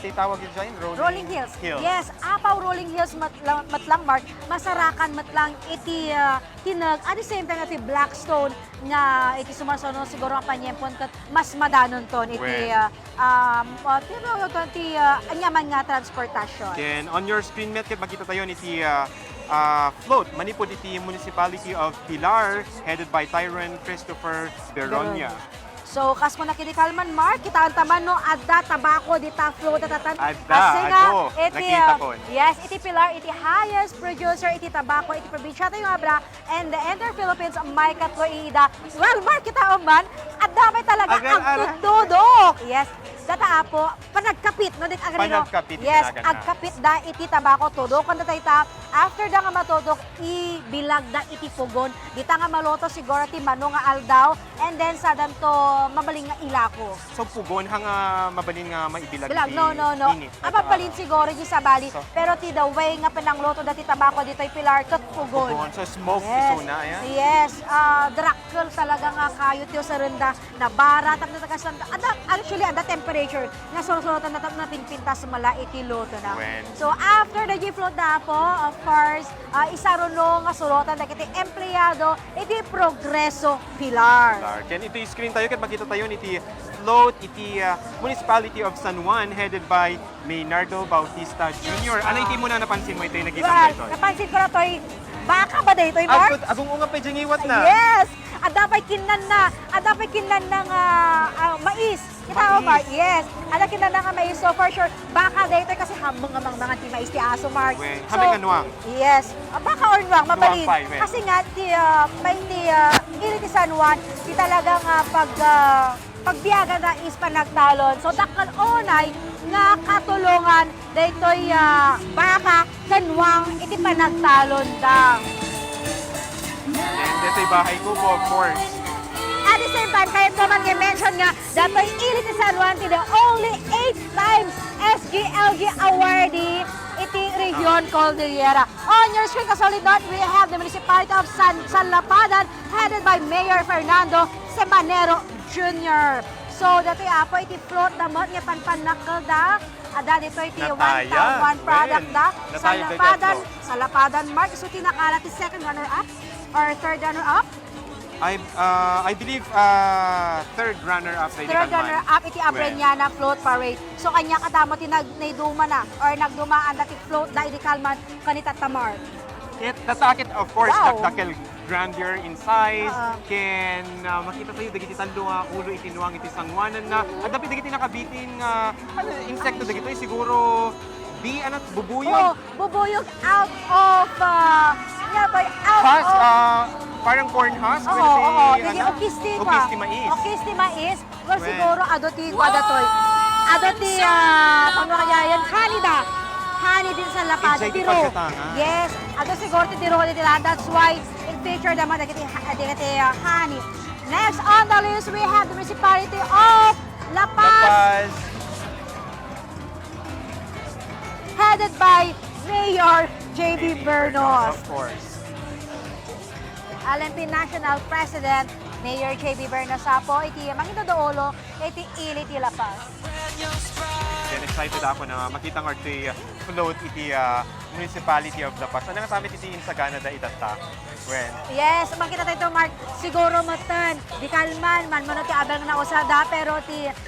ti tawag yun dyan? Rolling Hills. Yes, apaw Rolling Hills matlang Mark, masarakan matlang iti Tinag. At the same time iti Blackstone nga iti sumasono siguro ang panyempon kat mas madanon ton iti anyaman nga transportasyon. Then, on your screen, Met, makita tayo iti float, manipod iti Municipality of Pilar, headed by Tyrone Christopher Beronia. So, kas mo nakidikalman, Mark, kita ang taman no, adda, tabako, dita, float, atatan. Adda, ado, nakita ko. Yes, iti Pilar, iti highest producer, iti tabako, iti probinsya tayo Abra, and the entire Philippines, may katlo iida. Well, Mark, kita man, adda may talaga ang tutudok. Yes, data apo, panagkapit, no, dit agrino. Panagkapit, yes, na. agkapit da iti tabako, tudok, kanda tayo after da nga matudok, ibilag da iti pugon, dita nga maloto siguro ti mano nga aldaw, and then sa danto, mabaling nga ilako. So, pugon hang mabalin nga maibilag Bilag, no. init. Apapalin siguro yung sa bali, pero ti the way nga panangloto dati tabako dito'y Pilar kat pugon. So, smoke Yes. isuna, ayan? Yes, drakkel talaga nga kayo tiyo sa renda na bara, actually, ang temperature nga sulusulotan na pinpintas mala iti loto na. When? So, after the G-float na po, of course, isa runo nga sulutan na kiti empleyado, iti Progreso Pilar. Can ito screen tayo, kat makita tayo iti float, iti Municipality of San Juan, headed by Maynardo Bautista Jr. Ano iti muna napansin mo ito yung nakita mo ito? Napansin ko na to'y baka ba dito, Mark? Agong unga pa dyan iwat na. Yes! Adapay kinan ng mais. Kita mo ba? Yes. Ada kinan ng mais. So for sure, baka dito kasi hambong nga mga ti mais ti aso, Mark. Wen, So, hamay nga nuwang. Yes. Baka or nuwang, mabalin. Nuwang pa, wen. Kasi nga, may ti San Juan, ti talagang pagbiyaga na is panagtalon. So dakal onay nga katulungan daytoy baka kanwang iti panagtalon da. And dito'y bahay ko po, of course. At the same time, kahit naman i-mention nga, dato'y ilit ni San Juan the only 8 times SGLG awardee iti Region Cordillera. On your screen, kasolid note, we have the Municipality of San Lapadan, headed by Mayor Fernando Semanero Jr. So, dato'y apo iti float damot nga panpanakal da. Ada dito iti one product da. Sa Lapadan Mark. So, tinakala ti second runner-up or third runner-up. I believe third runner-up. Third runner-up iti Abreñana Float Parade. So, kanya kadamo ti naiduma na or nagdumaan dati float da iti Kalman kanita Tamar. Tatakit, of course, Wow. dakdakkel grandeur in size. Ken makita tayo dagiti talo nga ulo itinuang iti sangwanan na. At dapat dagiti nakabiting insekto dagito siguro bubuyog. Oh, bubuyog out of Husk, parang corn husk. Oo, hindi okisti pa. Okisti mais. Okisti mais. Well, Well. siguro adoti kwadatoy. Adoti paano kaya yan? Hanida. Hani din sa Lapas. Ijay ti Tiro. pagkatanga. Yes. Ado siguro ti tiro nila. That's why in feature naman dagiti hani. Next on the list, we have the Municipality of La Paz, headed by Mayor J.B. Bernos. Of course. LNP National President Mayor J.B. Bernos po iti mangindodoolo iti ili ti La Paz. Then excited ako na makita nga iti float iti Municipality of La Paz. Ano nga sabi iti Insagana da itata? When? Yes, makita tayo Mark, siguro matan, di kalman, man ti abang na usada, pero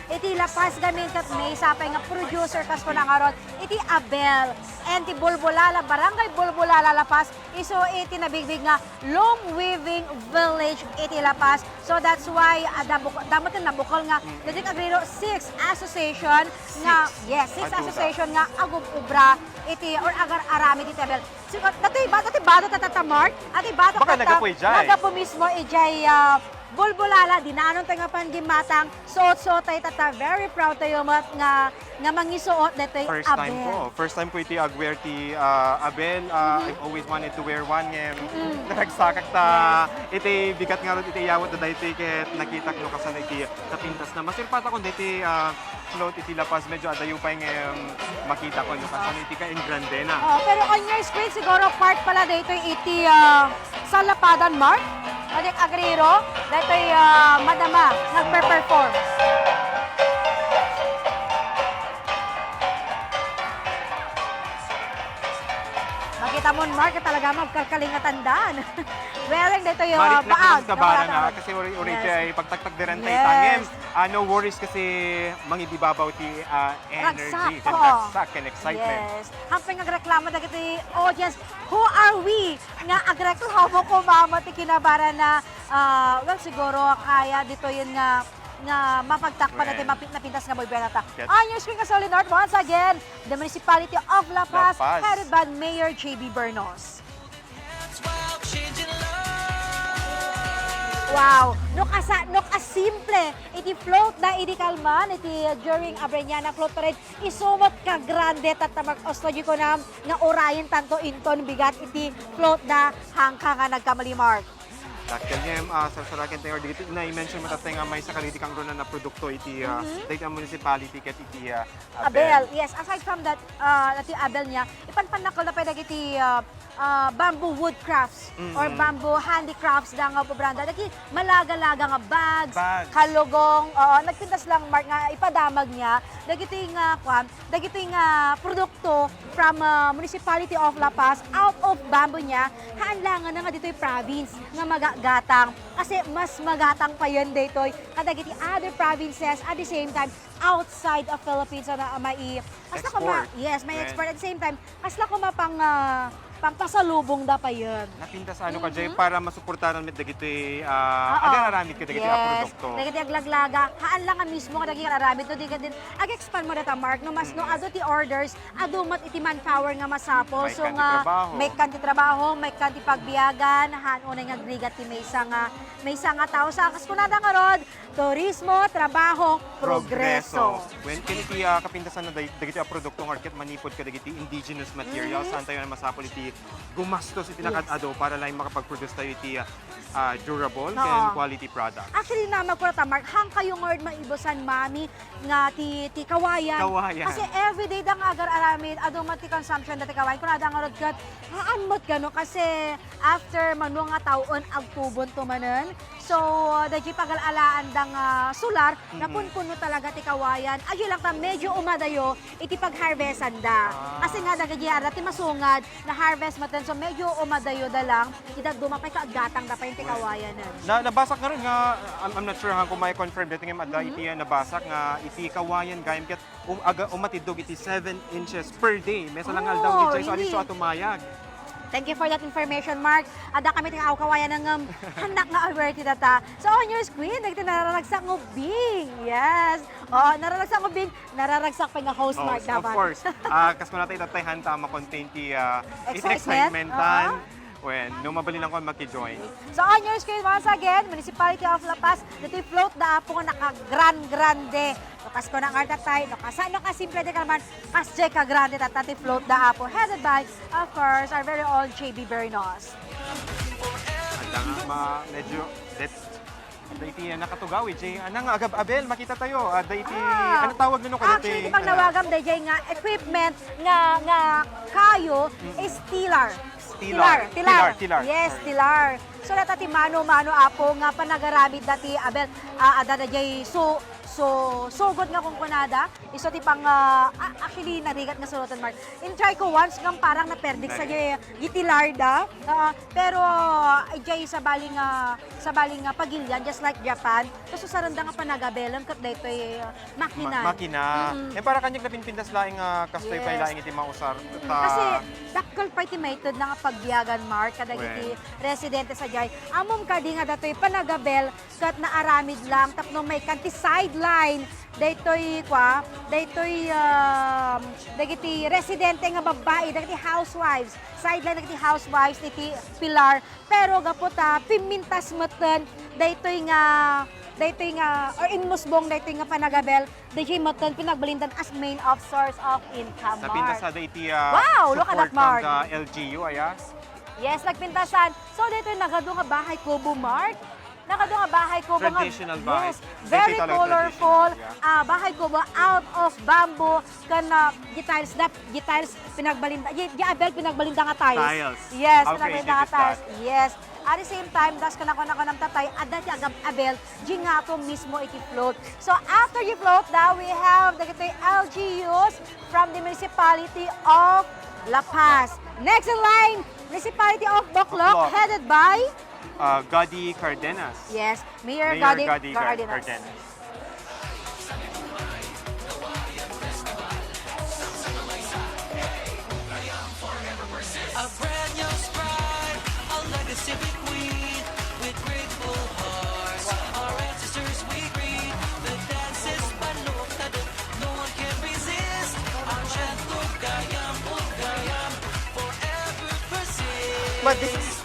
iti La Paz gamin kat may sapay nga producer kas ko nangarot, iti Abel, and ti Bulbulala, Barangay Bulbulala La Paz, iso iti nabigbig nga Loom Weaving Village iti La Paz. So that's why, damotin na bukol nga, dadik agriro 6 association nga, yes, 6 association nga agub-ubra, iti, or agar arami iti Abel. Dati bato tatatamart, ati bato Baka nagapoy jay. nagapo mismo ijay Bulbulala, dinanon tayo nga pangimatang, suot-suot tayo tata, very proud tayo mat nga mangisuot na tayo First Abel. time ko. First time ko iti agwear ti Abel. I've always wanted to wear one. Nagsakak ta. Iti bigat nga rin iti yawat na dahi ticket. Nakita ko kasan iti kapintas na. Masirpat ako diti float iti La Paz. Medyo adayo pa yung makita ko. Kasan iti ka in grande na. Pero on your screen, siguro part pala dito iti sa Lapadan, Mark? Adik agriro, dato'y madama, nagpe-perform. Makita mo, Mark, talaga magkakaling atandaan. Wearing dito yung Marit na baag. ka bara na kasi uri ay pagtagtag din tayo Yes. tangem. No worries kasi mangibibabaw ti energy, Ragsak, oo. ragsak and excitement. Yes. Hamping nagreklamo na kiti audience, who are we? Nga agreklamo ko mama ti kinabara na, well siguro kaya dito yun nga mapagtakpan natin napintas nga boyfriend nata. Yes. On your screen ka Solid North once again, the municipality of La Paz, La Paz. headed by Mayor J.B. Bernos. Wild changing love. Wow, no simple iti float na iti kalman iti during Abreñana float parade isumot ka grande tatamag ostodyo ko na nga orayin tanto inton bigat iti float na hangka nga nagkamali Mark. Dakkel niya, sa tayo dito, na-mention mo tatay nga may sa kaliti kang na produkto iti dahil ang municipality ket iti Abel, yes, aside from that, iti Abel niya, ipanpanakol na pwede iti bamboo wood crafts or bamboo handicrafts da nga pobranda. Dagi malaga-laga nga bags, kalugong, nagpintas lang Mark nga ipadamag niya. Dagiti nga produkto from municipality of La Paz out of bamboo niya, haanlangan na nga dito'y province nga magagatang. Kasi mas magatang pa yun dito'y kadagiti other provinces at the same time outside of Philippines na may export. Yes, may export at the same time. Kasla ko pangpasalubong da pa yun. Napintas ano ka Jay para masuportaran mit dagiti agararamid ka dagiti produkto. Dagiti aglaglaga, haan lang nga mismo nga dagiti aramid no di ka din ag-expand mo data Mark no mas no ado ti orders, ado mat iti manpower nga masapol. May So kanti nga trabaho. may kanti trabaho, may kanti pagbiyagan, haan unay nga grigat ti may nga tao sa kaskunada nga rod, turismo, trabaho, progreso. When kiniti kapintasan na dagiti produkto nga ket manipod ka dagiti indigenous materials saan tayo na masapol iti gumastos iti nakadado para lang makapag-produce tayo iti durable and quality product. Actually na magkurata Mark, hang kayo ngord maibosan mami nga ti kawayan. Kasi everyday da nga agar aramid ado man ti consumption dati kawayan kun ada nga rod kat haanmot ka no kasi after manu nga taon agtubon tumanen. So dagi pagalalaan dang solar napunpuno talaga ti kawayan. Agi lang ta medyo umadayo iti pag-harvestan da. Kasi nga dagi ara ti masungad na harvest matan so medyo umadayo da lang ita dumapay kaagatang da pa yung ti kawayan. Nabasak nga rin nga I'm not sure kung may confirm dito nga iti nabasak nga iti kawayan gayam ket umatidog iti 7 inches per day. Mesa lang aldaw iti so ali so atumayag. Thank you for that information, Mark. Ada kami tingaw kawayan ng hanak nga aware ti data. So on your screen, nagti nararagsak ng ubing. Yes. Nararagsak ng ubing, nararagsak pa nga host, Mark dapat. Of course. Kas mo natin tatay hanta ma-contain ti excitementan. When mabali lang ko maki-join. So on your screen once again, Municipality of La Paz, dito'y float da po naka-grande. Kas ko ng artatay, simple di ka naman, kas jay ka-grande tatati float da po. Headed by, of course, our very own J.B. Bernos. At nga medyo daiti nakatugaw Jay. Anang agab Abel makita tayo. Daiti ano tawag nino ko dati? Actually, di pag nawagam dayjay nga equipment nga kayo is tilar. Yes, tilar. So dati mano-mano apo nga panagaramid dati Abel ada dayjay sugod nga kung kunada, iso ti pang, actually, narigat nga surutan, Mark. In-try ko once, nga parang naperdik sa gitilarda, pero, jay sa baling pagilyan, just like Japan, so saranda nga panagabelam, kat dito makina. Para kanyang napinpindas laing kastoy pa laing iti mausar. Kasi, dakkel pa iti method na nga pagbiyagan, Mark, kadag iti residente sa jay. Amom ka di nga dato'y panagabel, kat naaramid lang, tapno may kanti sideline, daytoy dagiti residente nga babae, dagiti housewives, sideline dagiti housewives iti pilar, pero gaputa pimintas meten daytoy nga or inmusbong daytoy nga panagabel daytoy meten pinagbalindan as main of source of income. Napintasada iti wow, look at that, Mark. From the LGU ayas. Yes, nagpintasan. So daytoy nagado nga bahay kubo, Mark. Nakado nga bahay ko traditional bahay. Yes, very colorful. Bahay ko out of bamboo kana gitiles pinagbalinda. Abel pinagbalinda nga tiles. Tiles. Yes, How pinagbalinda creative nga tiles. is that? Yes. At the same time, das ka na ng tatay, at dati agam abel, di nga to mismo iti float. So after you float, now we have the LGUs from the municipality of La Paz. Next in line, municipality of Bacloc, Bacloc. headed by, Gadi Cardenas. yes, Mayor Gadi Cardenas. Cardenas. A brand new stride, a legacy bequeathed with grateful hearts. Our ancestors we greet. The dance is balukad, no one can resist. Our chant Ugayam, Ugayam, forever persist. But this is...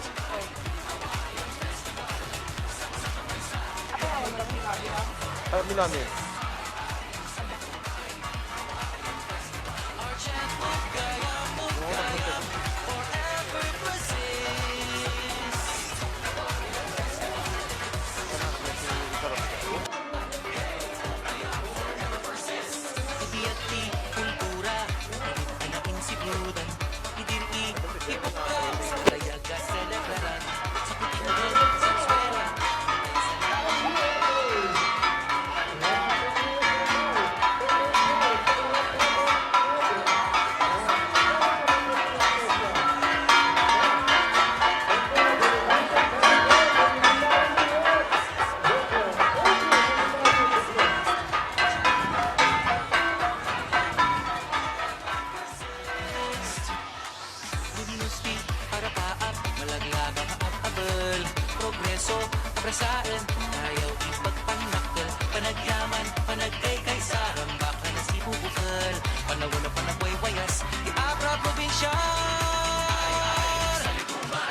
Milami. Our chant Ugayam, Ugayam, forever persist. Iti kultura, anakin si Budan. Idiri, ipuka, sa dayaga celebraran. Sa kutingan, sa swera. Budinusti, para paap, malaglaga kaap-abel. Progreso, kaprasaan, ayaw ipagpanakal. Panagyaman, panagkay kay sarang, baka na si bubukal. Panawan na panagwaywayas, i-abra probinsya.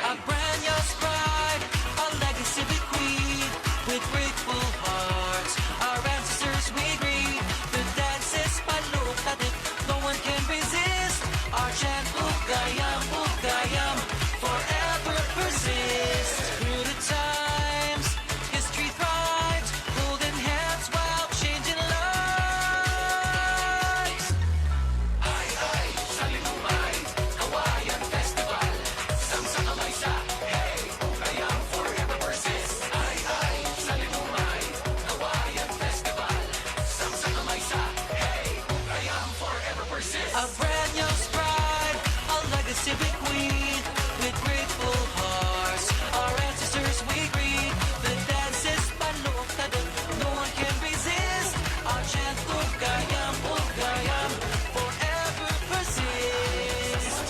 A brand new stride, a legacy bequeathed with grateful hearts. Our ancestors we greet. The dance is palukad, no one can resist. Our chant Ugayam, Ugayam, forever persist. Through the times, history thrives, holding hands while changing lives. Ay, ay, sa Limumay, Kawayan Festival. Samsa kamay sa, hey, Ugayam, forever persist. Ay, ay, sa Limumay, Kawayan Festival. Samsa kamay sa, hey, Ugayam, forever persist. A brand new stride, a legacy bequeathed with grateful hearts. Our ancestors we greet. The dance is balukad, no one can resist. Our chant Ugayam, Ugayam, forever persist.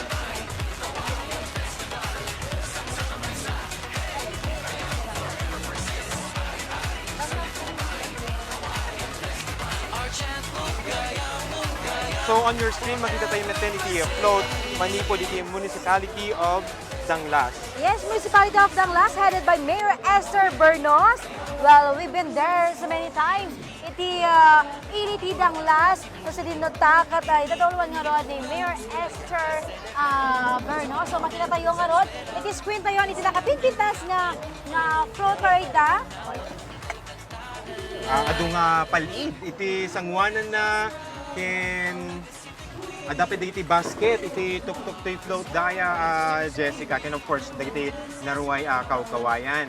Our chant Ugayam, Ugayam. So on your screen, makita tayo maternity float, manipod iti municipality of Danglas. Yes, municipality of Danglas, headed by Mayor Esther Bernos. Well, we've been there so many times. Iti initi Danglas, so sa dinotakat ay dadulwan nga ron ni Mayor Esther Bernos. So makita tayo nga ron. Iti screen tayo, iti nakapinpintas nga float parade. Adu nga palid, iti sangwanan na ken adapted iti basket, iti tuk-tuk toy float daya Jessica, ken of course dagiti naruway kaw-kawayan.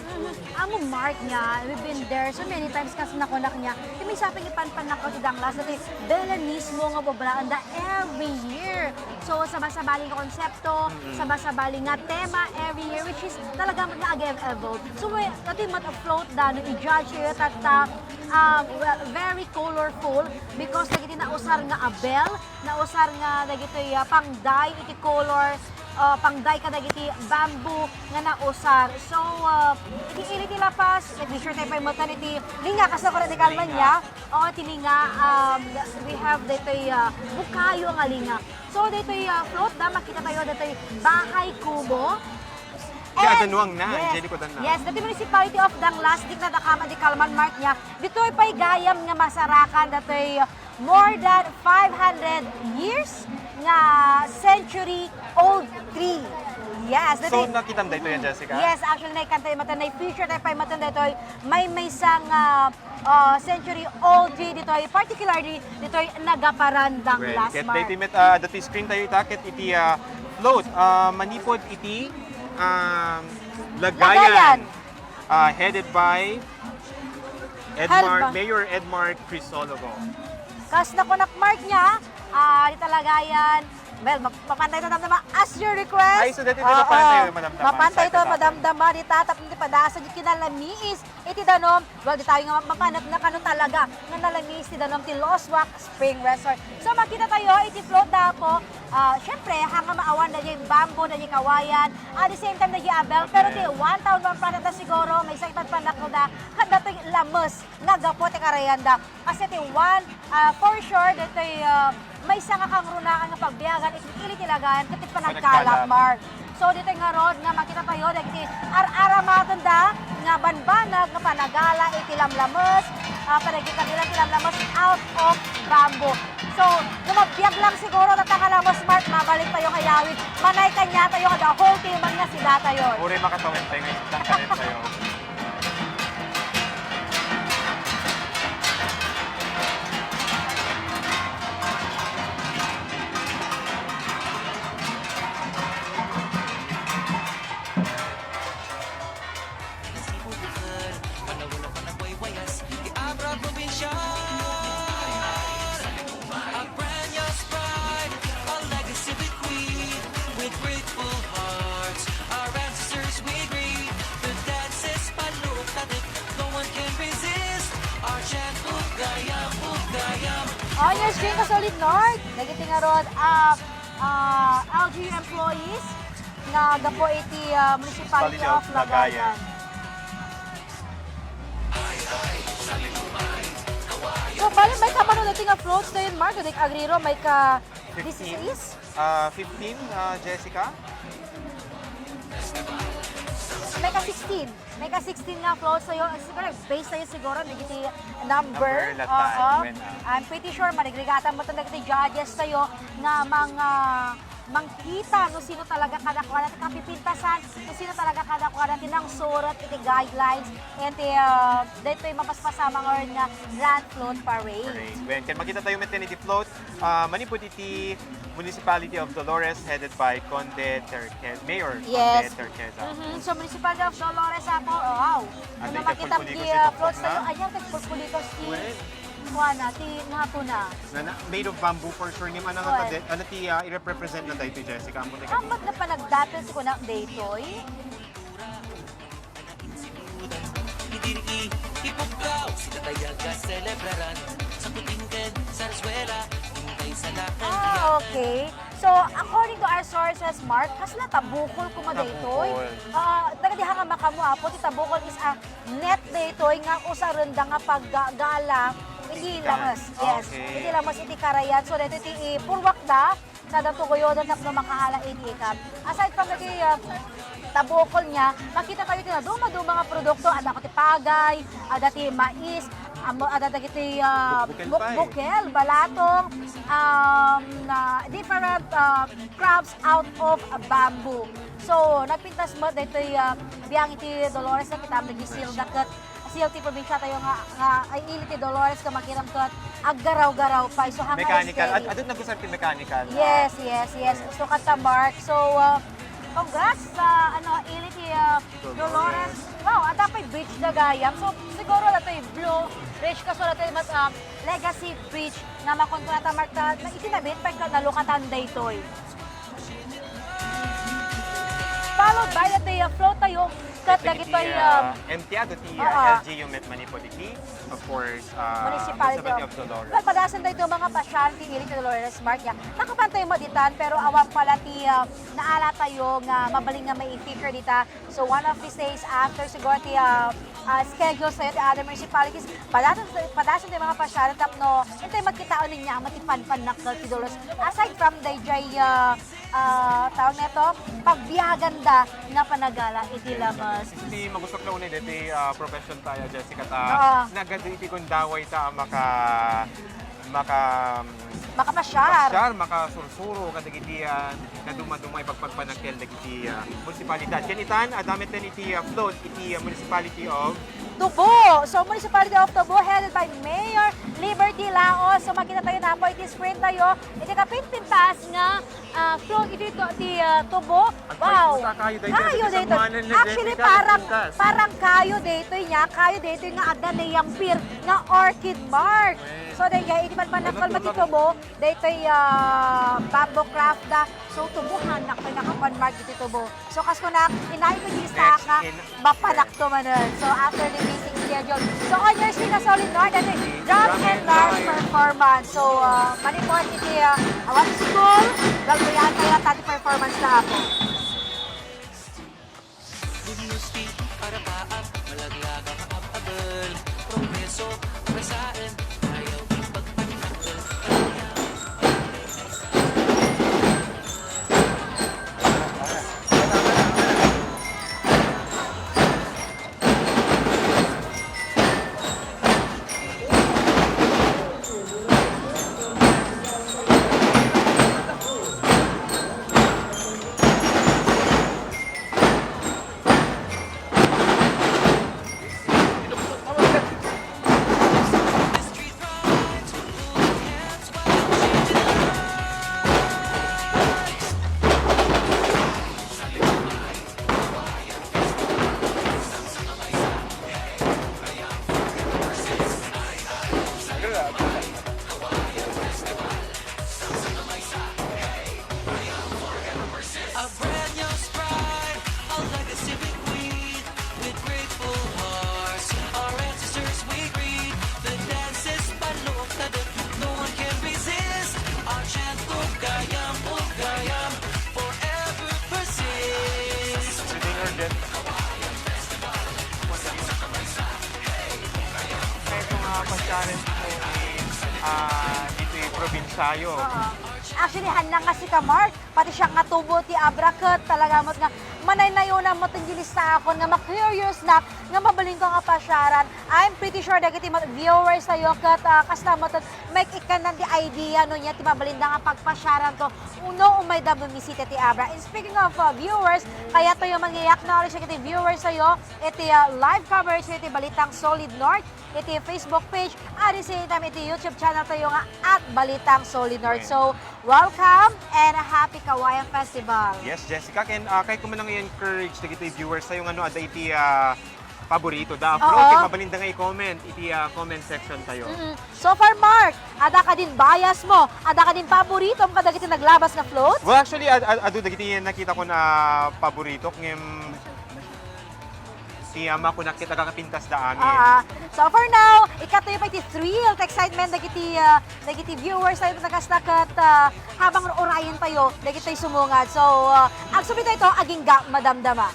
Amo Mark niya, we've been there so many times kasi nakunak niya. May saping ipanpan na ko si Danglas dati belanismo nga bobraan da every year. So sabay-sabaling nga konsepto, sabay-sabaling nga tema every year which is talaga nag-evolve. So dati mat-float da no i-judge it at very colorful because dagiti nausar nga abel, nausar nga dagiti pangday iti color pangday ka dagiti bamboo nga nausar. So, iti ili ti lapas, nag-sure tayo pa yung matan iti linga kasi ako radikal man niya. O, iti linga, we have dito bukayo nga linga. So, dito float da, makita tayo dito bahay kubo. Kaya tanuang na, Jenny ko na. Yes, dati municipality of Danglas, dik na dakama di Kalman Mark niya. Dito ay pa'y gayam nga masarakan, dito ay more than 500 years nga century-old tree. Yes. So, nakitam dito yan, Jessica? Yes, actually, naikantay matan, na-feature tayo pa'y matan dito ay may isang century-old tree dito ay particularly dito ay nagaparandang Well, last ket Mark. dati met dati screen tayo itakit iti float manipod iti Lagayan. Lagayan, headed by Mayor Edmar Crisologo. Kas na kunak mark niya, di talagayan. Well, mapantay ito damdama as your request. Ay, so dati ito mapantay, madamdama. Mapantay ito, Side to madamdama, di tatap, di padasa, di kinalamiis. Iti danom, well, di tayo nga mapanat na kano talaga, nga nalamiis ti danom, ti Loswak Spring Resort. So, makita tayo, iti float na ako. Syempre, hanga maawan na yung bamboo, na yung kawayan. At the same time, na yung abel. Pero ti 1,000 na siguro, may sakitad pa na kada, kada ito yung lamas, nga gapo, ti karayanda. Kasi ti for sure, dito may sanga kang runaan nga pagbiyagan, ilit ilagayan, kapit pa nagkalap, Mark. So, dito nga rod, nga makita tayo, dito ar-aramatan da, nga banbanag, nga panagala, itilamlamas, panagita nila tilamlamas out of bamboo. So, lumabiyag lang siguro na takalamos, Mark, mabalik tayo kay Yawit. Manay kanya tayo, the whole team nga si Data yun. Uri makatawin tayo ngayon, tangkalit tayo. Sibukar, panahon na panagwaywayas, di Abra Probinsya. A brand new pride, a legacy we queen, with grateful hearts, our ancestors we greet. The dances panukatik, no one can resist. Our chant, Ugayam, Ugayam. On your screen ka solid North, nagiting nga rod, LGU employees, nga gapo iti Municipality of Lagayan. So, bali, may kamano natin nga floats na yun, Mark. Dik agriro, may ka... This is? 15, Jessica? May ka 16. May ka 16 nga floats na yun. Siguro, base na yun siguro, nagiti number. Number, latan, I'm pretty sure, manigregatan mo ito nagiti judges tayo nga mga mangkita no sino talaga kadakuan natin kapipintasan, no sino talaga kadakuan natin ng surat, iti guidelines, and dito yung mapaspasama ngayon nga Grand Float Parade. When can makita tayo maternity float, manipod iti Municipality of Dolores headed by Mayor Yes. Conde Terqueza. So, Municipality of Dolores ako, wow. At Ano ay makita tagpulpulitos ki ito, floats na? tayo, ayan, tagpulpulitos ti Well, Juana, ti Napuna. made of bamboo for sure. Ngim, ano Well. ano ti i-represent na tayo ito, Jessica? Ang buti ka. Kamot na panagdapil si Kunak Daytoy. Idiri ipugaw, sila tayaga celebraran. Sa kutinggan, sa reswela, hintay sa lakang Okay. So, according to our sources, Mark, kasla tabukol kuma daytoy. Tagadiha nga makamu apo, ti tabukol is a net daytoy nga usarenda nga paggala. Hindi lamas. Yes. Okay. Hindi lamas iti karayan. So, dito iti purwak da sa datugoyodan na makahala iti ikam. Aside from the tabukol niya, makita tayo iti na duma-duma nga produkto, ada ko ti pagay, ada ti mais, ada ti bukel, balatong, different crafts out of bamboo. So, nagpintas mo dito biyang iti Dolores na kita nag-seal dakat CLT probinsya tayo nga ay ili ti Dolores ka makiram kat aggaraw-garaw pa. So, hanga Mechanical. steady. Adun nag-usap ti mechanical. Yes. Gusto ka ta, Mark. So, congrats sa ili ti Dolores. Wow, at dapat bridge na gayam. So, siguro na ito yung blue bridge ka. So, na ito yung mas legacy bridge na makontrata, Mark, na itinabit pa yung nalukatan daytoy. Followed by the float tayo kat lagi pa MTAD ti LGU Met Manipodiki, of course, Municipality of Dolores. Well, padasan tayo itong mga pasyal, ti Ili Dolores Mark yan. Nakapantay mo ditan, pero awang pala ti naala tayo nga mabaling nga may feature dita. So one of these days after siguro ti schedule sa'yo ti other municipalities, padasan tayo mga pasyal, tapno, hintay magkitaon niya, matipan-pan na ti Dolores. Aside from the tawag nito, pagbiyagan nga panagala, iti lamas. Hindi magusok na ulit, iti profession tayo, Jessica, ta nagado iti kung daway ta Makapasyar. Makasursuro, kadagiti na dumadumay pagpagpanagkel dagiti municipalidad. Kanitan, adamit din iti float, iti Municipality of Tubo. So, Municipality of Tubo headed by Mayor Liberty Laos. So, makita tayo na po, iti screen tayo. Iti kapinpintas nga float iti Tubo. Wow. Kayo dito. Actually, parang kayo dito niya. Kayo dito nga ada na yung pier nga Orchid Mark. So, dahil iti man panakal mati Tubo, dito bamboo craft da. So, tubuhan na kayo nakapanmark iti Tubo. So, kas ko na, inayin ko yung stack nga, mapanak to manan. So, after the meeting schedule. So, on your screen na Solid North, and drum and dance performance. So, maniport iti awan school, gagawin kaya tati performance na ako. Gusti para paap, malaglag ang abal. Progreso, presaan, ayaw ipagpanakal. A brand new stride, a legacy we breathe. With grateful hearts, our ancestors we greet. The dance is balukad, no one can resist. Our chant, ugayam, ugayam, forever persist. Ito nga pag-challenge mo dito yung probinsyayo. Actually, hanlang nga si Mark, pati siya nga tubo ti Abra kat talaga mo nga manay na yun ang matinggilis na ako nga ma-curious na nga mabaling ko nga pasyaran. I'm pretty sure that iti viewers tayo kat kasna mo make ikan ng the idea no niya ti mabalinda nga pagpasyaran to uno umay da bumisita ti Abra. And speaking of viewers, kaya tayo mangi-acknowledge iti viewers tayo iti live coverage iti Balitang Solid North, iti Facebook page, at the same time iti YouTube channel tayo nga at Balitang Solid North. So, welcome and a happy Kawayan Festival. Yes, Jessica, kay ko man ang i-encourage na iti viewers sa'yo ano, ada iti paborito da. Pero iti mabalinda nga i-comment, iti comment section tayo. So far, Mark, ada ka din bias mo, ada ka din paborito mo kada kiti naglabas na float? Well, actually, ado dagiti nakita ko na paborito ngem si ama ko nakita kakapintas da amin. So for now, ikatoy pa iti thrill, excitement dagiti viewers tayo nagastakat habang orayan tayo, dagiti sumungad. So, ang subito ito, aging madamdama.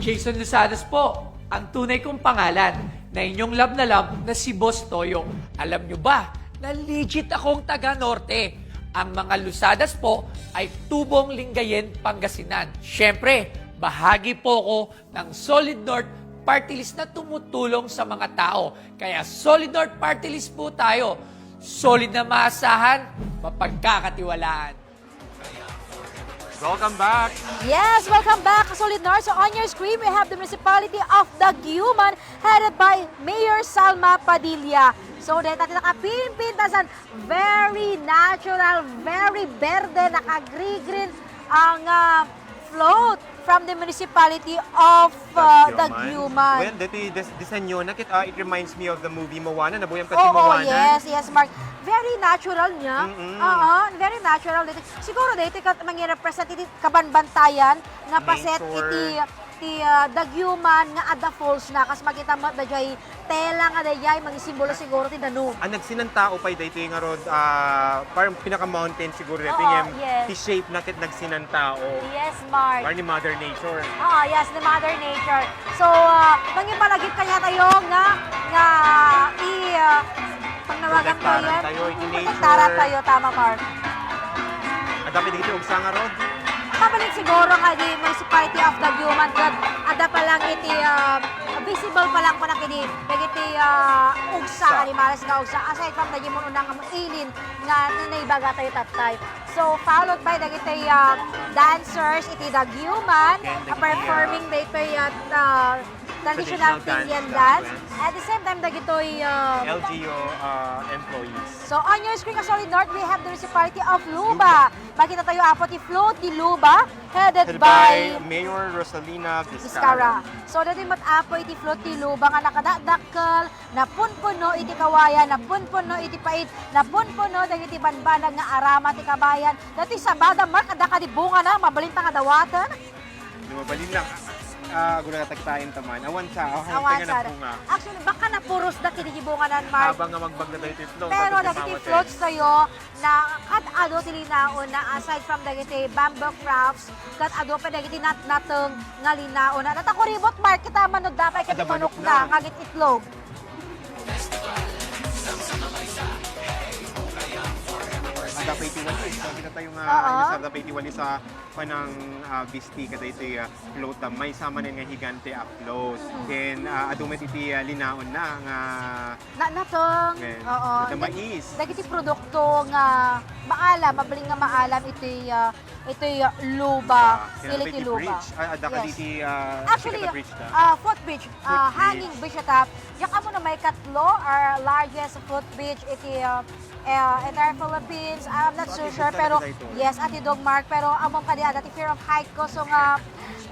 Jason Lusadas po, ang tunay kong pangalan na inyong love na si Boss Toyo. Alam nyo ba na legit akong taga-norte? Ang mga Lusadas po ay Tubong Lingayen, Pangasinan. Siyempre, bahagi po ko ng Solid North Party List na tumutulong sa mga tao. Kaya Solid North Party List po tayo. Solid na maasahan, mapagkakatiwalaan. Welcome back! Yes, welcome back, Solid North. So on your screen, we have the Municipality of Daguman headed by Mayor Salma Padilla. So, dahil natin nakapimpintasan, very natural, very verde, naka-green ang float from the Municipality of Daguman. Well, dati disenyo na it reminds me of the movie Moana, nabuyang kasi Oo, Moana. yes, Mark. Very natural niya. Very natural. Siguro dito mangi-represent iti kabanbantayan nga paset iti Daguman nga ada falls na kas makita mo dayay tela nga dayay magisimbolo siguro ti Danube. Ang nagsinantao pa dito yung road parang pinaka-mountain siguro dito yung yes. shape na nagsinantao. Yes, Mark. Parang ni Mother Nature. Yes, the Mother Nature. So, mangimalagip kanya tayo nga pangnawagan ko yan. Tayo, iti nature. Protektaran tayo, tama, Mark. At dapat dito yung nga road. Pabalik siguro nga di Municipality of Daguman kat ada pa lang iti visible pa lang pa na kini iti ugsa animales nga ugsa aside from da mo unang ilin nga ninaybaga tayo tatay. So So followed by dagiti dancers iti Dagyuman performing dagiti traditional Indian dance. At the same time dagitoy LGU employees. so on your screen, Solid North, we have the municipality of Luba. Makita tayo apo ti Float ti Luba, headed by Mayor Rosalina Vizcara. So dati matapo iti Float ti Luba nga nakadakdakkel, napunpuno iti kawayan, napunpuno iti pait, napunpuno dagiti banbanag nga arama ti kabayan. Dati sabada mark ada ka di bunga na mabalintang nga dawatan. Lumabalin lang. Guna tagtayin taman. Awan sa Awan nga sa. na bunga. Actually baka napuros da kinigibunganan Mark. Habang nga magbag na dito float. Pero dagiti floats tayo na kat ado tilinaon na aside from dagiti bamboo crafts, kat ado pa dagiti nateng nga linaon na. Natako ribot Mark kita manod dapay ket manok na ngagit itlog. Dapat itiwali. So, kita tayo nga, dapat itiwali sa panang bisti kada ito float na may sama nga higante a float. Then, adumet iti linaon na nga Natong, oo. ito mais. Dagiti produkto nga maalam, mabaling nga maalam ito'y luba, iliti luba. Dapat iti Actually, bridge footbridge, hanging bridge atap. Yung amo na may katlo, our largest footbridge iti entire Philippines. I'm not so sure, pero yes, ati Dog Mark, pero among kadiya dati fear of height ko, so nga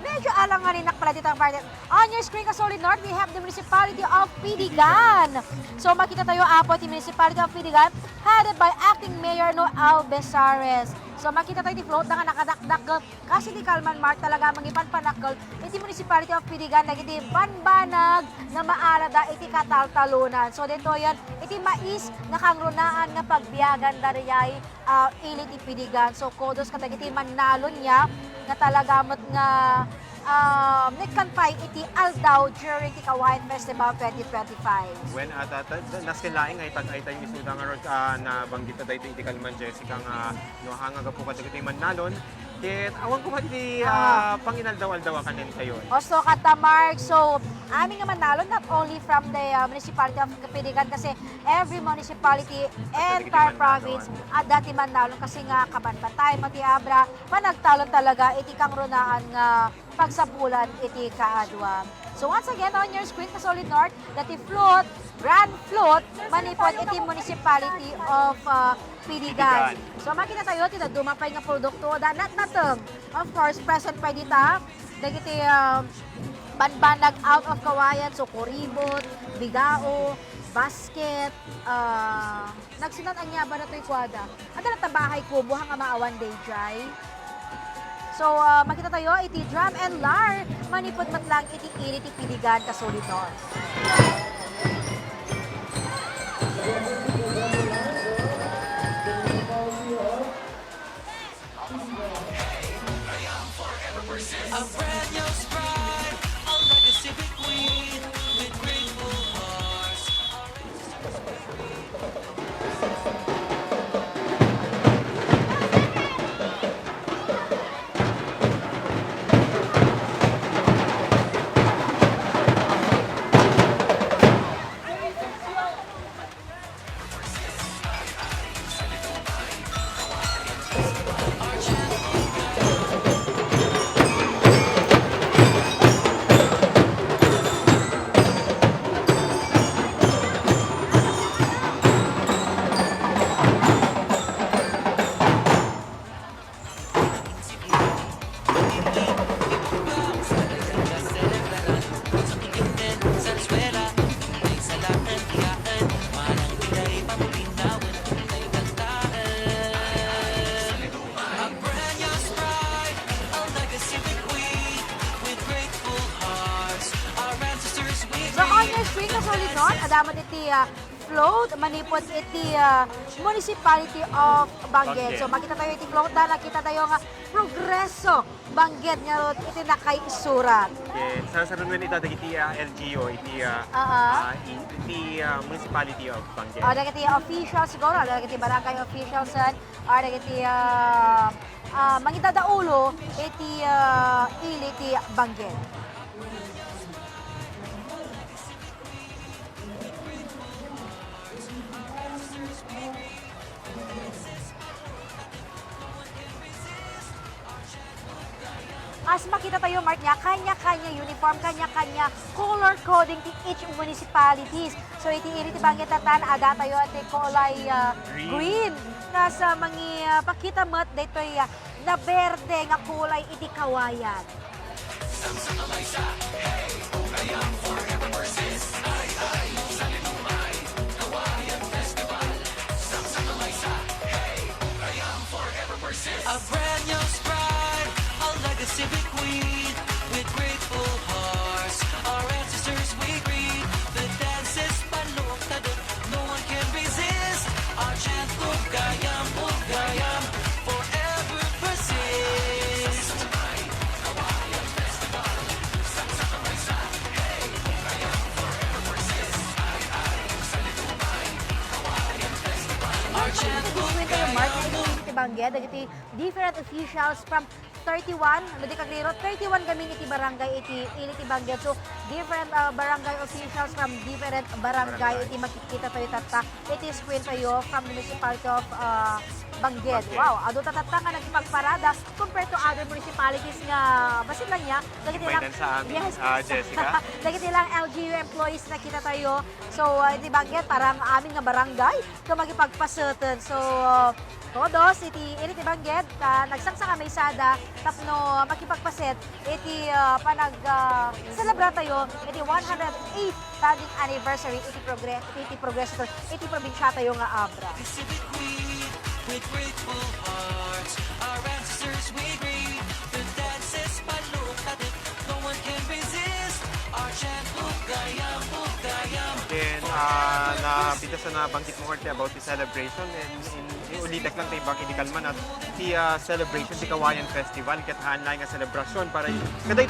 medyo alang nga rin pala dito ang part. On your screen ka Solid North, we have the municipality of Piligan. So makita tayo apo the municipality of Piligan, headed by acting mayor No Albesares. So makita tayo di float na nga nakadakdak kasi di Kalman Mark talaga mangipan panakal iti municipality of Piligan nagiti banbanag na maarada iti kataltalunan. So dito yan iti mais nga kangrunaan nga pagbiyagan dariyay ilit ti Piligan. So kodos ka dagiti manalon niya nga talaga met nga nagkanpay iti Aldaw during the Kawayan Festival 2025. When naskilaing ay tayo isuda nga rod na banggit na dahito iti Kalman Jessica nga nuhanga po ka dagiti manalon. Ket awan ko pati panginaldaw-aldaw kanin kayo. Also kata Mark, so aming nga manalon not only from the municipality of Piligan kasi every municipality entire province at dati manalon kasi nga kabantay Mati Abra panagtalon talaga iti kang runaan nga pagsapulan iti kaadwa. So once again on your screen ka Solid North, dati float, grand float, manipod iti municipality of Piligan. So makita tayo, tita dumapay nga produkto, nateng. Of course, present pa dita, dagiti banbanag out of kawayan, so kuribot, bigao, basket, nagsunat ang yaba na to'y kwada. Ada na tabahay ko, buhang nga maawan day dry. So, makita tayo, iti drum and lar, manipod matlang iti ilit iti Piligan ka Solid North. A brand new sprite, a legacy bequeath with grateful hearts. Solid North, adamat iti float, manipod iti municipality of Bangged. So makita tayo iti float na, nakita tayo nga progreso Bangged nga ron iti nakaisurat. Okay, sa sarungan ita dagiti LGU iti municipality of Bangged. Dagiti officials siguro, dagiti barangay officials dagiti mangita daulo iti ili iti Bangged. as makita tayo, Mark, niya, kanya-kanya uniform, kanya-kanya color coding ti each municipalities. So, iti banggit tatan, ada tayo at kulay green. Nasa mga pakita mo't dito na berde nga kulay iti kawayan. A brand new stride, a legacy bequeathed with grateful hearts. Our ancestors we greet. The dance is balukadot, no one can resist. Our chant Ugayam, Ugayam, forever persist. Our chant Kwento yung Mark, iti banggit, iti different officials from 31, hindi kagliro, 31 kami iti barangay, iti banggit. So, different barangay officials from different barangay, iti makikita tayo tata. Iti is kwento tayo from the municipality of Bangged. Wow, ado tatata nga nagpagparada compared to other municipalities nga basit lang niya. Lagi nilang sa amin, Jessica. Lagi nilang LGU employees na kita tayo. So, iti Bangged parang amin nga barangay ka magipagpasatan. So, todos iti Bangged nagsangsang may sada tapno makipagpaset iti celebra tayo iti 108th standing anniversary iti progreso iti probinsya tayo nga Abra. with grateful hearts. Our ancestors we greet. The dance is balukadot, no one can resist. Our chant Ugayam, Ugayam. Then, nabita sa nabanggit mo Orte about the celebration and ulitak lang tayo bang idikalman at the celebration di Kawayan Festival kat hanlay nga selebrasyon para kaday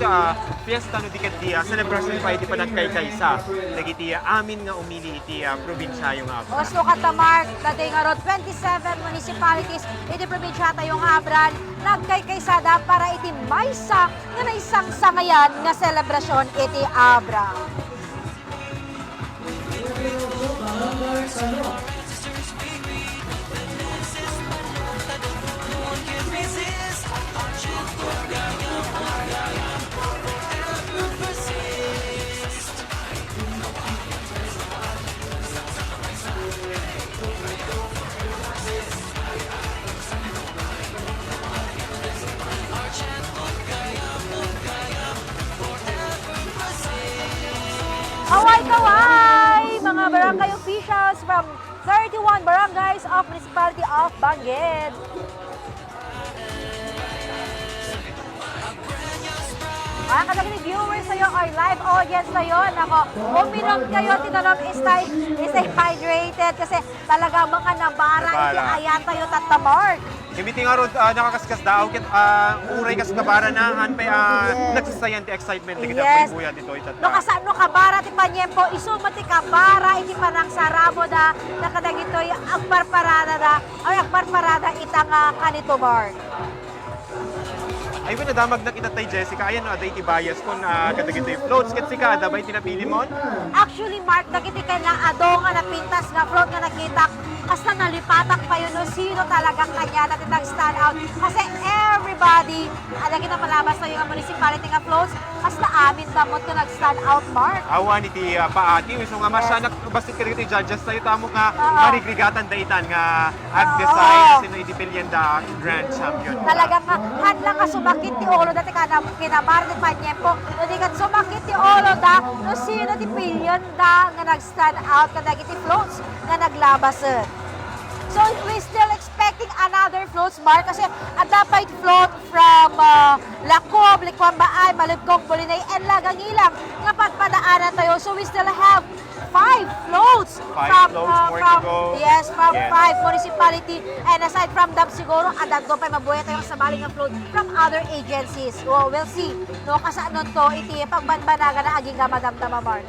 fiesta no diket di celebration pa iti panagkay-kaysa nagiti amin nga umili iti probinsya yung Abra. Osto kata Mark, kaday nga rod 27 municipalities iti probinsya tayong Abran nagkay-kaysada para iti maysa nga naisang sangayan nga selebrasyon iti Abra. Kaway-kaway! Mga barangay officials from 31 barangays of Municipality of Bangged. Mga kadagli viewers sa'yo or live audience sa'yo, nako, uminom kayo, tinanong stay hydrated kasi talaga mga nabara, hindi ayan tayo tatamark. Kimiti nga ron, nakakaskas daw, uray kas kabara na, hanpay nagsasayan ti excitement, ti kita po dito itat. No kasano kabara ti panyempo, isumati kabara, iti panang saramo da, nakadag ito yung akbarparada itang kanito Mark. Ay, nadamag na kita tay Jessica, ayan aday ti bias kung kadag ito yung floats, kat sika, adabay tinapili mo? Actually Mark, nagiti ka na ado nga napintas nga float nga nakita, hasta nalipatak pa yun, no, sino talagang kanya natin nag-stand out. Kasi everybody, lagi na malabas na yung municipality nga floats, hasta amin damot ka nag-stand out, Mark. Awan iti paati, so nga masyanak, basit ka rin iti judges tayo, tamo nga marigrigatan daitan nga ag-design, sino iti Pilyenda Grand Champion. Talagang hadlang ka sumakit ti olo dati ka na kinamar ni Panyempo, hindi ka sumakit ti olo da, no sino ti Pilyenda nga nag-stand out, kadag iti floats nga naglabasan. So we still expecting another floats, Mark, kasi dapat float from Lacob, Likwambaay, Malibkong, Bolinay, and Lagangilang nga pagpadaanan tayo. So we still have 5 floats from 5 municipality, and aside from them siguro adag do pa mabuhay tayong sabali nga float from other agencies. So we'll see. No kasano to iti pagbanbanaga na aging gamadamdama, Mark.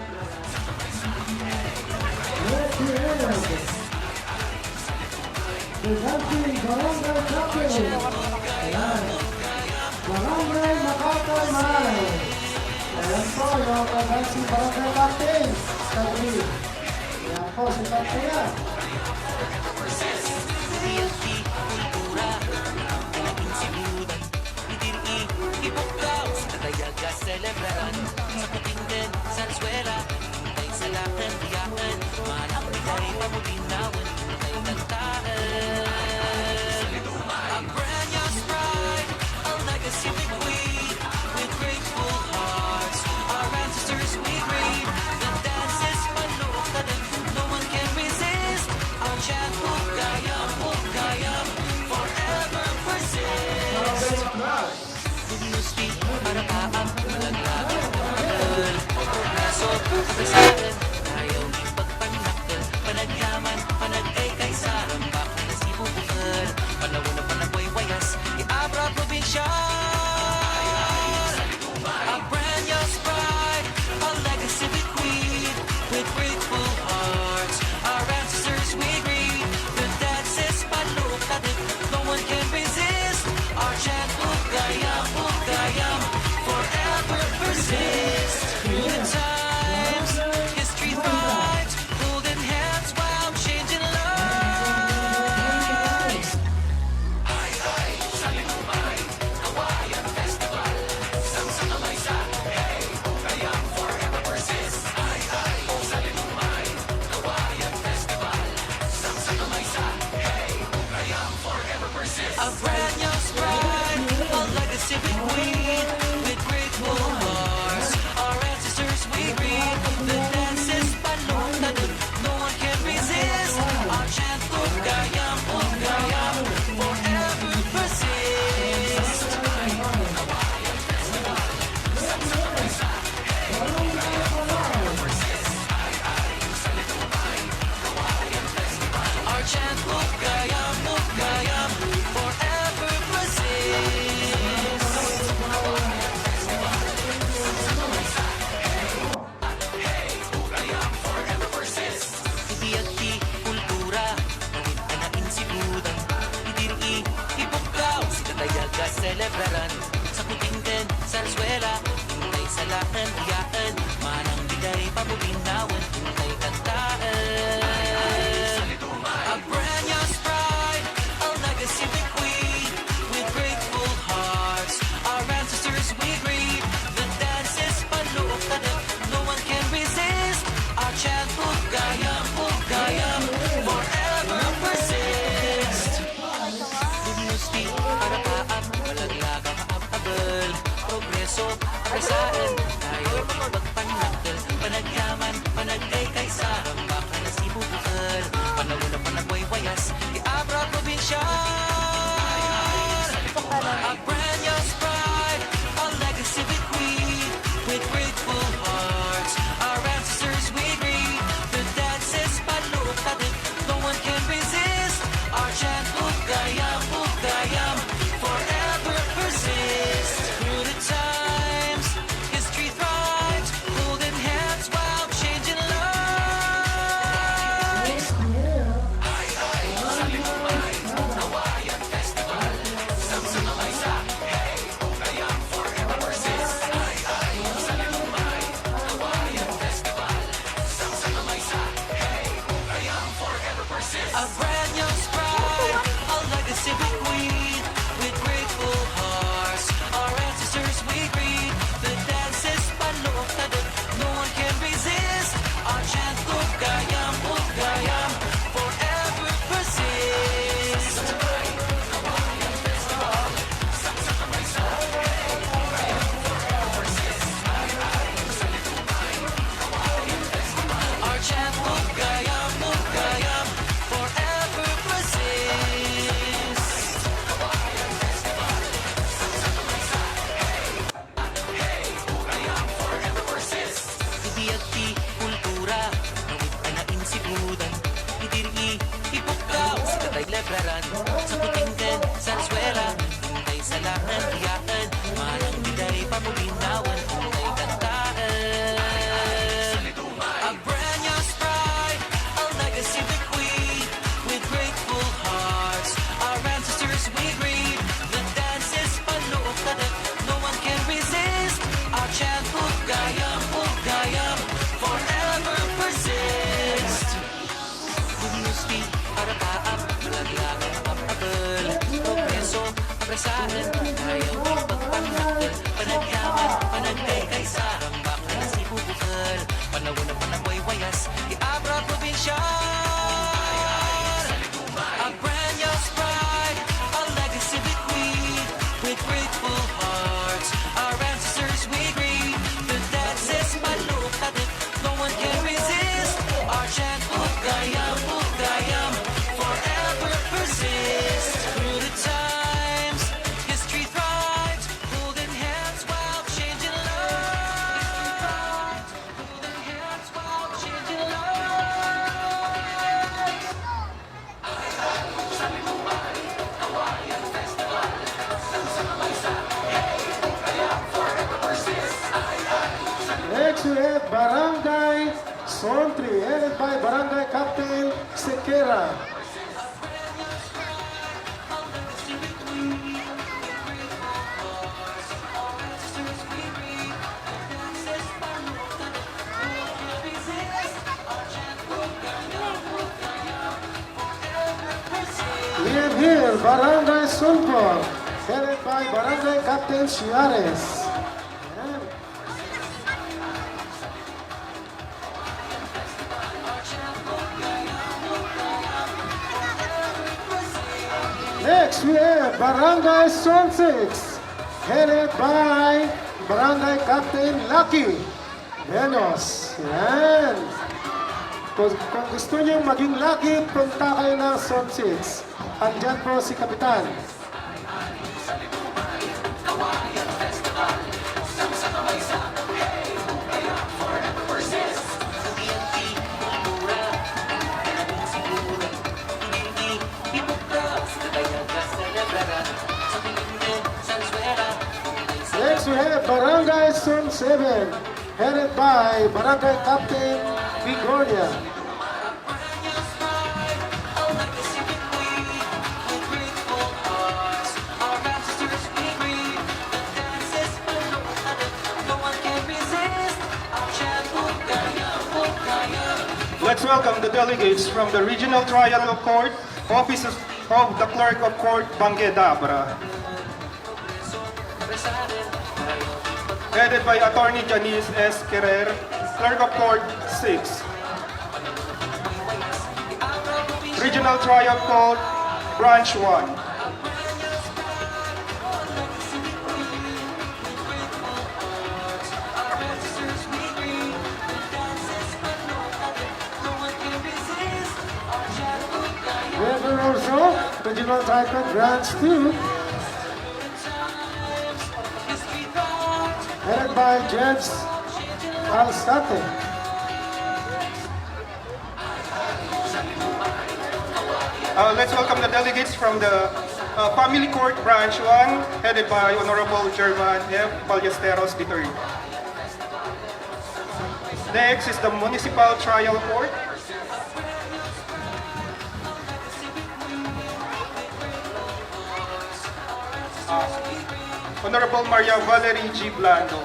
Barangay Makatay Maray. Ayan po yung si Barangay Captain. Ayan po si Captain. Kultura, pinaging sibudan, itiri, ibukaw, selebraran sa kutinggan, sa eskwela, hintay sa lakan, biyaan, manang bigay, pamulinawan, hintay kantaan. A brand new sprite, a legacy we breathe, with grateful hearts, our ancestors we greet. The dance is palukad, no one can resist. Our chant, Hugayam, forever persist. Gusti, para paam, malaglagan ng tagal. Progreso, kapisahan, ayaw ipagpanakal. Panagyaman, panagay kay sa rambak na nasibubukal. Panahon na panagwaywayas, i-abra probinsya. A brand new sprite, a legacy we bequeath, with grateful hearts, our ancestors we greet. The dance is palukad, no one can resist. Our chant, Hugayam, forever persist. Through the times, history thrives, holding hands while changing lives. A brand new sprite, a legacy we bequeath, with grateful hearts, our ancestors we greet. The dance is palukad, no one can resist. Our chant, Hugayam, forever persist. Our chant, Hugayam, forever persist. Ibiyagi, kultura, ngawin ka na insibudan. Idiri, ibukaw, sikatayaga, selebraran. Sa kutinggan, sa eskwela, hintay sa lakan, biyaan. Manang bigay, pamulinawan, hintay kantaan. A brand new sprite, a legacy bequeath, with grateful hearts, our ancestors we greet. The dance is palukad, no one can resist. Our chant, Hugayam, forever persist. Gusti, para paam, malaglagang abal. Progreso, kapisaan, tayo magpagpanakal. Panagyaman, panagay kay sa rambak na nasibubukal. Panahon na panagwaywayas, i-abra probinsya. A brand new sprite, a legacy bequeath, with grateful hearts, our ancestors we greet. The dance is palukad, no one can resist. Our chant, Hugayam, forever persist. Through the times, history thrives, holding hands while changing lives. A brand new sprite, a legacy bequeath, with grateful hearts, our ancestors we greet. The dance is palukad, no one can resist. Our chant, Hugayam, forever persist. Our chant, Hugayam, forever persist. Ibiyagi, kultura, ngawin ka na insibudan. Idiri, ibukaw, sikatayagan, sa kutinggan, sa eskwela, hintay sa lakan, biyaan. Manang bigay, pamulinawan, hintay kantaan. A brand new sprite, a legacy bequeath, with grateful hearts, our ancestors we greet. The dance is palukad, no one can resist. Our chant, Hugayam, forever persist. Gusti, para paam, malaglagang abal. Progreso, kapisaan, ayaw ipagpanakal. Panagyaman, panagay Zone 3, headed by Barangay Captain Sequeira. We have here Barangay Sulpor, headed by Barangay Captain Ciares. Next, we have Barangay Zone 6, headed by Barangay Captain Lucky Venos. Yan. Kung gusto niyo maging lucky, punta kayo ng Zone 6. Andyan po si Kapitan. Next, we have Barangay Zone 7, headed by Barangay Captain Vigoria. Let's welcome the delegates from the Regional Trial Court, Office of the Clerk of Court, 108th ABRA. Headed by Attorney Janice S. Querer, Clerk of Court 6. Regional Trial Court, Branch 1. We have also Regional Trial Court Branch 2, headed by Judge Alsate. Let's welcome the delegates from the Family Court Branch 1, headed by Honorable Chairman F. Ballesteros III. Next is the Municipal Trial Court. Honorable Maria Valerie G. Blando.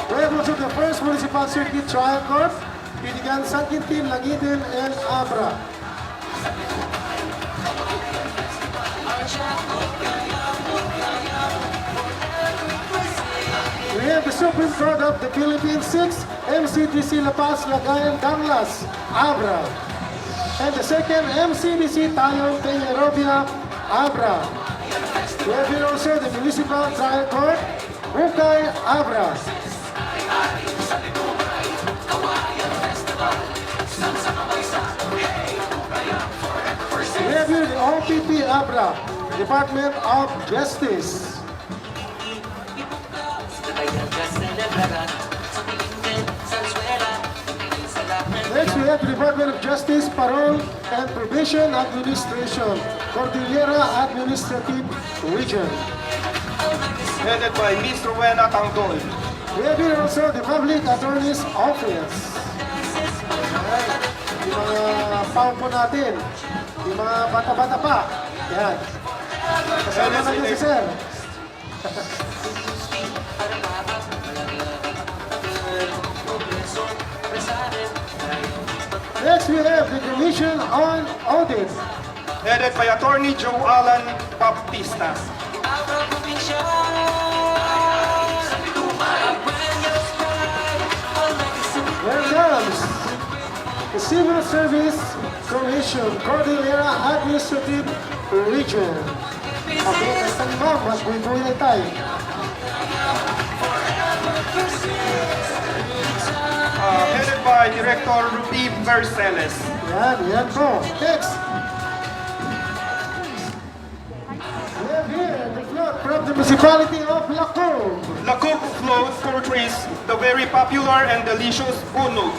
We have also the first Municipal Circuit Trial Court, Piligan, San Quintin, Langitin, and Abra. We have the Supreme Court of the Philippines 6, MCDC La Paz, Lagayan, Danglas, Abra. And the second MCDC Tayo, Peñarobia, Abra. We have here also the Municipal Trial Court, Bukay, Abra. We have here the OPP Abra, Department of Justice. Next, we have the Department of Justice, Parole and Probation Administration, Cordillera Administrative Region. Headed by Ms. Rowena Tanggol. We have here also the Public Attorney's Office. Yung mga pao po natin, yung mga bata-bata pa. Yan. Kasama natin si Sir. Next, we have the Commission on Audit. Headed by Attorney Joe Alan Baptista. Here comes the Civil Service Commission, Cordillera Administrative Region. Okay, kasang ma'am, magbubuhay tayo. Headed by Director Ruby Verceles. Yan po. Next. We have here the float from the municipality of Lacog. Lacog float portrays the very popular and delicious punog,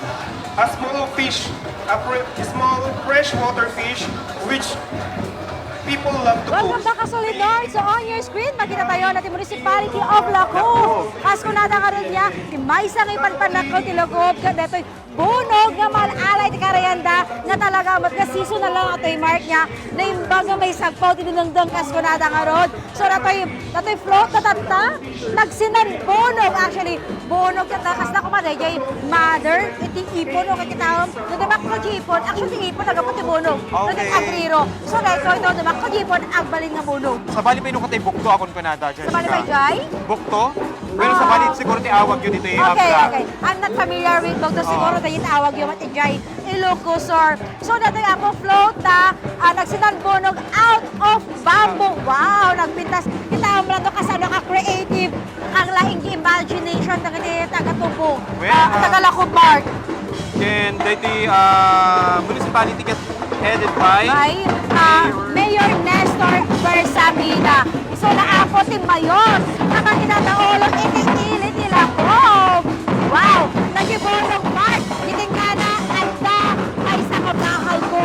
a small fish, a small freshwater fish which people love to Welcome post. back, Solid North. So on your screen, makita tayo natin Municipality of Lacove. Kaskunada ka rin niya, may isang ipanpanakaw tilagov ka deto'y bunog nga malalay ti karayanda nga talaga mat nga season na lang ato'y mark niya na imbag nga may sagpaw tinunundang kaskunada nga rod. So nato'y float na tata, nagsinan bunog. Actually, bunog ka kas na kumaday jay mother, iti ipon o kakitawam, na damak ko ipon. Actually, ipon nagaputi bunog. Okay. Naging agriro. So dito ito, damak ko ipon, agbalin nga bunog. Sa bali pa inong katay bukto akong kunada, Jessica. Sa bali ba, Jai? Bukto? Pero sa bali siguro ti awag yun dito yung Okay, abra. okay. I'm not familiar with Dr. Siguro na yung tawag yung matijay Ilocosor. So, dito yung ako float na nagsinanbunog out of bamboo. Wow! Nagpintas. Kita mo lang ito kasano ka-creative. Ang laing imagination ng taga-tubo. Well, Taga-Lacove Park. Then, dito municipality get headed by Mayor Nestor Bersamina. So, naapot yung mayon. Naman kinataolong iting-ilit nila ko. Wow! Nagibonong park. Iting ka na, anda, ay sa kabakal ko.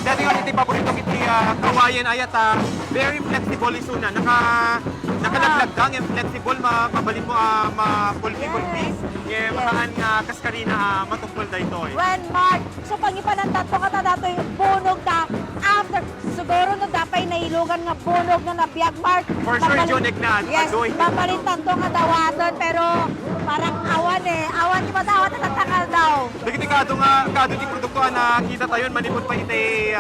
dati yung iti paborito kiti kawayan ayat very flexible isuna. Nakalaglag lang yung flexible, mabalin mo mapulpi-pulpi. Yeah, makaan kaskarina matupol da ito eh. When Mark, so pangipanan tato kata dato yung bunog na after siguro no dapay nailugan nga bunog na nabiyag Mark. For sure, John Ignan. Yes, Adoy. papalitan to nga dawaton pero parang awan eh. Awan di ba dawat at tangal daw. Dagiti kado ti produkto na kita tayo manipod pa iti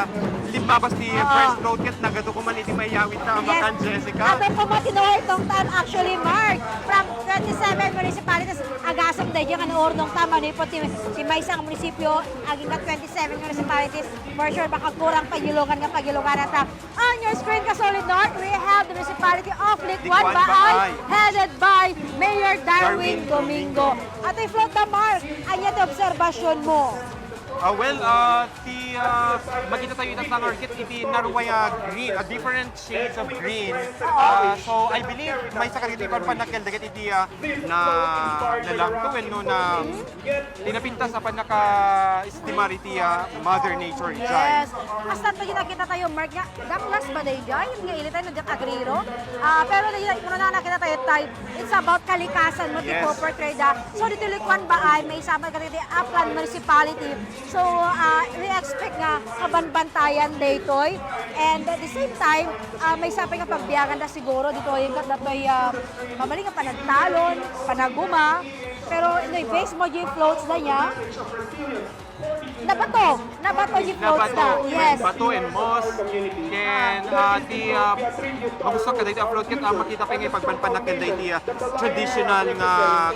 limbabas ti first road kit nagato ko man iti mayawit na makan Jessica. Ato po matinoy tong tan actually Mark from 27 municipalities agasam da diyan kan ornong tama ni po ti may isang munisipyo aging ka 27 municipalities for sure baka kurang pagilungan ata. On your screen ka Solid North, we have the municipality of Likwan Baay headed by Mayor Darwin Domingo. At i-float na Mark, anya ti obserbasyon mo. Makita tayo itatang orchid, iti naruway green, different shades of green. So I believe may sa kalito ipanpanakil dagat iti na lalangkawin no na tinapinta sa panaka-estimar iti Mother Nature. Yes. Basta ito nakita tayo, Mark, nga, daklas ba day dyan? Yung nga ilitan no, dyan agriro. Pero kung nakita tayo, it's about kalikasan mo, Yes. tipo portray da. So, dito Likwan Baay, may isama ka dito Upland Municipality. So, we expect nga kabanbantayan daytoy. And at the same time, may sapay nga pagbiyagan na siguro dito yung datoy mamaling nga panagtalon, panaguma. Pero base mo yung floats na niya. Nabato yung floats na. Yes. Bato and moss. Then, magusto ka dito upload kit makita pa yung pagpanpanakil da iti traditional nga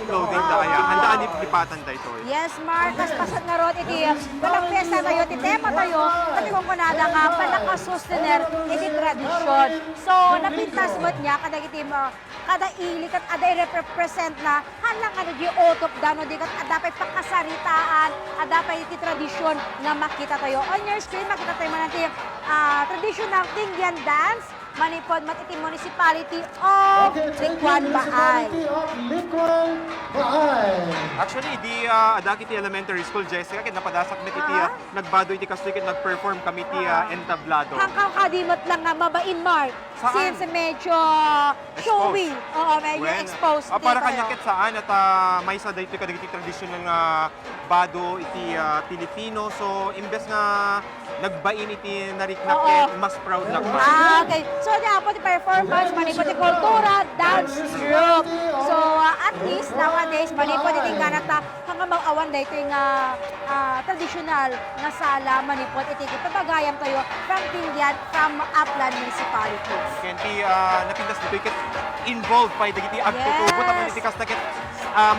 clothing da kaya. Handaan ipipatan da ito. Yes, Mark. Kas pasat nga ron, iti walang pesa tayo, iti tema tayo, pati kung kunada nga, panakasustener, iti tradisyon. So, napintas mo't niya, kada iti kada ili, kada i-represent na, hanlang ano di otop dano, di kat adapay pakasaritaan, adapay iti tradisyon nga makita tayo. On your screen, makita tayo manati traditional Tingyan dance, manipod matiti municipality of Likwan Baay. Likwan Baay. Actually, di adaki ti elementary school, Jessica, kit napadasak na iti nagbado iti kaslikit nagperform kami ti entablado. Hanggang kadimot lang nga mabain, Mark. Saan? Since medyo showy. Oo, medyo exposed dito. Para kanya kit saan at may sa dito ka iti traditional nga bado iti Pilipino. So, imbes nga nagbain iti nariknakit, mas proud na ko. Okay. So, po the performance, manipod the kultura, dance group. So, at least nowadays, manipod iti ganata hanggang mag-awan dito yung traditional nga sala, manipod iti pagagayam tayo from Tingyan, from Upland Municipality. Kenti napindas dito ikit involved pa dagiti agtutubo tapos iti kas nakit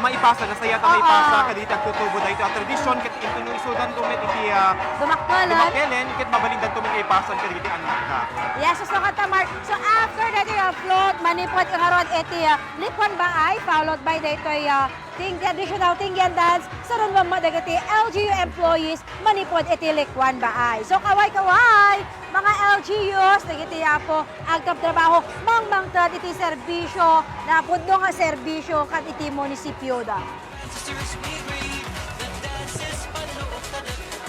maipasa na saya ta maipasa kaditi agtutubo dahito ang tradisyon ket intinu isudan tumet iti dumakelen ket mabalindan tumet ipasan kaditi anak ka. Yes, so kata Mark. So after that yung float, manipod yung haron iti Likwan Baay, followed by dito traditional Tingyan dance, sa ron mamadagati LGU employees, manipod iti Likwan Baay. So kaway-kaway, mga LGUs, nagiti po, agtap trabaho, mangmangtad iti serbisyo, na pudno nga serbisyo kat iti munisipyo da. Sisters, we agree. The dance is panloob na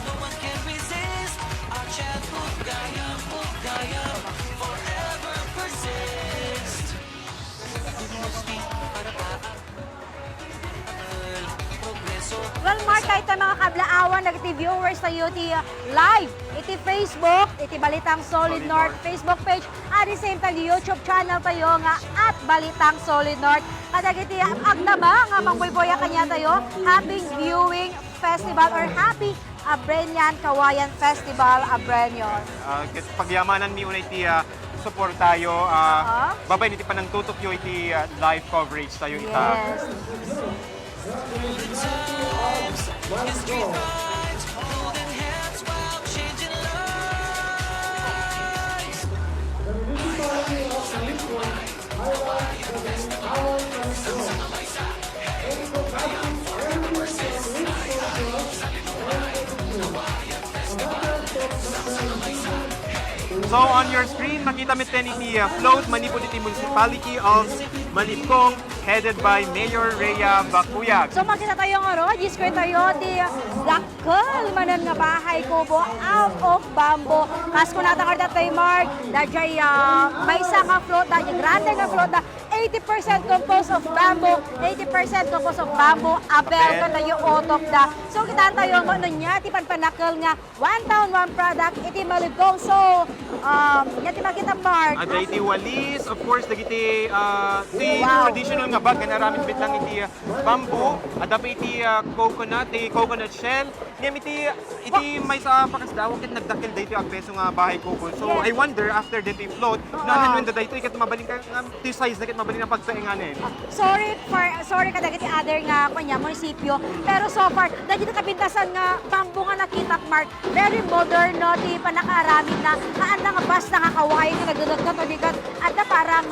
no one can resist. Our chant, Bugaya, Bugaya. iti viewers tayo iti live, iti Facebook, iti Balitang Solid North Facebook page, at the same time YouTube channel tayo nga at Balitang Solid North. Kadag iti agdaba nga mangboyboya kanya tayo, happy viewing festival or happy Abrenyan Kawayan Festival Abrenyon. Pagyamanan mi una iti support tayo. Babay niti panang tutok yo iti live coverage tayo ita. Yes. So on your screen, makita mo iti float manipod iti Municipality of Malipkong headed by Mayor Rhea Bacuyag. So makita tayo nga ro, screen tayo di dakkel manan nga bahay kubo out of bamboo. Kas ko natakar tayo Mark, dajay may isa ka float, dajay grande nga float na 80% composed of bamboo, 80% composed of bamboo, abel ka tayo otok da. So kita tayo nga ano niya, ti panpanakil nga one town, one product, iti Malipkong. So, yati makita Mark. At iti walis, of course, dagiti traditional nga bag, naramit bitlang iti bamboo, at dapat iti coconut shell. Ngem iti may sa pakasdawag ket nagdakil dito ang peso nga bahay kubo. So I wonder after that float, nahan when dito iket mabaling ka ti size na ket mabaling na pagtainganen. Sorry ka dagiti other nga kanya munisipyo, pero so far dagiti kapintasan nga bamboo nga nakita Mark, very modern no ti panakaramid na kaan nga basta nga kaway nga nagdudugkat ulikat at parang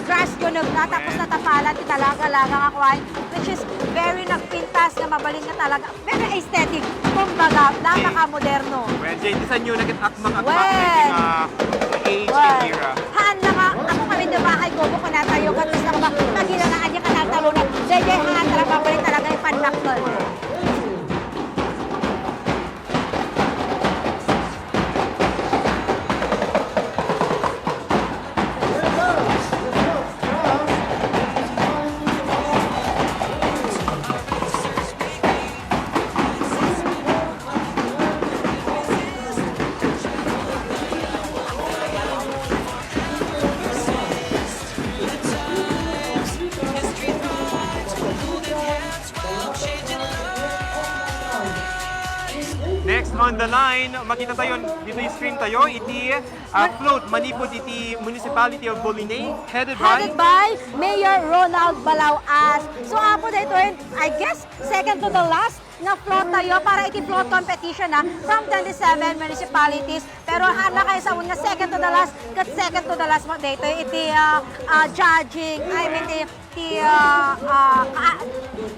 grass yun na tapos natapalan ti talaga nga kaway, which is very nagpintas nga mabaling nga talaga, very aesthetic, kumbaga napaka-moderno. Well, Jay, di sa inyo nagit-akmang age Well, era. haan na nga, ako kami na bahay ko, buko na tayo, katos na ba, maginanaan niya kanatalo na, dahil haan talaga, babalik talaga yung panakol. Next on the line, makita tayo, dito yung screen tayo, iti float manipod iti Municipality of Bolinay, headed by Mayor Ronald Balauas. So apo dito I guess second to the last na float tayo para iti float competition from 27 municipalities. Pero hana kayo sa una second to the last, kat second to the last mo dito iti judging, I mean iti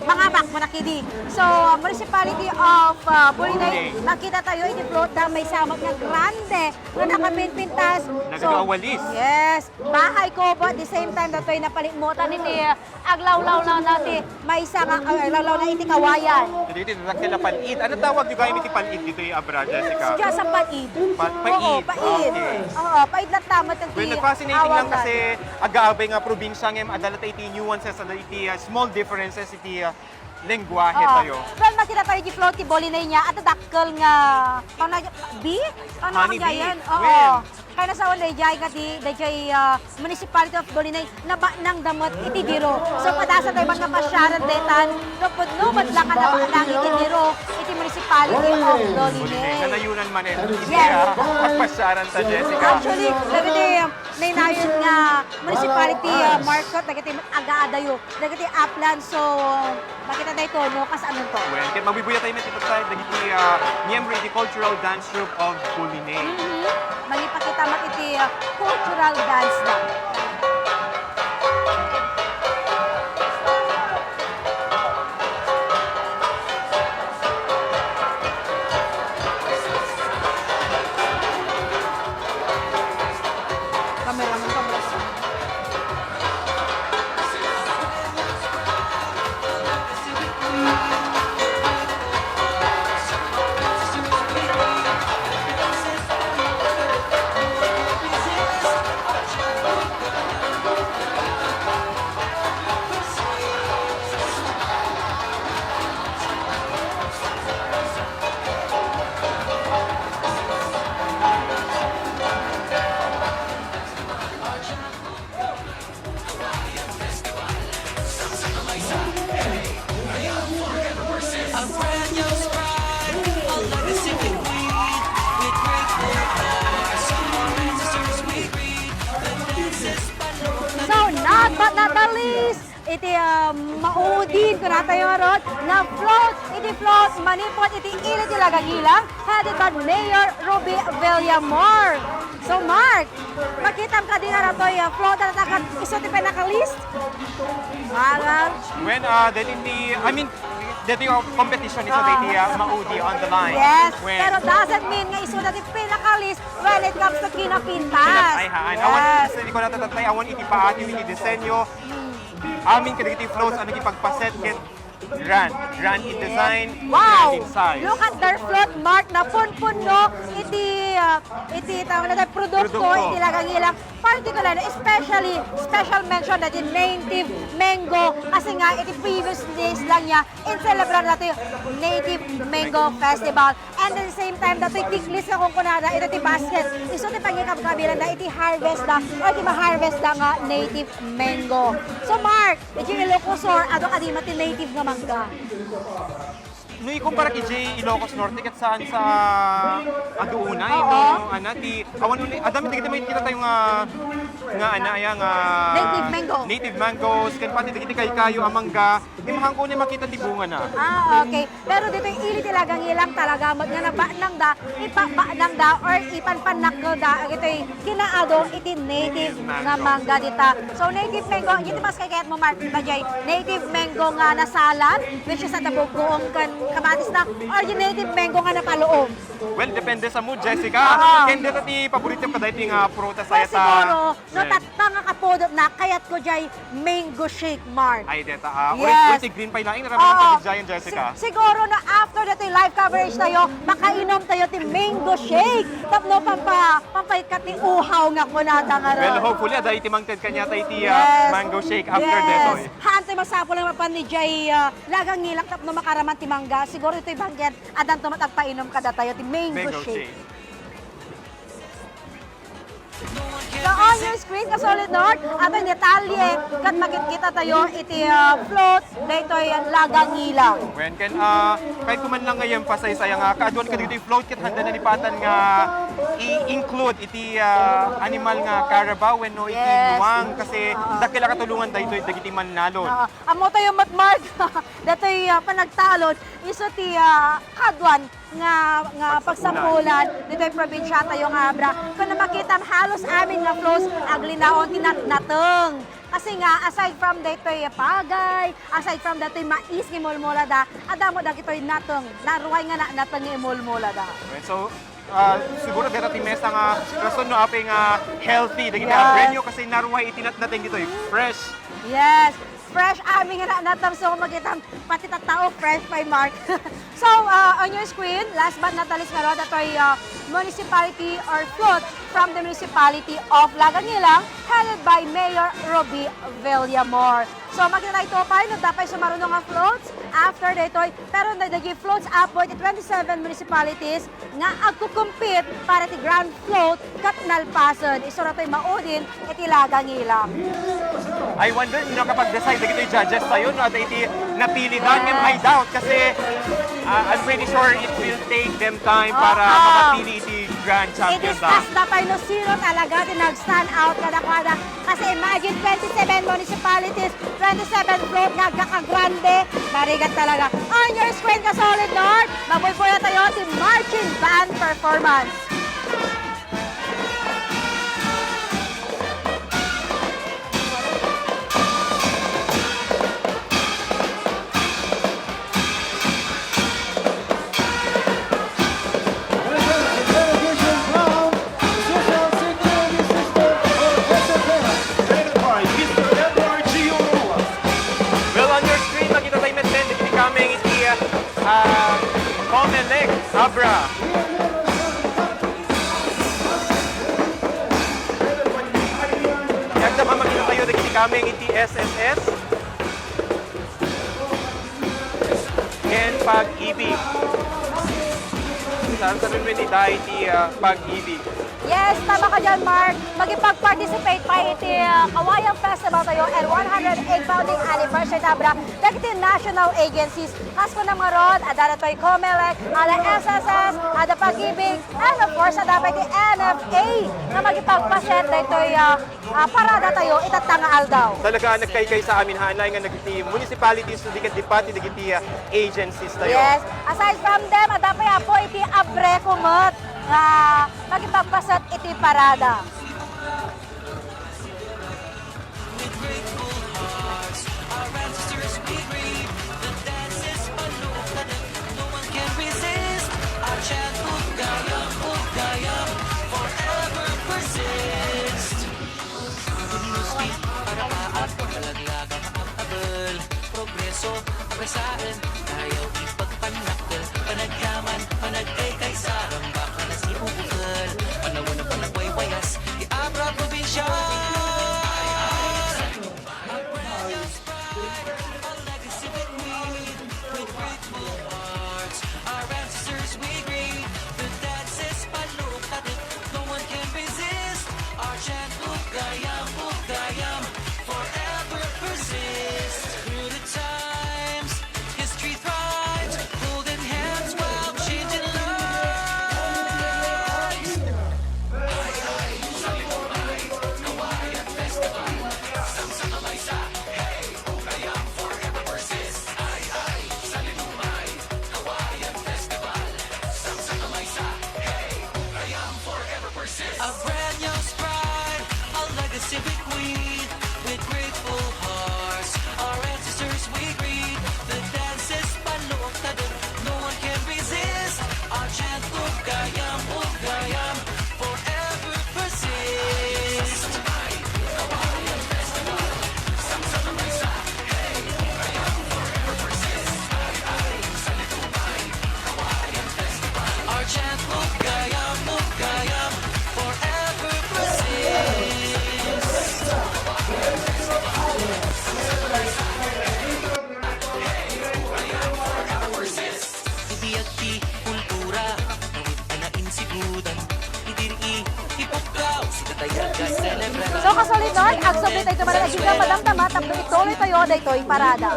mga bak mo nakidi. So Municipality of Bolinay, nakita tayo iti float na may samag nga grande na nakapinpintas. Nagagawalis. Yes, bahay ko po at the same time datoy napalimutan iti aglawlaw na natin may isa nga aglawlaw na iti kawayan. Dito na palit. Ano tawag yung gaya iti palit dito yung Abra, Jessica? Siya sa paid. Paid. Oo, paid. Okay. Oo, paid na tama iti Well, nag-fascinating lang kasi agaabay nga probinsya ngem adalata iti nuances at iti small differences iti lengguwahe tayo. Well, makita tayo di float ti Bolinay niya at dakkel nga Honey bee. yan? Oo. Well. Kaya nasa wala diyay nga di Municipality of Bolinay na ba nang damot iti diro. So padasa tayo mga pasyaran detan no madla ka na ba nang iti diro iti Municipality of Bolinay. Nanayunan man iti Yes. pagpasyaran sa Jessica. Actually, dagiti nainayon nga municipality market dagiti aga-adayo, dagiti upland so makita dayto no kas anon to. Well, kaya magbibuya tayo met ipagtay dagiti miyembro iti cultural dance troupe of Bolinay. Malipakita mat iti cultural dance na. Cameraman pa ba? iti mauudin ko natin yung rod nga float, iti float, manipot, iti ilit ilagang-ilang, headed by Mayor Ruby Villamor. So Mark, makita ka din na ito yung float na natakat, iso ti pinakalist? Malang. When dito yung competition is already maudi on the line. Yes, When, pero doesn't mean nga iso na ti pinakalist when it comes to kinapintas. Awan, hindi ko natatantay, awan iti paati, iti disenyo. Amin kadagiti floats, ano ipagpaset, ket grand in design, Wow! grand in size. Look at their float, Mark, na punpuno iti tawag na produkto, iti lagang-ilang. Particular, especially, special mention na din native mango kasi nga iti previous days lang niya in celebrate natin yung native mango festival. And at the same time, dito tiklis na kung kunada, ito ti basket. Iso ti pagkakabilan na iti harvest na, o iti ma-harvest na nga native mango. So Mark, iti Ilocosor, ano ka di mati native nga mangga? No, ikumpara kay Jay Ilocos Norte kat saan sa aduunay Oo. no anati awan uli adami digiti may kita tayo nga Native mango. native mangoes kan pati digiti kay kayo amangga di mahangko ni makita ti bunga na. Okay. Pero dito yung ilit ilagang ilang talaga mag nga nabanang da, ipabanang da or ipanpanak da ito yung kinaado iti native nga mangga dita. So native mango, hindi mas kayat mo Mark Bajay, native mango nga nasalat which is at buong kan kamatis na or yung native mango nga napaloom. Well, depende sa mood, Jessica. Oo. Kaya dito ti paborito pa dahil nga prutas Well, sa siguro, no tatanga kapodot na kayat ko jay mango shake Mark. Ay, deta. Yes. Ulit green pie laing nararamdaman Oo. pa ni Giant Jessica. Siguro na after dito yung live coverage tayo, makainom tayo ti mango shake. Tapno pampaikat ni uhaw nga ko nata nga ron. Well, hopefully, dahil timangted kanya tayo ti Yes. mango shake after yes. detoy. Hante masapo lang mapan ni Jay lagang ngilak tapno makaraman ti mangga. Siguro ito'y banggen adan tumatagpainom kada tayo ti mango shake. So on your screen ka solid North, ato yung detalye kat makikita tayo iti float dito yung lagang ilang. When can kahit kuman lang ngayon pasay-saya nga kaadwan ka dito yung float kit handa na nipatan nga i-include iti animal nga carabao when no iti Yes. nuwang kasi dakila katulungan dito dagiti manlalon. Amo tayo matmark dito yung panagtalon iso ti kadwan nga pagsapulan dito yung probinsya tayo nga Abra. Kung na makita halos amin nga flows aglinaon tinatnateng. Kasi nga aside from dito yung pagay, aside from dito yung mais ng mulmula da, adamo da ito yung nateng. Naruhay nga nateng yung mulmula da. So siguro dito ti mesa nga rason no aping healthy dagiti Yes. brenyo kasi naruhay itinat natin dito fresh. Yes, fresh aming nga natang so makita pati tao fresh by Mark. So on your screen, last but not least nga ro datoy municipality or float from the municipality of Lagangilang headed by Mayor Ruby Villamor. So makita ito pa no dapat sumarunong nga floats after daytoy pero nadagi floats upward to 27 municipalities nga agkukumpit para ti grand float kat nalpason. Iso na to'y maudin iti Lagangilang. I wonder no kapag decide dagiti judges tayo no at iti napili dan I doubt kasi I'm pretty sure it will take them time para makapili iti grand champion I-discuss na tayo no sino talaga nag-stand out kada-kada. Kasi imagine 27 municipalities, 27 float nga kakagrande. Marigat talaga. On your screen ka solid North, mabubuya tayo si marching band performance. Delegation from Social Security System or SFS. Headed by Mr. Edward G. Orua. Well, on your screen, makita tayo met din, dagiti kaming iti Comelec Abra. Yan naman makita tayo dagiti kaming iti SSS. And pag-ibig. Saan sa rin iti pag-ibig. Yes, tama ka dyan, Mark. Magipag-participate pa iti Kawayang Festival tayo and 108 founding anniversary tabra dagiti national agencies. Kas ko na mga ron, ada to'y COMELEC, ada SSS, ada Pag-ibig, and of course, ada pa iti NFA na magipagpaset dito'y parada tayo itatanga aldaw. Talaga nagkaykay sa amin hanay nga nagiti municipalities diket dipati dagiti agencies tayo. Yes, aside from them, ada pa po iti ABRA kumot nga magipagpaset iti parada. With grateful hearts, our ancestors we greet. The dance is Balitang, no one can resist. Our chant, Ugayam, forever persist. Husky, para paat, kalaglagang abal. Progreso, apresaan, ayaw ipagpanakal. Panagyaman, panagkaykay sa rambak na si Bukal. Panawan na panagwaywayas, di Abra probinsya. A brand new stride, a legacy bequeathed. With grateful hearts, our ancestors we greet. The dance is Balitang, no one can resist. Our chant, Ugayam, forever persist. Our chant, Ugayam, forever persist. Ibiyag ti kultura, nawit anain si Budan. Idiri, ipukaw, si Tatayag ka celebrar. So kasolid nun, ang sobrit ay tumalagin ka madamdama tapos ituloy tayo daytoy parada.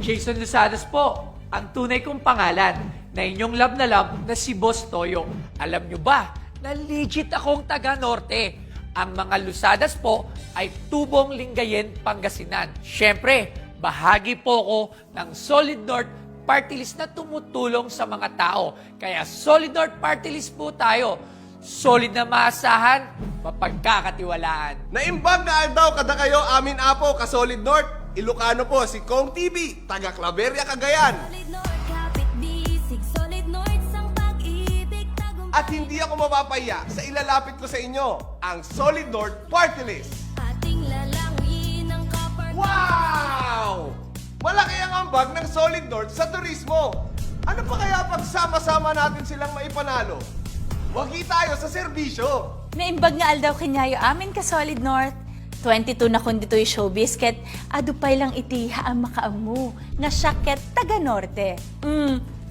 Jason Lusadas po, ang tunay kong pangalan na inyong love na si Boss Toyo. Alam nyo ba na legit akong taga-Norte? Ang mga Lusadas po ay Tubong Lingayen, Pangasinan. Siyempre, bahagi po ko ng Solid North Party List na tumutulong sa mga tao. Kaya Solid North Party List po tayo. Solid na maasahan, mapagkakatiwalaan. Naimbag na daw kada kayo amin apo ka Solid North. Ilocano po si Kong TV, taga Claveria, Cagayan. Solid North, kapit bisig, Solid North, sang pag-ibig, tagumpay. At hindi ako mapapaya sa ilalapit ko sa inyo, ang Solid North Party List. Ating lalangin ang kapar. Wow! Malaki ang ambag ng Solid North sa turismo. Ano pa kaya pag sama-sama natin silang maipanalo? Wagi tayo sa serbisyo. Naimbag nga aldaw kanyayo amin ka Solid North. 22 na kun dito'y showbiz ket adupay lang iti haam makaamu nga syaket taga Norte.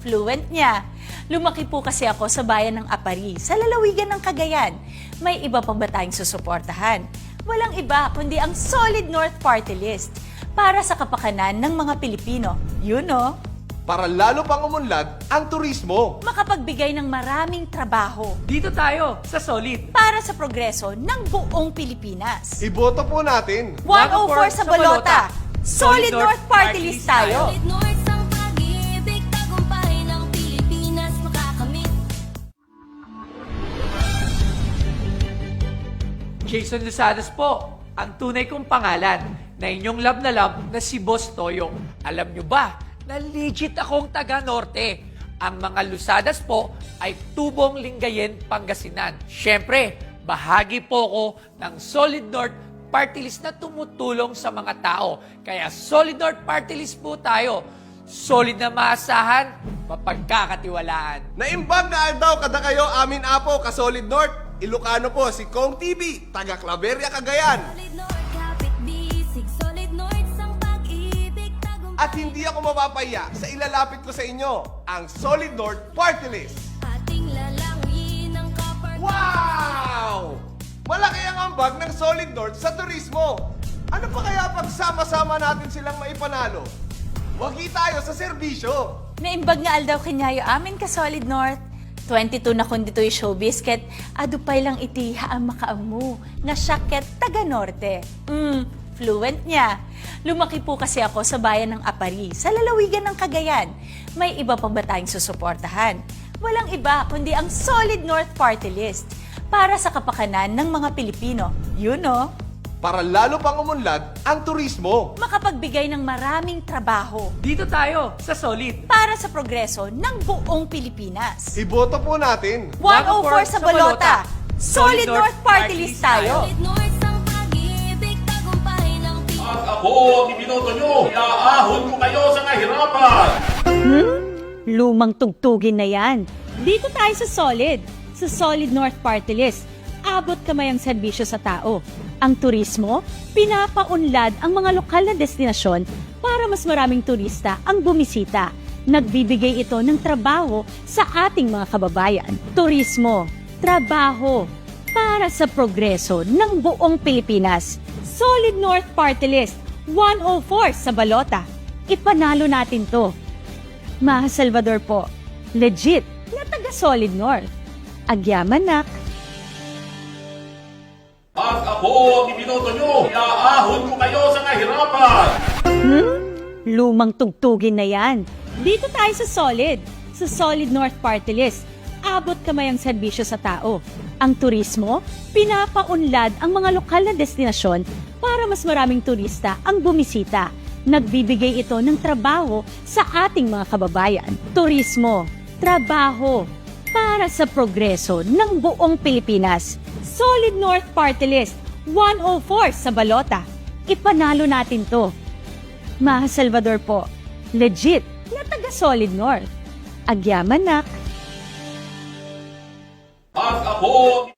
Fluent niya. Lumaki po kasi ako sa bayan ng Apari, sa lalawigan ng Cagayan. May iba pa ba tayong susuportahan? Walang iba kundi ang Solid North Party List para sa kapakanan ng mga Pilipino. You know? Para lalo pang umunlad ang turismo. Makapagbigay ng maraming trabaho Dito tayo sa Solid. para sa progreso ng buong Pilipinas. Iboto po natin. 104 sa Balota. Solid North Party List tayo. Solid North, sang pag-ibig, tagumpay ng Pilipinas makakamit. Jason Lusadas po, ang tunay kong pangalan na inyong love na si Boss Toyo. Alam nyo ba na legit akong taga-Norte? Ang mga Lusadas po ay Tubong Lingayen, Pangasinan. Siyempre, bahagi po ko ng Solid North Party List na tumutulong sa mga tao. Kaya Solid North Party List po tayo. Solid na maasahan, mapagkakatiwalaan. Naimbag na daw kada kayo amin apo ka Solid North. Ilocano po si Kong TV, taga Claveria, Cagayan. Solid North, kapit bisig, Solid North, sang pag-ibig, tagumpay. At hindi ako mapapahiya sa ilalapit ko sa inyo, ang Solid North Party List. Ating lalangin ang kapar. Wow! Malaki ang ambag ng Solid North sa turismo. Ano pa kaya pag sama-sama natin silang maipanalo? Wagi tayo sa serbisyo. Naimbag nga aldaw kanyayo amin ka Solid North. 22 na kundi to'y showbiz ket adupay lang iti haam makaamu nga syaket taga Norte. Fluent niya. Lumaki po kasi ako sa bayan ng Apari, sa lalawigan ng Cagayan. May iba pa ba tayong susuportahan? Walang iba kundi ang Solid North Party List para sa kapakanan ng mga Pilipino. You know? Para lalo pang umunlad ang turismo. Makapagbigay ng maraming trabaho Dito tayo sa Solid. para sa progreso ng buong Pilipinas. Iboto po natin. 104 sa Balota. Solid North Party List tayo. Solid North ang pag-ibig, tagumpay ng At ako ang ibinoto nyo, iaahon ko kayo sa kahirapan. Lumang tugtugin na yan. Dito tayo sa Solid North Party List. Abot kamay ang serbisyo sa tao. Ang turismo, pinapaunlad ang mga lokal na destinasyon para mas maraming turista ang bumisita. Nagbibigay ito ng trabaho sa ating mga kababayan. Turismo, trabaho, para sa progreso ng buong Pilipinas. Solid North Party List, 104 sa Balota. Ipanalo natin to. Maha Salvador po, legit na taga Solid North. Agyaman nak. At ako ang ibinoto nyo, iaahon ko kayo sa kahirapan. Lumang tugtugin na yan. Dito tayo sa Solid North Party List. Abot kamay ang serbisyo sa tao. Ang turismo, pinapaunlad ang mga lokal na destinasyon para mas maraming turista ang bumisita. Nagbibigay ito ng trabaho sa ating mga kababayan. Turismo, trabaho, para sa progreso ng buong Pilipinas. Solid North Party List, 104 sa Balota. Ipanalo natin to. Maha Salvador po, legit na taga Solid North. Agyaman nak. At ako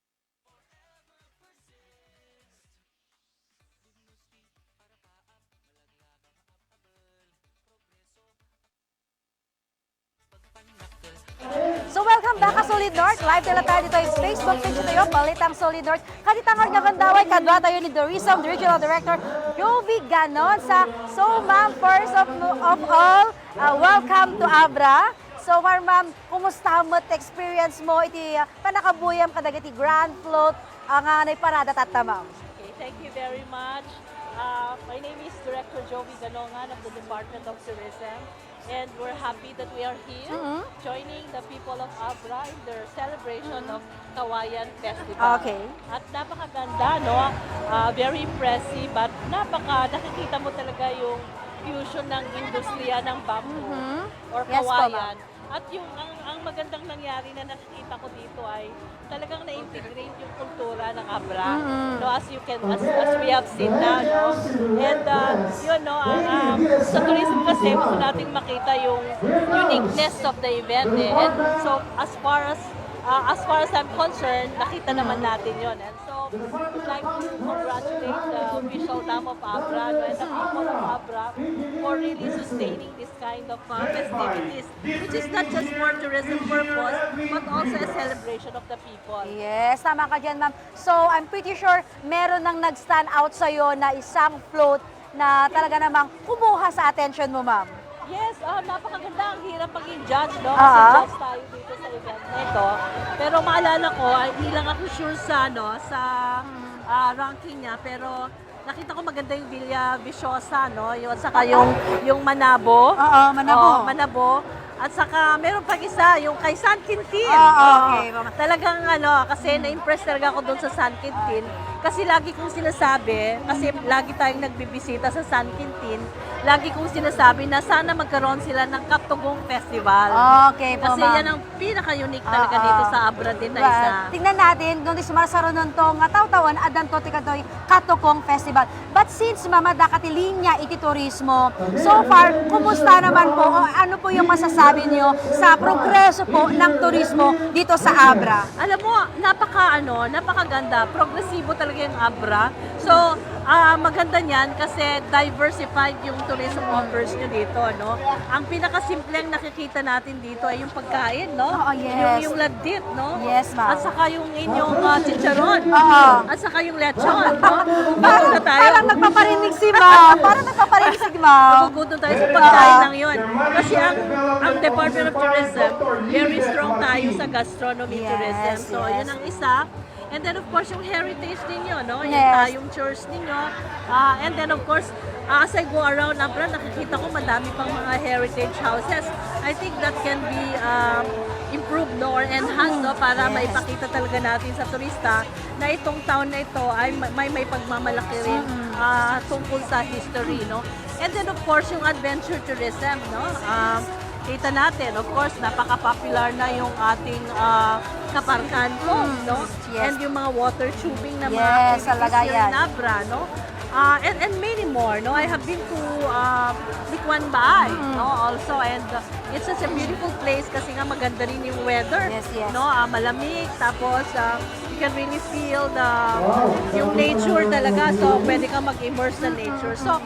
So welcome back ka Solid North. Live nila tayo dito yung Facebook page tayo, Balitang Solid North. Kaditangod nga kandaway, kadwa tayo ni Dorisam, the Regional Director, Jovi Ganon sa So ma'am, first of all, welcome to Abra. So ma'am, kumusta mo experience mo iti panakabuyam kadag iti Grand Float ang anay parada tata ma'am? Okay, thank you very much. My name is Director Jovi Galongan of the Department of Tourism. And we're happy that we are here joining the people of Abra in their celebration of Kawayan Festival. Okay. At napakaganda, no? Very impressive at nakikita mo talaga yung fusion ng industriya ng bamboo or Yes po, kawayan. At yung ang magandang nangyari na nakikita ko dito ay talagang na-integrate yung kultura ng Abra. No, as we have seen now, no. And yun no, sa tourism kasi gusto nating makita yung uniqueness of the event eh. And so as far as I'm concerned, nakita naman natin yun. And so we'd like to congratulate the official dam of Abra no, and the people of Abra for really sustaining this kind of festivities, which is not just for tourism purpose, but also a celebration of the people. Yes, tama ka dyan ma'am. So I'm pretty sure meron nang nag-stand out sa'yo na isang float na talaga namang kumuha sa attention mo ma'am. Yes, napakaganda. Ang hirap maging judge, no? Kasi judge tayo dito sa event na ito. Pero maalala ko, hindi lang ako sure sa ranking niya, pero nakita ko maganda yung Villa Viciosa, no? Yun, saka yung Manabo. Oo, Manabo. Manabo. At saka meron pag isa, yung kay San Quintin. Okay. Talagang kasi na-impress talaga ako doon sa San Quintin. Kasi lagi kong sinasabi, kasi lagi tayong nagbibisita sa San Quintin, lagi kong sinasabi na sana magkaroon sila ng Katugong Festival. Okay po, Kasi ma'am. yan ang pinaka-unique talaga dito sa Abra din na isa. Tingnan natin, kung di sumasaro nun to, nga taw-tawan, adan to tikatoy Katugong Festival. But since mama, dakati linya iti turismo, so far, kumusta naman po, o ano po yung masasabi niyo sa progreso po ng turismo dito sa Abra? Alam mo, napakaganda, progresibo talaga yung Abra. So, maganda niyan kasi diversified yung tourism offers nyo dito, no? Ang pinakasimpleng nakikita natin dito ay yung pagkain, no? Oo, yes. Yung ladit, no? Yes, ma'am. At saka yung inyong chicharon. Oo. At saka yung lechon, no? Gugutom na tayo. Parang nagpaparinig si ma'am. Parang nagpaparinig si ma'am. Gugutom tayo sa pagkain lang yun. Kasi ang Department of Tourism, very strong tayo sa gastronomy tourism. So, yun ang isa. And then of course yung heritage ninyo, no? Yung tayong church ninyo. And then of course, as I go around Abra, nakikita ko madami pang mga heritage houses. I think that can be improved, no, or enhanced, no, para maipakita talaga natin sa turista na itong town na ito ay may pagmamalaki rin tungkol sa history, no? And then of course yung adventure tourism, no? Kita natin, of course, napaka-popular na yung ating Kaparkan Falls, no? Yes. And yung mga water tubing na mga Yes, talaga activities here yan. in Abra, no? And many more, no? I have been to Likwan Baay, no? Also, and it's such a beautiful place kasi nga maganda rin yung weather, no? Malamig, tapos you can really feel yung nature talaga, so pwede ka mag-immerse sa nature. So,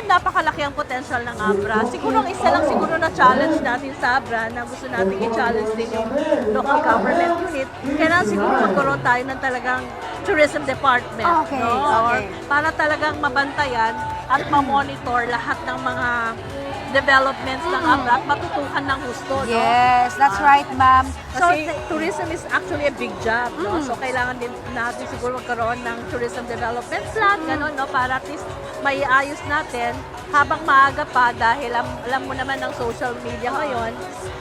napakalaki ang potential ng Abra. Siguro ang isa lang siguro na challenge natin sa Abra na gusto natin i-challenge din yung local government unit. Kailangan siguro magkaroon tayo ng talagang tourism department. Okay, no? okay. Or para talagang mabantayan at ma-monitor lahat ng mga developments ng Abra at matutukan ng husto. Yes, that's right, ma'am. Kasi tourism is actually a big job, no? So kailangan din natin siguro magkaroon ng tourism development plan, gano'n, no? Para at least maiayos natin habang maaga pa dahil alam mo naman ng social media ngayon,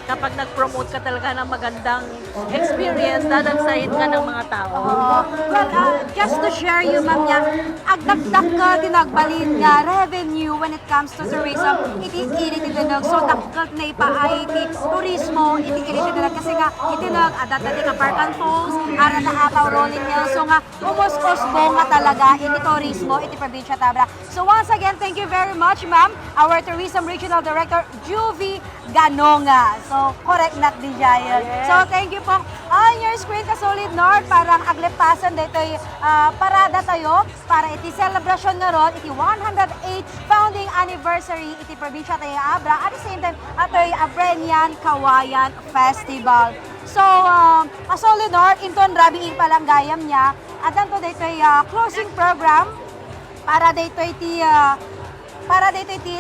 kapag nag-promote ka talaga ng magandang experience, dadagsahin ka ng mga tao. Well, just to share you, ma'am, niya, agdagdag ka tinagbalin nga revenue when it comes to tourism, iti tinag. So, dagdag na ipaay iti turismo, iti tinag. Kasi nga, itinag, adat-ati ka Parkan Falls, ara na ataw rolling niya. So nga, umos-osbo nga talaga iti turismo, iti probinsya Tabra. So once again, thank you very much, ma'am, our Tourism Regional Director, Juvie Ganonga. So, correct na din dyan. So, thank you po. On your screen ka Solid North, parang aglepasan dito parada tayo para iti celebration nga ron, iti 108th founding anniversary iti probinsya tayo Abra. At the same time, ito'y Abrenian Kawayan Festival. So, Solid North, inton rabiin palang gayam niya, at danto dito'y closing program para dito iti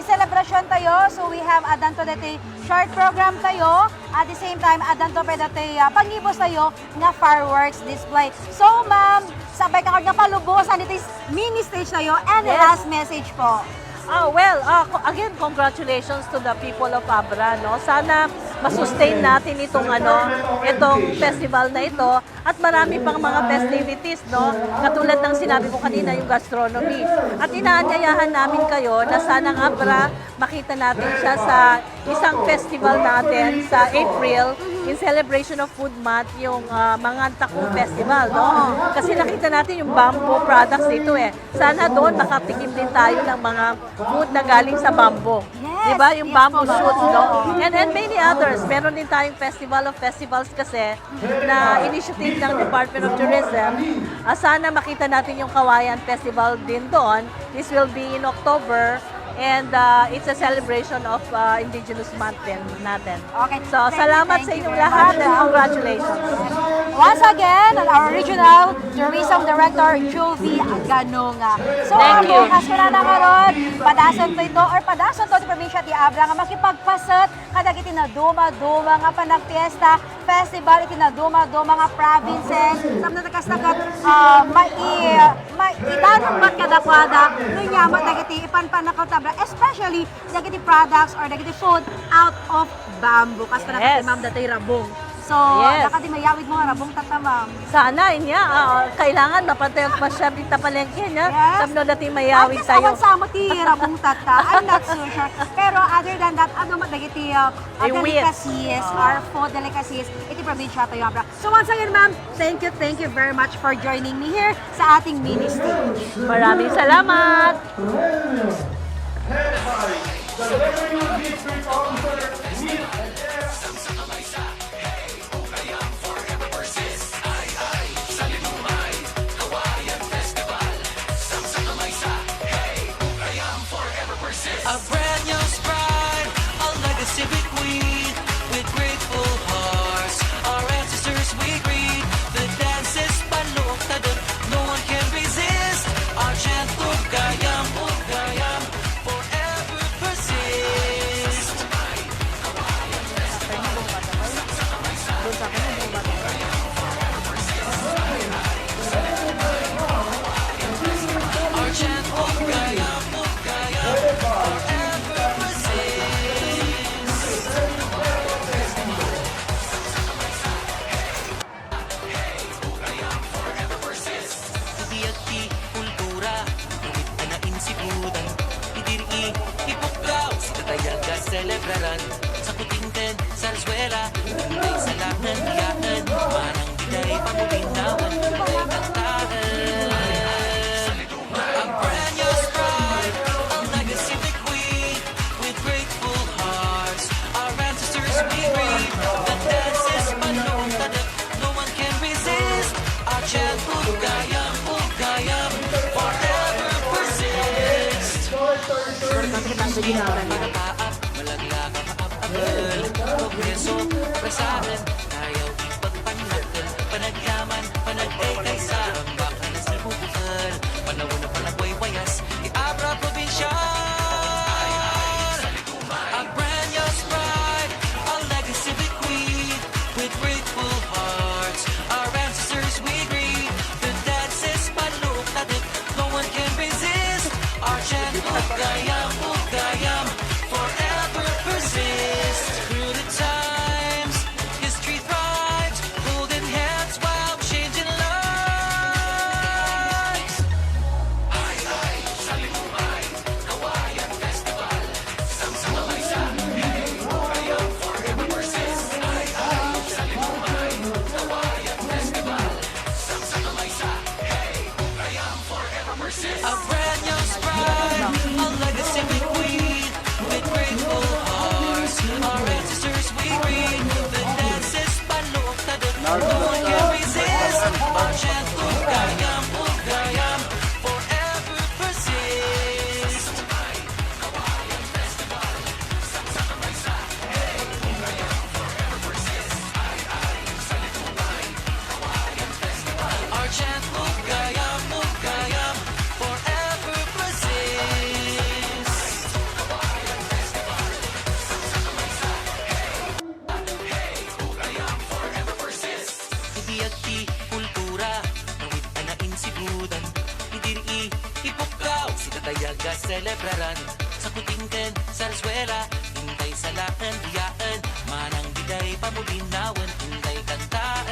celebration tayo. So we have adanto dito short program tayo. At the same time, adanto pa dito pangibos tayo nga fireworks display. So ma'am, sabay ka nga palubosan dito mini stage tayo and last message po. Again, congratulations to the people of Abra, no? Sana masustain natin itong festival na ito at marami pang mga festivities, no? Katulad ng sinabi ko kanina, yung gastronomy. At inaanyayahan namin kayo na sana ng Abra makita natin siya sa isang festival natin sa April in celebration of Food Month, yung mga Takong Festival, no? Kasi nakita natin yung bamboo products dito Sana doon makatikim din tayo ng mga food na galing sa bamboo. Yes, diba? Yung bamboo shoot, no? And many others. Meron din tayong Festival of Festivals kasi na initiative ng Department of Tourism. Sana makita natin yung Kawayan Festival din doon. This will be in October. And it's a celebration of Indigenous Month natin. Okay. So, salamat sa inyong lahat and congratulations. Once again, our Regional Tourism Director, Juvie Ganonga. So, Thank you. Ang kasura na karon, padason to ito, or padason to di probinsya ti Abra, nga makipagpasat, kadag itinaduma-duma nga panagpiesta, festival, itinaduma-duma nga provinces, sam na nakastagat, itanong ba't kadakwada, nunyamat dagiti ipanpanakaw Tabra, especially dagiti products or dagiti food out of bamboo. Kas pa Yes. Ma'am datay rabong. So, Yes. nakadi mayawid mo nga rabong tata, ma'am. Sana, kailangan mapatayog pa siya bita palengke niya. Yes. Sabno natin mayawid tayo. Awan sa mo ti rabong tata. I'm not so sure. Pero other than that, dagiti delicacies or food delicacies, iti probinsya tayo, Abra. So once again, ma'am, thank you very much for joining me here sa ating mini stage. Maraming salamat! The Revenue District Officer, Neil and Sa Linumay, Kawayan Festival, Samsaka may A brand new sprite, a legacy bequeath with grateful hearts. Our ancestors we greet. The dance is balukadot, no one can resist. Our chant ugayam, ugayam, forever persist. Our chant ugayam, ugayam, forever persist. Biyagti, kultura, ngawit anain sibudan. Idiri, ipukaw, sitatayag ka celebraran. Sa kutingten, sarsuela, hintay sa langan, biyaan. Manang biday, pamulinawan, hintay kantahan. A brand new sprite, a legacy bequeath with grateful hearts. Our ancestors we greet. The dance is balukadot, no one can resist. Our chant ugayam, ugayam, forever persist. Pagpaap, malaglag ang maapabal. Progreso, prasahan, ayaw ipagpanakal. Panagyaman, panagay kaysa ang baka na sibukal. Panahon na panagwaywayas, iabra probinsya. A brand new sprite, a legacy bequeath with grateful hearts. Our ancestors we greet. The dance is balukadot, no one can resist. Our chant ugayam, ugayam, forever persist. Through the times, history thrives, holding hands while changing lives. Ay, ay, sa Limumay, Kawayan Festival. Samsama may sa, hey, ugayam, forever persist. Ay, ay, sa Limumay, Kawayan Festival. Samsama may sa, hey, ugayam, forever persist. A brand new sprite, a legacy bequeath with grateful hearts. Our ancestors we greet. The dance is balukadot, no one can resist. Our chant ugayam, ugayam, forever persist. Our chant ugayam, ugayam, forever persist. Biyagti, kultura, ngawit anain sibudan. Idiri, ipukaw, sitatayag ka celebraran. Sa kutingten, sarsuela, hintay sa langan, biyaan. Manang biday, pamulinawan, hintay kantaan.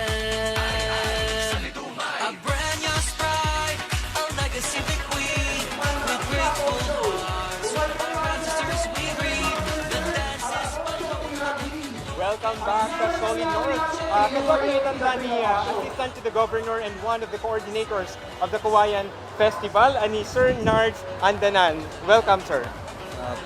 A brand new sprite, a legacy bequeath with grateful hearts. Our ancestors we greet. The dance is Welcome back to Solid North. Kasama ni Assistant to the Governor and one of the coordinators of the Kawayan Festival, ni Sir Nards Andanan. Welcome, sir.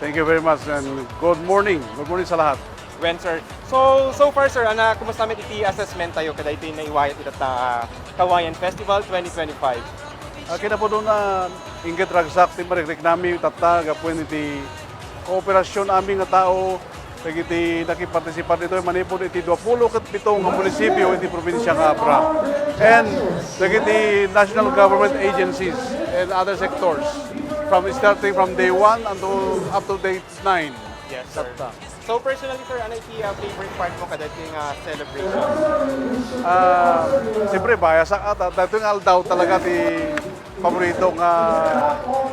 Thank you very much and good morning. Good morning sa lahat. When, sir. So far, sir, kumusta met iti assessment tayo kada ito naiwayat ito na Kawayan Festival 2025? Kina po doon na inggit ragsak, ti marikrik nami tata, gapon iti kooperasyon aming nga tao, iti nakipartisipar dito, manipod iti 27 nga munisipyo iti probinsya nga Abra. And iti national government agencies and other sectors, starting from day 1 until up to day 9. Yes, sir. So personally, sir, ano iti favorite part mo kada iti celebration? Siyempre, bayasak ata. Dito yung aldaw talaga ti paborito nga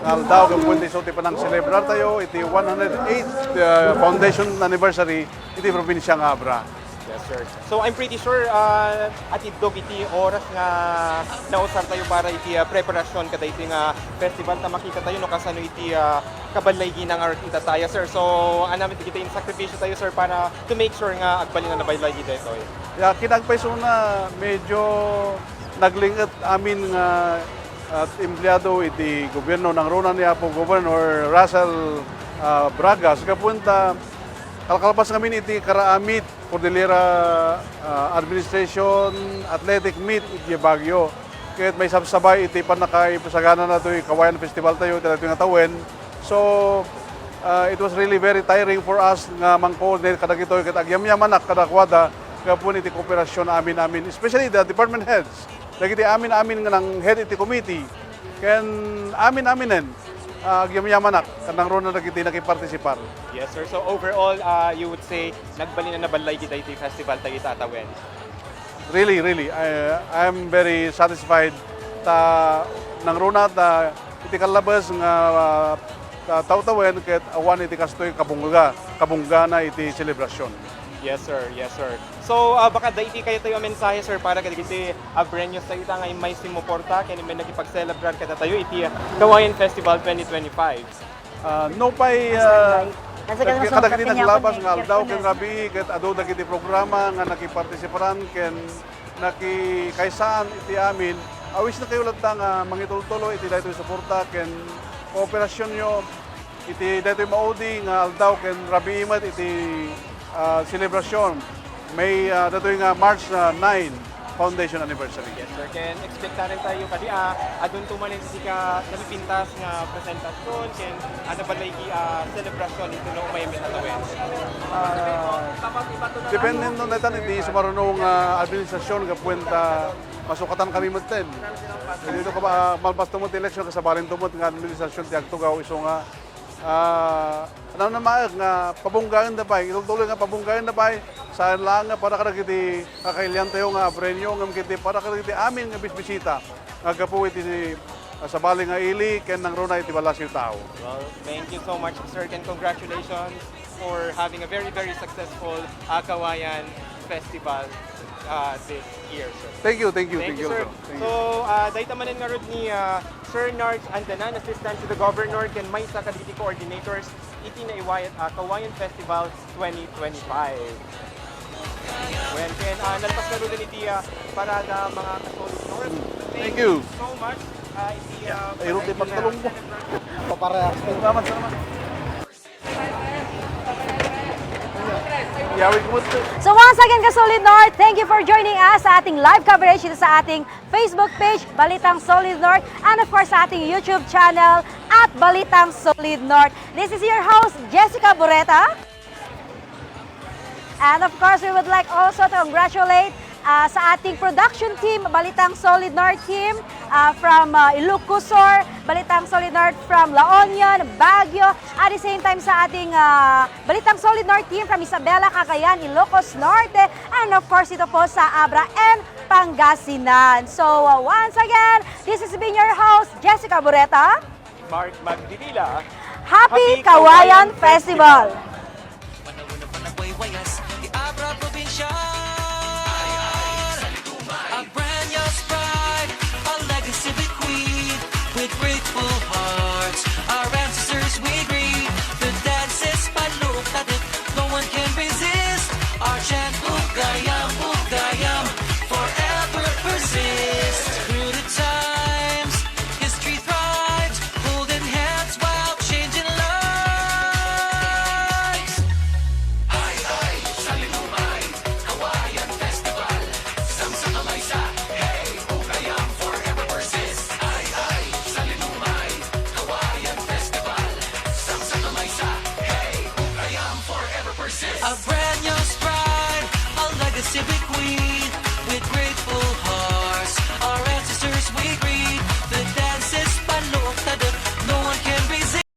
aldaw. Kung pwede so ti panang celebrar tayo, iti 108th foundation anniversary iti probinsya nga Abra. Yes, sir. So I'm pretty sure atidog iti oras nga nausar tayo para iti preparasyon kada iti nga festival ta makita tayo no kasano iti kabalay ginang art ita tayo, sir. So anam iti kita in sakripisyo tayo, sir, para to make sure nga agbalin na nabaylay ito ito. Ya kinagpaiso na medyo naglingat amin nga at empleyado iti gobyerno ng Rona niya po Governor Russell Bragas kapunta kalkalpas kami iti karaamit Cordillera Administration Athletic Meet iti Baguio. Kahit may sabsabay iti panakay pasagana na ito Kawayan Festival tayo ito nga tawen. So it was really very tiring for us nga mang-coordinate kada kitoy ket agyam-yamanak kada kwada gapon iti kooperasyon amin especially the department heads dagiti amin nga nang head iti committee ken amin-aminen agyam-yamanak kanang ron na dagiti nakipartisipar. Yes, sir. So overall, you would say nagbali na nabalay kita iti festival tayo tatawen. Really, I'm very satisfied ta nang runa ta iti kalabas nga taw-tawen ket awan iti kastoy kabungga na iti selebrasyon. Yes, sir. Yes, sir. So, baka daiti kayo tayo mensahe, sir, para kadagiti abrenyos tayo ita ngay may simuporta kaya may nakipag-celebrar kada tayo iti Kawayan Festival 2025. No pay kadagiti naglabas nga aldaw ken gabi ket adu dagiti programa nga nakipartisiparan ken nakikaysaan iti amin awis na kayo ladta nga mangitultulo iti daytoy suporta ken kooperasyon nyo iti daytoy maudi nga aldaw ken rabi imat iti selebrasyon may daytoy nga March 9 foundation anniversary. Yes, sir. Ken expect na rin tayo kadi adun tumanin si ka nalipintas nga presentasyon ken ano ba lay celebration ito no may minatawen. Depende no netan iti sumarunong administrasyon nga puwenta masukatan kami maten. Dito ka ba malpas tumot election kasabalin tumot nga administrasyon ti agtugaw iso nga ano na maag nga pabunggaan na pay itultuloy nga pabunggaan na pay saan lang nga para kadagiti kakailian tayo nga abrenyo nga kiti para kadagiti amin nga bisbisita nga gapu iti sa bali nga ili ken nang runa iti balas yung tao. Well, thank you so much, sir, and congratulations for having a very successful Kawayan Festival this year, sir. Thank you, sir. Thank you. So, dahil manin nga rin ni Sir Nards Andanan, Assistant to the Governor, ken may sa kadagiti coordinators, iti na iwayat Kawayan Festival 2025. Well, ken nalpas na rin iti para na mga Catholic North. Thank you so much. Ayun ti pagtalong mo. Paparehas. Salamat. So once again, Solid North, thank you for joining us sa ating live coverage dito sa ating Facebook page, Balitang Solid North, and of course sa ating YouTube channel at Balitang Solid North. This is your host, Jessica Bureta. And of course, we would like also to congratulate sa ating production team, Balitang Solid North team from Ilocos Sur, Balitang Solid North from La Union, Baguio, at the same time sa ating Balitang Solid North team from Isabela, Cagayan, Ilocos Norte, and of course ito po sa Abra and Pangasinan. So once again, this has been your host, Jessica Bureta. Mark Magdivila. Happy Kawayan Festival! Wayas, the Abra Provincia. A brand new pride, a legacy bequeathed with grateful hearts. Our ancestors we greet. The dances paluktatit, no one can resist. Our chant Ugayam, forever persist. Through the times, history thrives, holding hands while changing lives. A brand new stride, a legacy bequeathed.